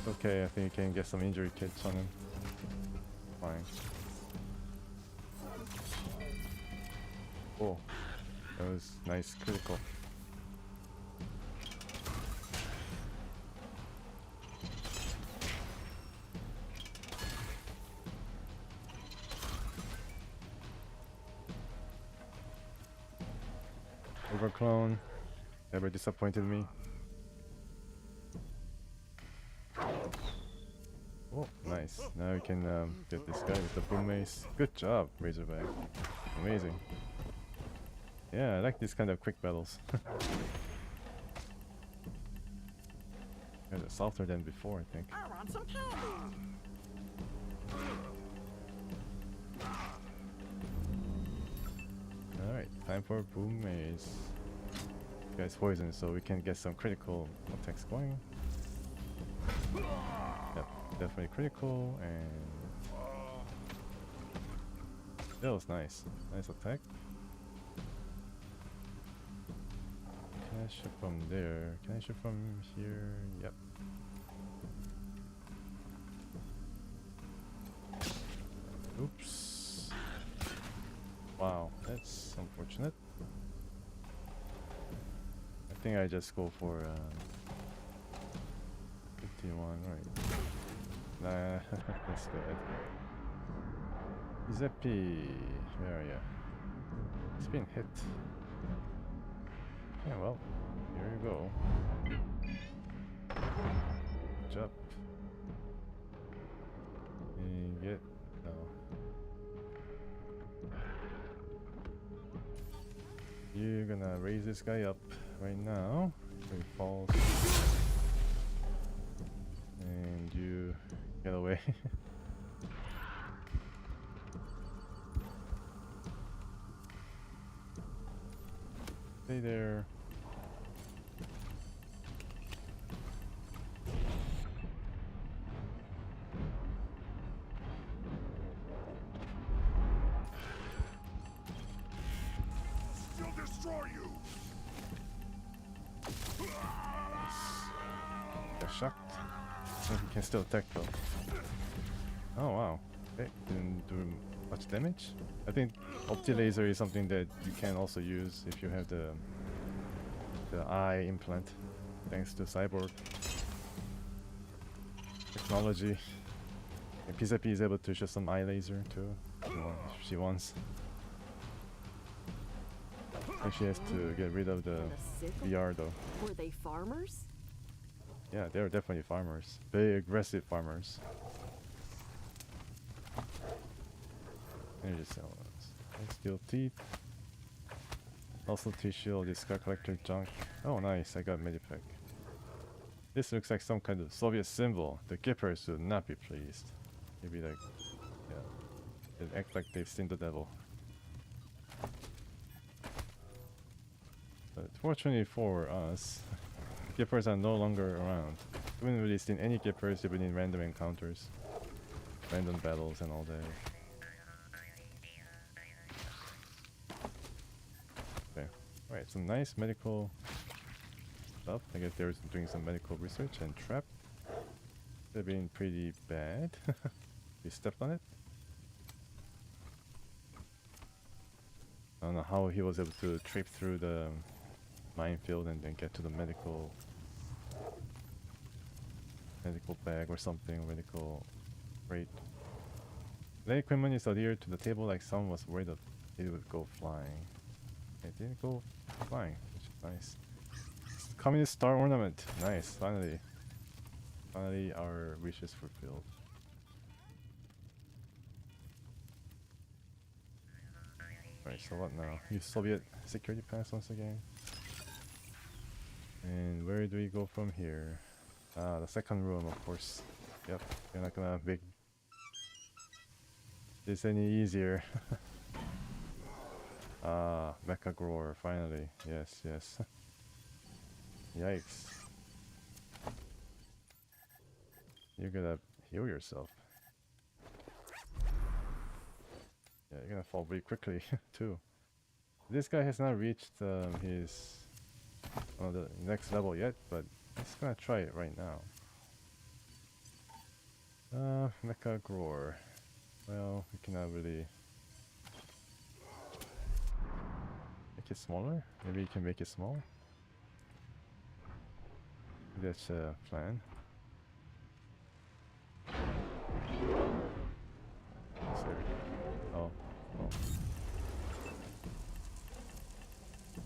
Okay, I think you can get some injury kits on him. Fine. Cool. That was nice critical. Overclone. Never disappointed me. Oh, nice. Now we can get this guy with the boom mace. Good job, Razorback. Amazing. Yeah, I like these kind of quick battles. Guys are softer than before, I think. I want some candy. Alright, time for boom mace. This guy's poison, so we can get some critical attacks going. Yep, definitely critical, and that was nice. Nice attack. Can I shoot from there? Can I shoot from here? Yep. Oops. Wow, that's unfortunate. think I just go for 51, right? Nah, that's good. Giuseppe, where are you? It's been hit. Yeah, well, here you go. Good job. And get no. You're gonna raise this guy up right now. So he falls. And you get away. Stay there. She'll destroy you. Got shocked. I think he can still attack though. Oh wow. Okay, didn't do much damage. I think Opti laser is something that you can also use if you have the eye implant, thanks to Cyborg technology. And Giuseppe is able to shoot some eye laser too, if she wants. And she has to get rid of the VR though. Were they farmers? Yeah, they're definitely farmers. Very aggressive farmers. Energy cells. Steel teeth. Also tissue, this scar collector junk. Oh nice, I got medipack. This looks like some kind of Soviet symbol. The Gippers would not be pleased. Maybe like, yeah, they act like they've seen the devil. But fortunately for us, Gippers are no longer around. We haven't really seen any Gippers even in random encounters, random battles and all that. Okay, alright, some nice medical stuff. I guess they're doing some medical research. And trap. They've been pretty bad. You stepped on it? I don't know how he was able to trip through the minefield and then get to the medical bag or something, medical crate. The equipment is adhered to the table like someone was worried that it would go flying. It didn't go flying, which is nice. Communist star ornament. Nice, finally. Finally our wish is fulfilled. Alright, so what now? Use Soviet security pass once again. And where do we go from here? Ah, the second room, of course. Yep, we're not gonna make this any easier. Ah, Mecha Grower, finally. Yes, yes. Yikes. You're gonna heal yourself. Yeah, you're gonna fall very quickly, too. This guy has not reached his the next level yet, but he's gonna try it right now. Mecha Grower. Well, we cannot really make it smaller. Maybe you can make it small. That's a plan. Sorry. Oh.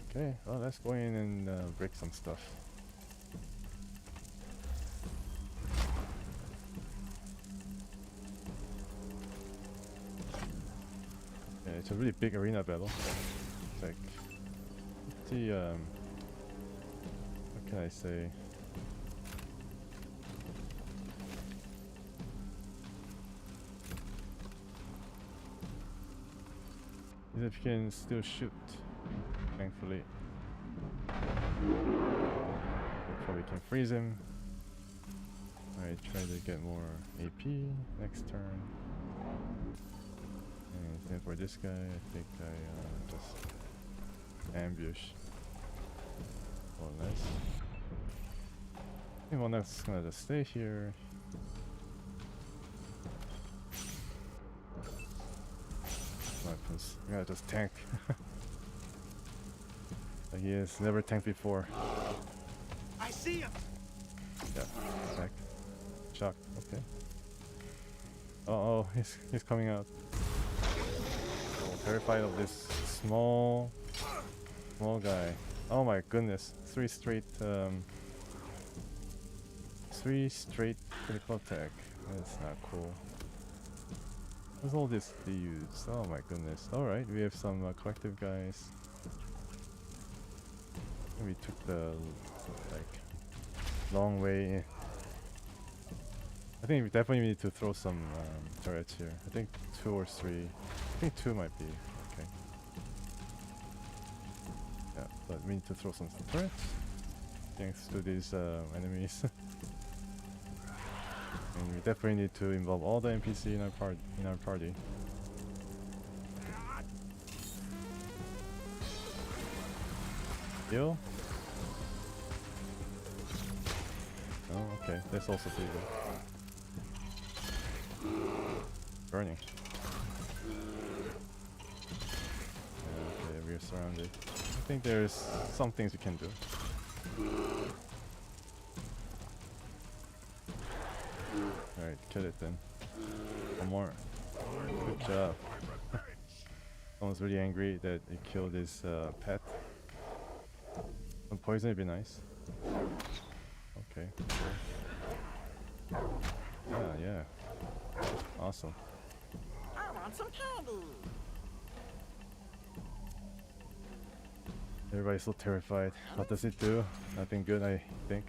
Okay, well, let's go in and break some stuff. Yeah, it's a really big arena battle. It's like pretty, what can I say? If you can still shoot, thankfully. Probably can freeze him. Alright, try to get more AP next turn. And then for this guy, I think I just ambush. More or less. I think one that's gonna just stay here. Weapons. Yeah, just tank. He has never tanked before. I see him. Yeah, back. Shock. Okay. Oh, he's coming out. Oh, terrified of this small guy. Oh my goodness! Three straight critical attack. That's not cool. What's all this dudes? Oh my goodness! All right, we have some collective guys. We took the long way. I think we definitely need to throw some turrets here. I think 2 or 3. I think 2 might be okay. Yeah, but we need to throw some turrets thanks to these enemies. And we definitely need to involve all the NPC in our party. Heal. Oh, okay. That's also pretty good. Burning. Okay, we're surrounded. I think there's some things we can do. Alright, kill it then. One more. Good job. Someone's really angry that it killed his pet. Some poison would be nice. Okay. Yeah. Awesome. I want some candy. Everybody's so terrified. What does it do? Nothing good, I think.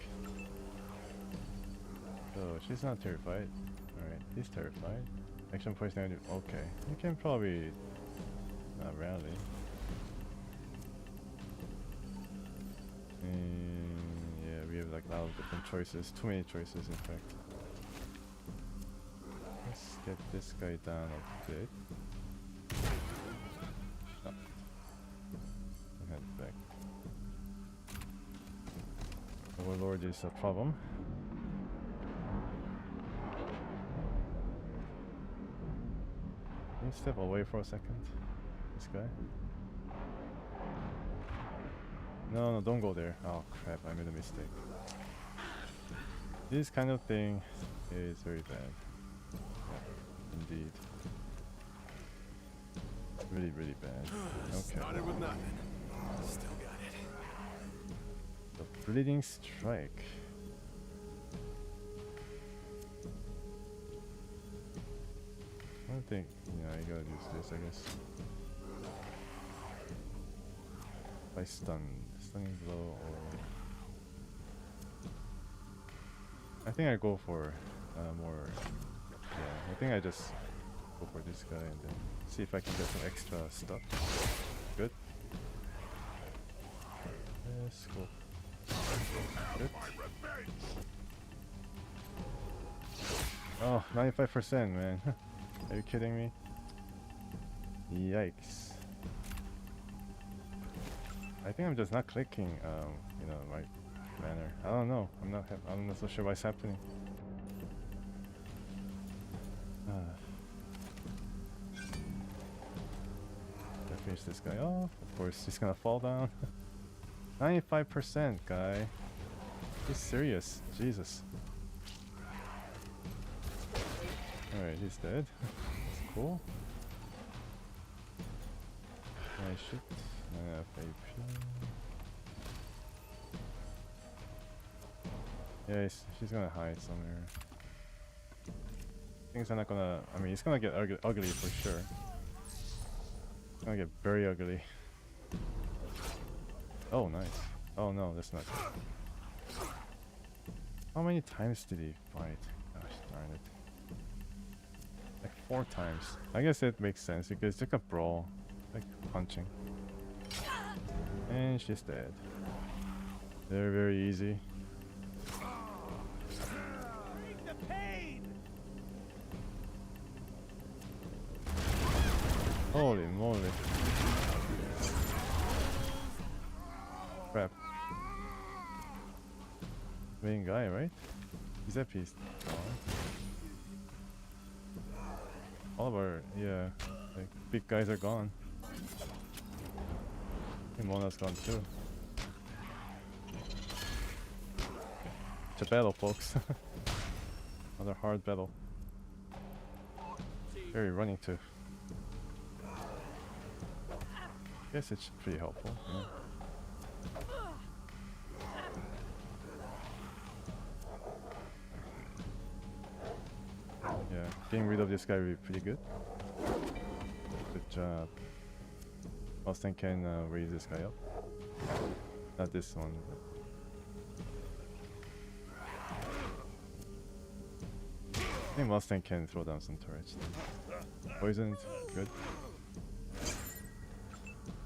Oh, she's not terrified. Alright, he's terrified. Action points negative. Okay. You can probably not rally. Yeah, we have like a lot of different choices. Too many choices, in fact. Let's get this guy down a bit. Oh. Head back. Overlord is a problem. Can you step away for a second? This guy? No, don't go there. Oh crap, I made a mistake. This kind of thing is very bad. Yeah, indeed. Really bad. Okay. Started with nothing. Still got it. The bleeding strike. I don't think, I gotta use this, I guess. By stunning blow, or I think I go for more. Yeah, I think I just go for this guy and then see if I can get some extra stuff. Good. Yes, cool. Good. Oh, 95%, man. Are you kidding me? Yikes. I think I'm just not clicking, right manner. I don't know. I'm not so sure what's happening. I finish this guy off. Of course, he's gonna fall down. 95%, guy. He's serious. Jesus. Alright, he's dead. That's cool. Nice shit. Yeah, she's gonna hide somewhere. Things are not gonna. I mean, it's gonna get ugly for sure. It's gonna get very ugly. Oh, nice. Oh no, that's not good. How many times did he fight? Gosh darn it. Like 4 times. I guess it makes sense because it's like a brawl. Like punching. And she's dead. Very easy. Holy moly. Crap. Main guy, right? He's that piece. All of our, like, big guys are gone. And Mona's gone too. the battle, folks. Another hard battle. Very running too. Guess it's pretty helpful. Yeah. Yeah, getting rid of this guy would be pretty good. Good job. Mustang can raise this guy up. Not this one. I think Mustang can throw down some turrets. Poisoned, good.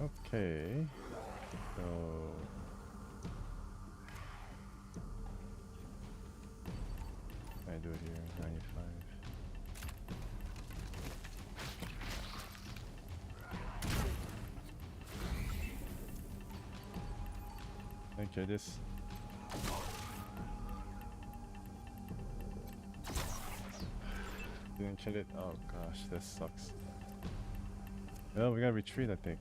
Okay. So I do it here, 95. Okay, this. Didn't kill it. Oh gosh, this sucks. Well, we gotta retreat, I think.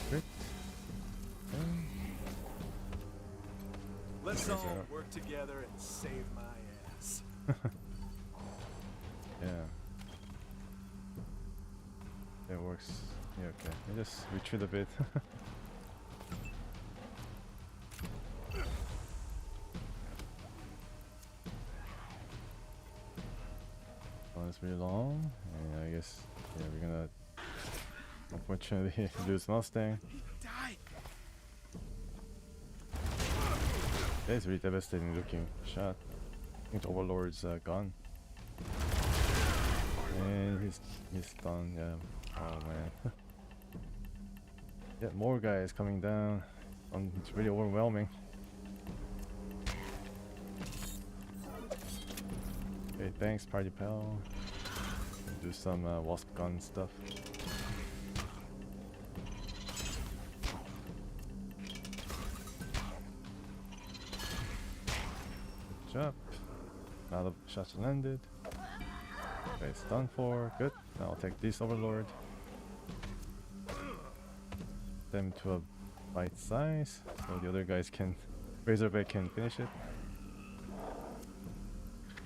Great. Let's all work together and save my ass. Yeah. It works. Yeah, okay. I just retreat a bit. Well, it's really long, and I guess yeah, we're gonna unfortunately lose Mustang. That's really devastating looking shot. I think the Overlord's gone. And he's done, yeah. Oh man. Yeah, more guys coming down. It's really overwhelming. Okay, thanks Party Pal. Do some wasp gun stuff. Good job. A lot of shots landed. Okay, it's done for. Good. Now I'll take this Overlord. Them to a bite size, so the other guys can. Razorback can finish it.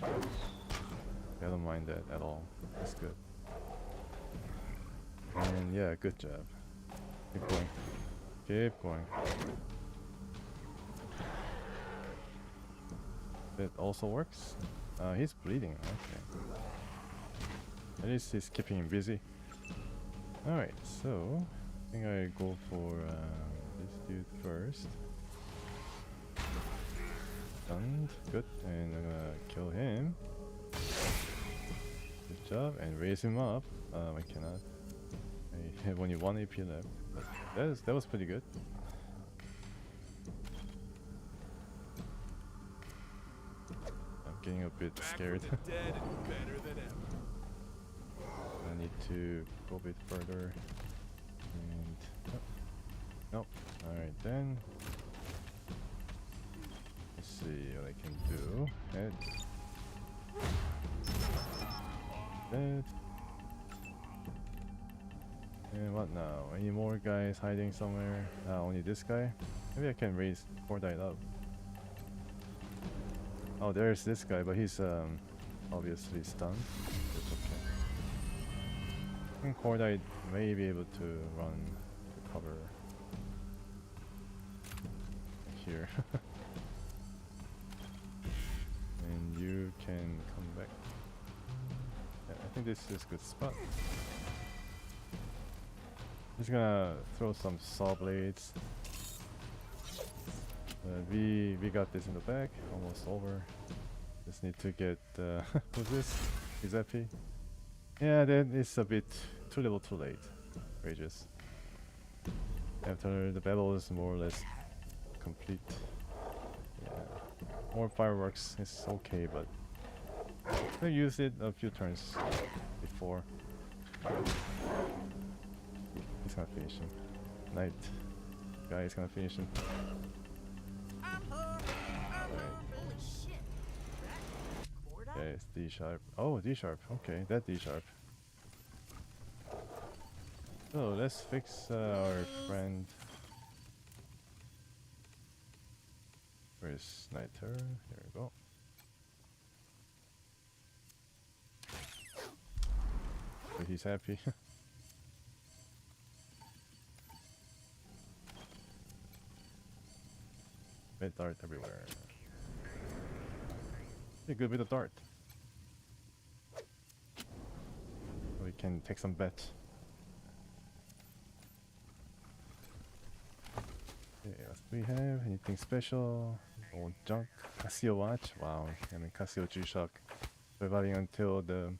I don't mind that at all. That's good. And yeah, good job. Keep going. Keep going. That also works. He's bleeding. Okay. At least he's keeping him busy. Alright, so I think I go for this dude first. Stunned. Good. And I'm gonna kill him. Good job. And raise him up. I cannot. I have only 1 AP left. But that was pretty good. I'm getting a bit scared. I need to go a bit further. And nope. Alright then. Let's see what I can do. Head. Dead. And what now? Any more guys hiding somewhere? Only this guy? Maybe I can raise Cordite up. Oh, there's this guy, but he's obviously stunned. It's okay. I think Cordite may be able to run to cover here. And you can come back. Yeah, I think this is a good spot. Just gonna throw some saw blades. We got this in the back, almost over. Just need to get who's this? Is that P? Yeah, that is a bit too little too late. Rages. After the battle is more or less complete. Yeah. More fireworks is okay, but I used it a few turns before. He's gonna finish him. Knight guy is gonna finish him. Okay, it's D sharp. Oh, D sharp. Okay, that D sharp. So let's fix our friend Where's Sniper? There we go. So he's happy. Red dart everywhere. A good bit of dart. We can take some bets. Okay, what do we have? Anything special? Old junk? Casio watch? Wow, I mean Casio G-Shock. Surviving until the...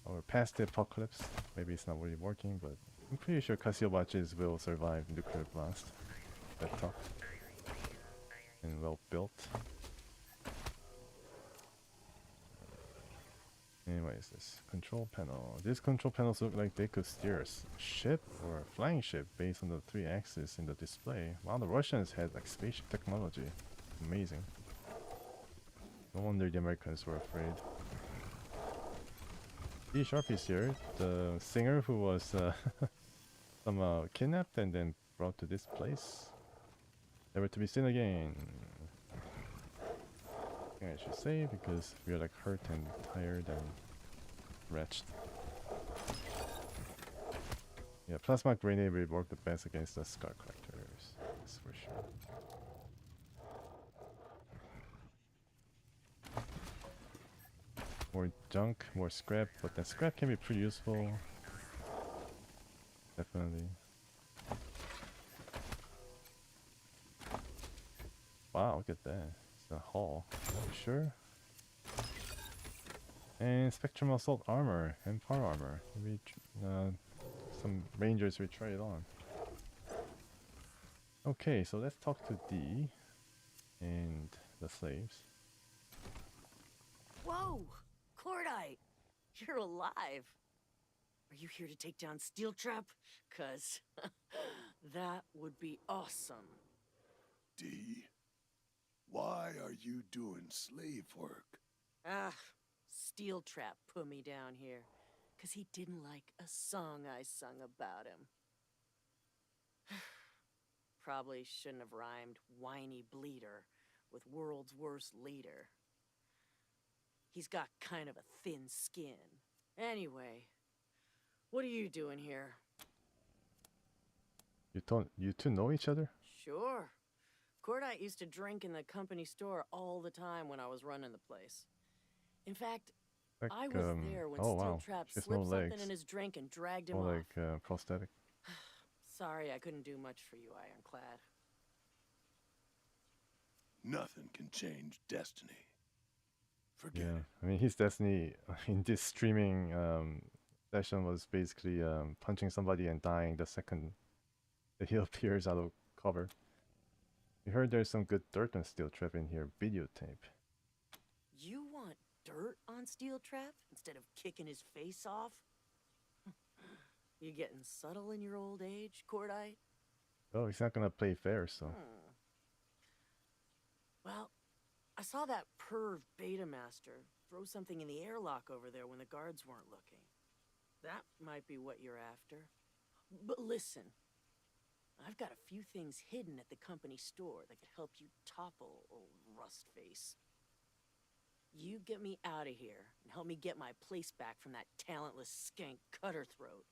or past the apocalypse. Maybe it's not really working, but I'm pretty sure Casio watches will survive nuclear blast. That tough. And well built. Anyways, this control panel. These control panels look like they could steer a ship or a flying ship based on the 3 axes in the display. Wow, the Russians had like spaceship technology. Amazing. No wonder the Americans were afraid. D Sharpie's here, the singer who was somehow kidnapped and then brought to this place. Never to be seen again. I should say, because we are like hurt and tired and wretched. Yeah, plasma grenade will work the best against the scar collectors. That's for sure. More junk, more scrap, but that scrap can be pretty useful. Definitely. Wow, look at that. It's a haul. Are you sure? And Spectrum Assault armor and power armor. Maybe some rangers will try it on. Okay, so let's talk to D and the slaves. Whoa! Cordite! You're alive! Are you here to take down Steel Trap? 'Cause that would be awesome. D, why are you doing slave work? Steel Trap put me down here, 'cause he didn't like a song I sung about him. Probably shouldn't have rhymed whiny bleeder with world's worst leader. He's got kind of a thin skin. Anyway, what are you doing here? You two know each other? Sure. Cordite used to drink in the company store all the time when I was running the place. In fact, Like, I was there when Steel Trap slipped something in his drink and dragged him off. Like prosthetic. Sorry I couldn't do much for you, Ironclad. Nothing can change destiny. Forget Yeah, it. I mean his destiny in this streaming session was basically punching somebody and dying the second that he appears out of cover. We heard there's some good dirt on Steel Trap in here. Videotape. You want dirt on Steel Trap instead of kicking his face off? You getting subtle in your old age, Cordite? Oh, he's not gonna play fair, so. Well, I saw that perv Beta Master throw something in the airlock over there when the guards weren't looking. That might be what you're after. But listen, I've got a few things hidden at the company store that could help you topple old Rustface. You get me out of here and help me get my place back from that talentless skank Cutterthroat,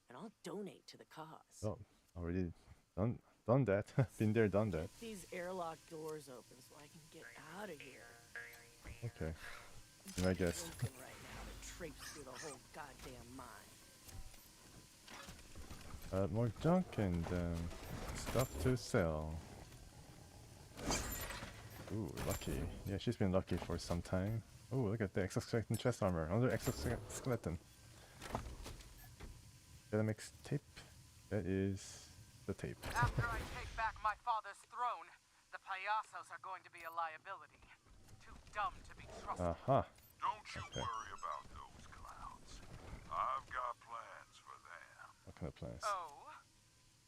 and I'll donate to the cause. Oh, already done that. Been there, done that. Get these airlock doors open so I can get out of here. Okay. I guess. Right now to traipse through the whole goddamn mine. More junk and stuff to sell. Ooh, lucky. Yeah, she's been lucky for some time. Ooh, look at the exoskeleton chest armor. Another exoskeleton. Gotta mix tape. That is the tape. After I take back my father's throne, the payasos are going to be a liability. Too dumb to be trusted. Aha. Don't you worry about those clowns. I've got plans for them. What kind of plans? Oh?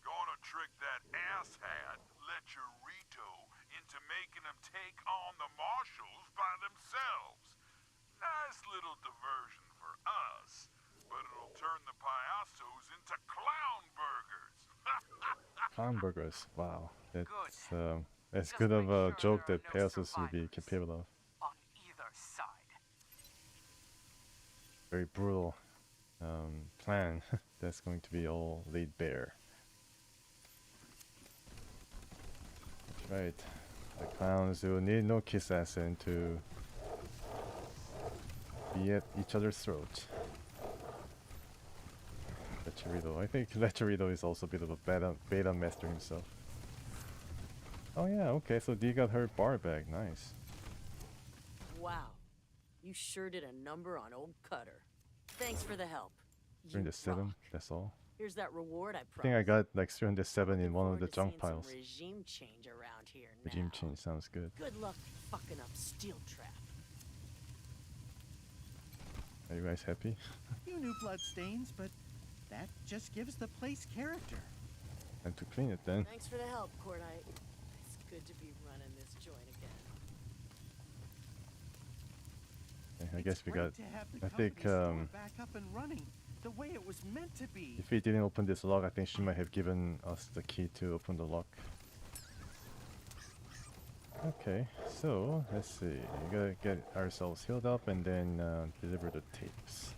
Gonna trick that asshat, Lecherito, into making them take on the marshals by themselves. Nice little diversion for us, but it'll turn the payasos into clown burgers. Clown burgers. Wow. That's as good of a joke that Pegasus would be capable of. On either side. Very brutal plan that's going to be all laid bare. Right, the clowns who need no kiss assassin to be at each other's throats. Lecherito. I think Lecherito is also a bit of a beta master himself. Oh yeah, okay, so Dee got her bar back, nice. Wow, you sure did a number on old Cutter. Thanks for the help. 307, that's all. Here's that reward I promised. I think I got like 307 in one of the junk piles. Regime change around here now. Regime change sounds good. Good luck fucking up Steel Trap. Are you guys happy? You knew bloodstains, but that just gives the place character. Time to clean it then. Thanks for the help, Cordite. It's good to be running this joint again. I guess we got. I think back up and running the way it was meant to be. If we didn't open this lock, I think she might have given us the key to open the lock. Okay, so let's see. We gotta get ourselves healed up and then deliver the tapes.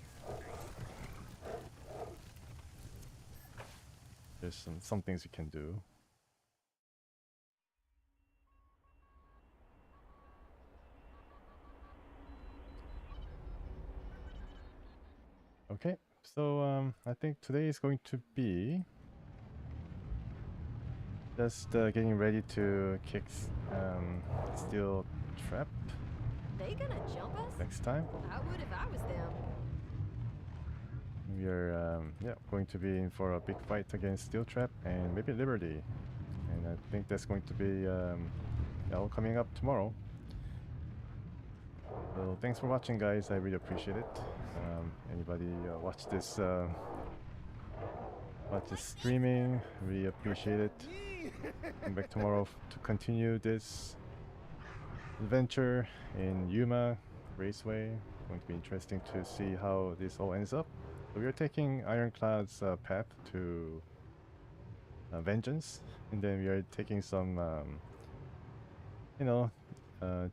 There's some things we can do. Okay, so I think today is going to be just getting ready to kick Steel Trap. They gonna jump us? Next time. I would if I was them. We are going to be in for a big fight against Steel Trap and maybe Liberty, and I think that's going to be all coming up tomorrow. So thanks for watching, guys. I really appreciate it. Anybody watch this streaming, really appreciate it. Come back tomorrow to continue this adventure in Yuma Raceway. Going to be interesting to see how this all ends up. So we are taking Ironclad's path to vengeance, and then we are taking some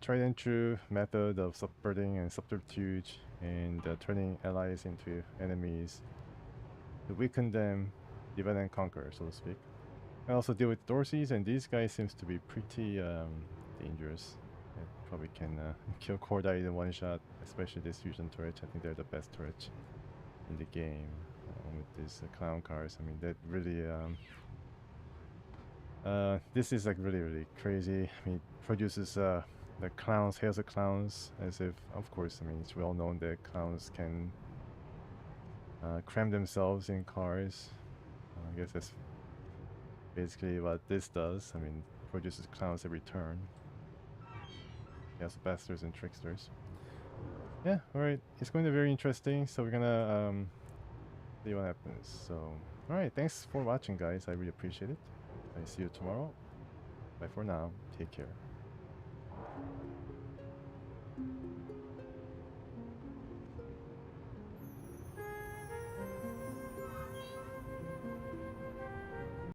tried and true method of subverting and subterfuge and turning allies into enemies to weaken them, divide and conquer, so to speak. I also deal with Dorseys, and these guys seems to be pretty dangerous. I probably can kill Cordite in one shot, especially this fusion turret. I think they're the best turret in the game with these clown cars. I mean, that really this is like really crazy. I mean, it produces the clowns, hairs of clowns, as if, of course, I mean, it's well known that clowns can cram themselves in cars. I guess that's basically what this does. I mean, produces clowns every turn. Yes, bastards and tricksters. Yeah, alright, it's going to be very interesting, so we're gonna see what happens. So, alright, thanks for watching, guys. I really appreciate it. I see you tomorrow. Bye for now. Take care.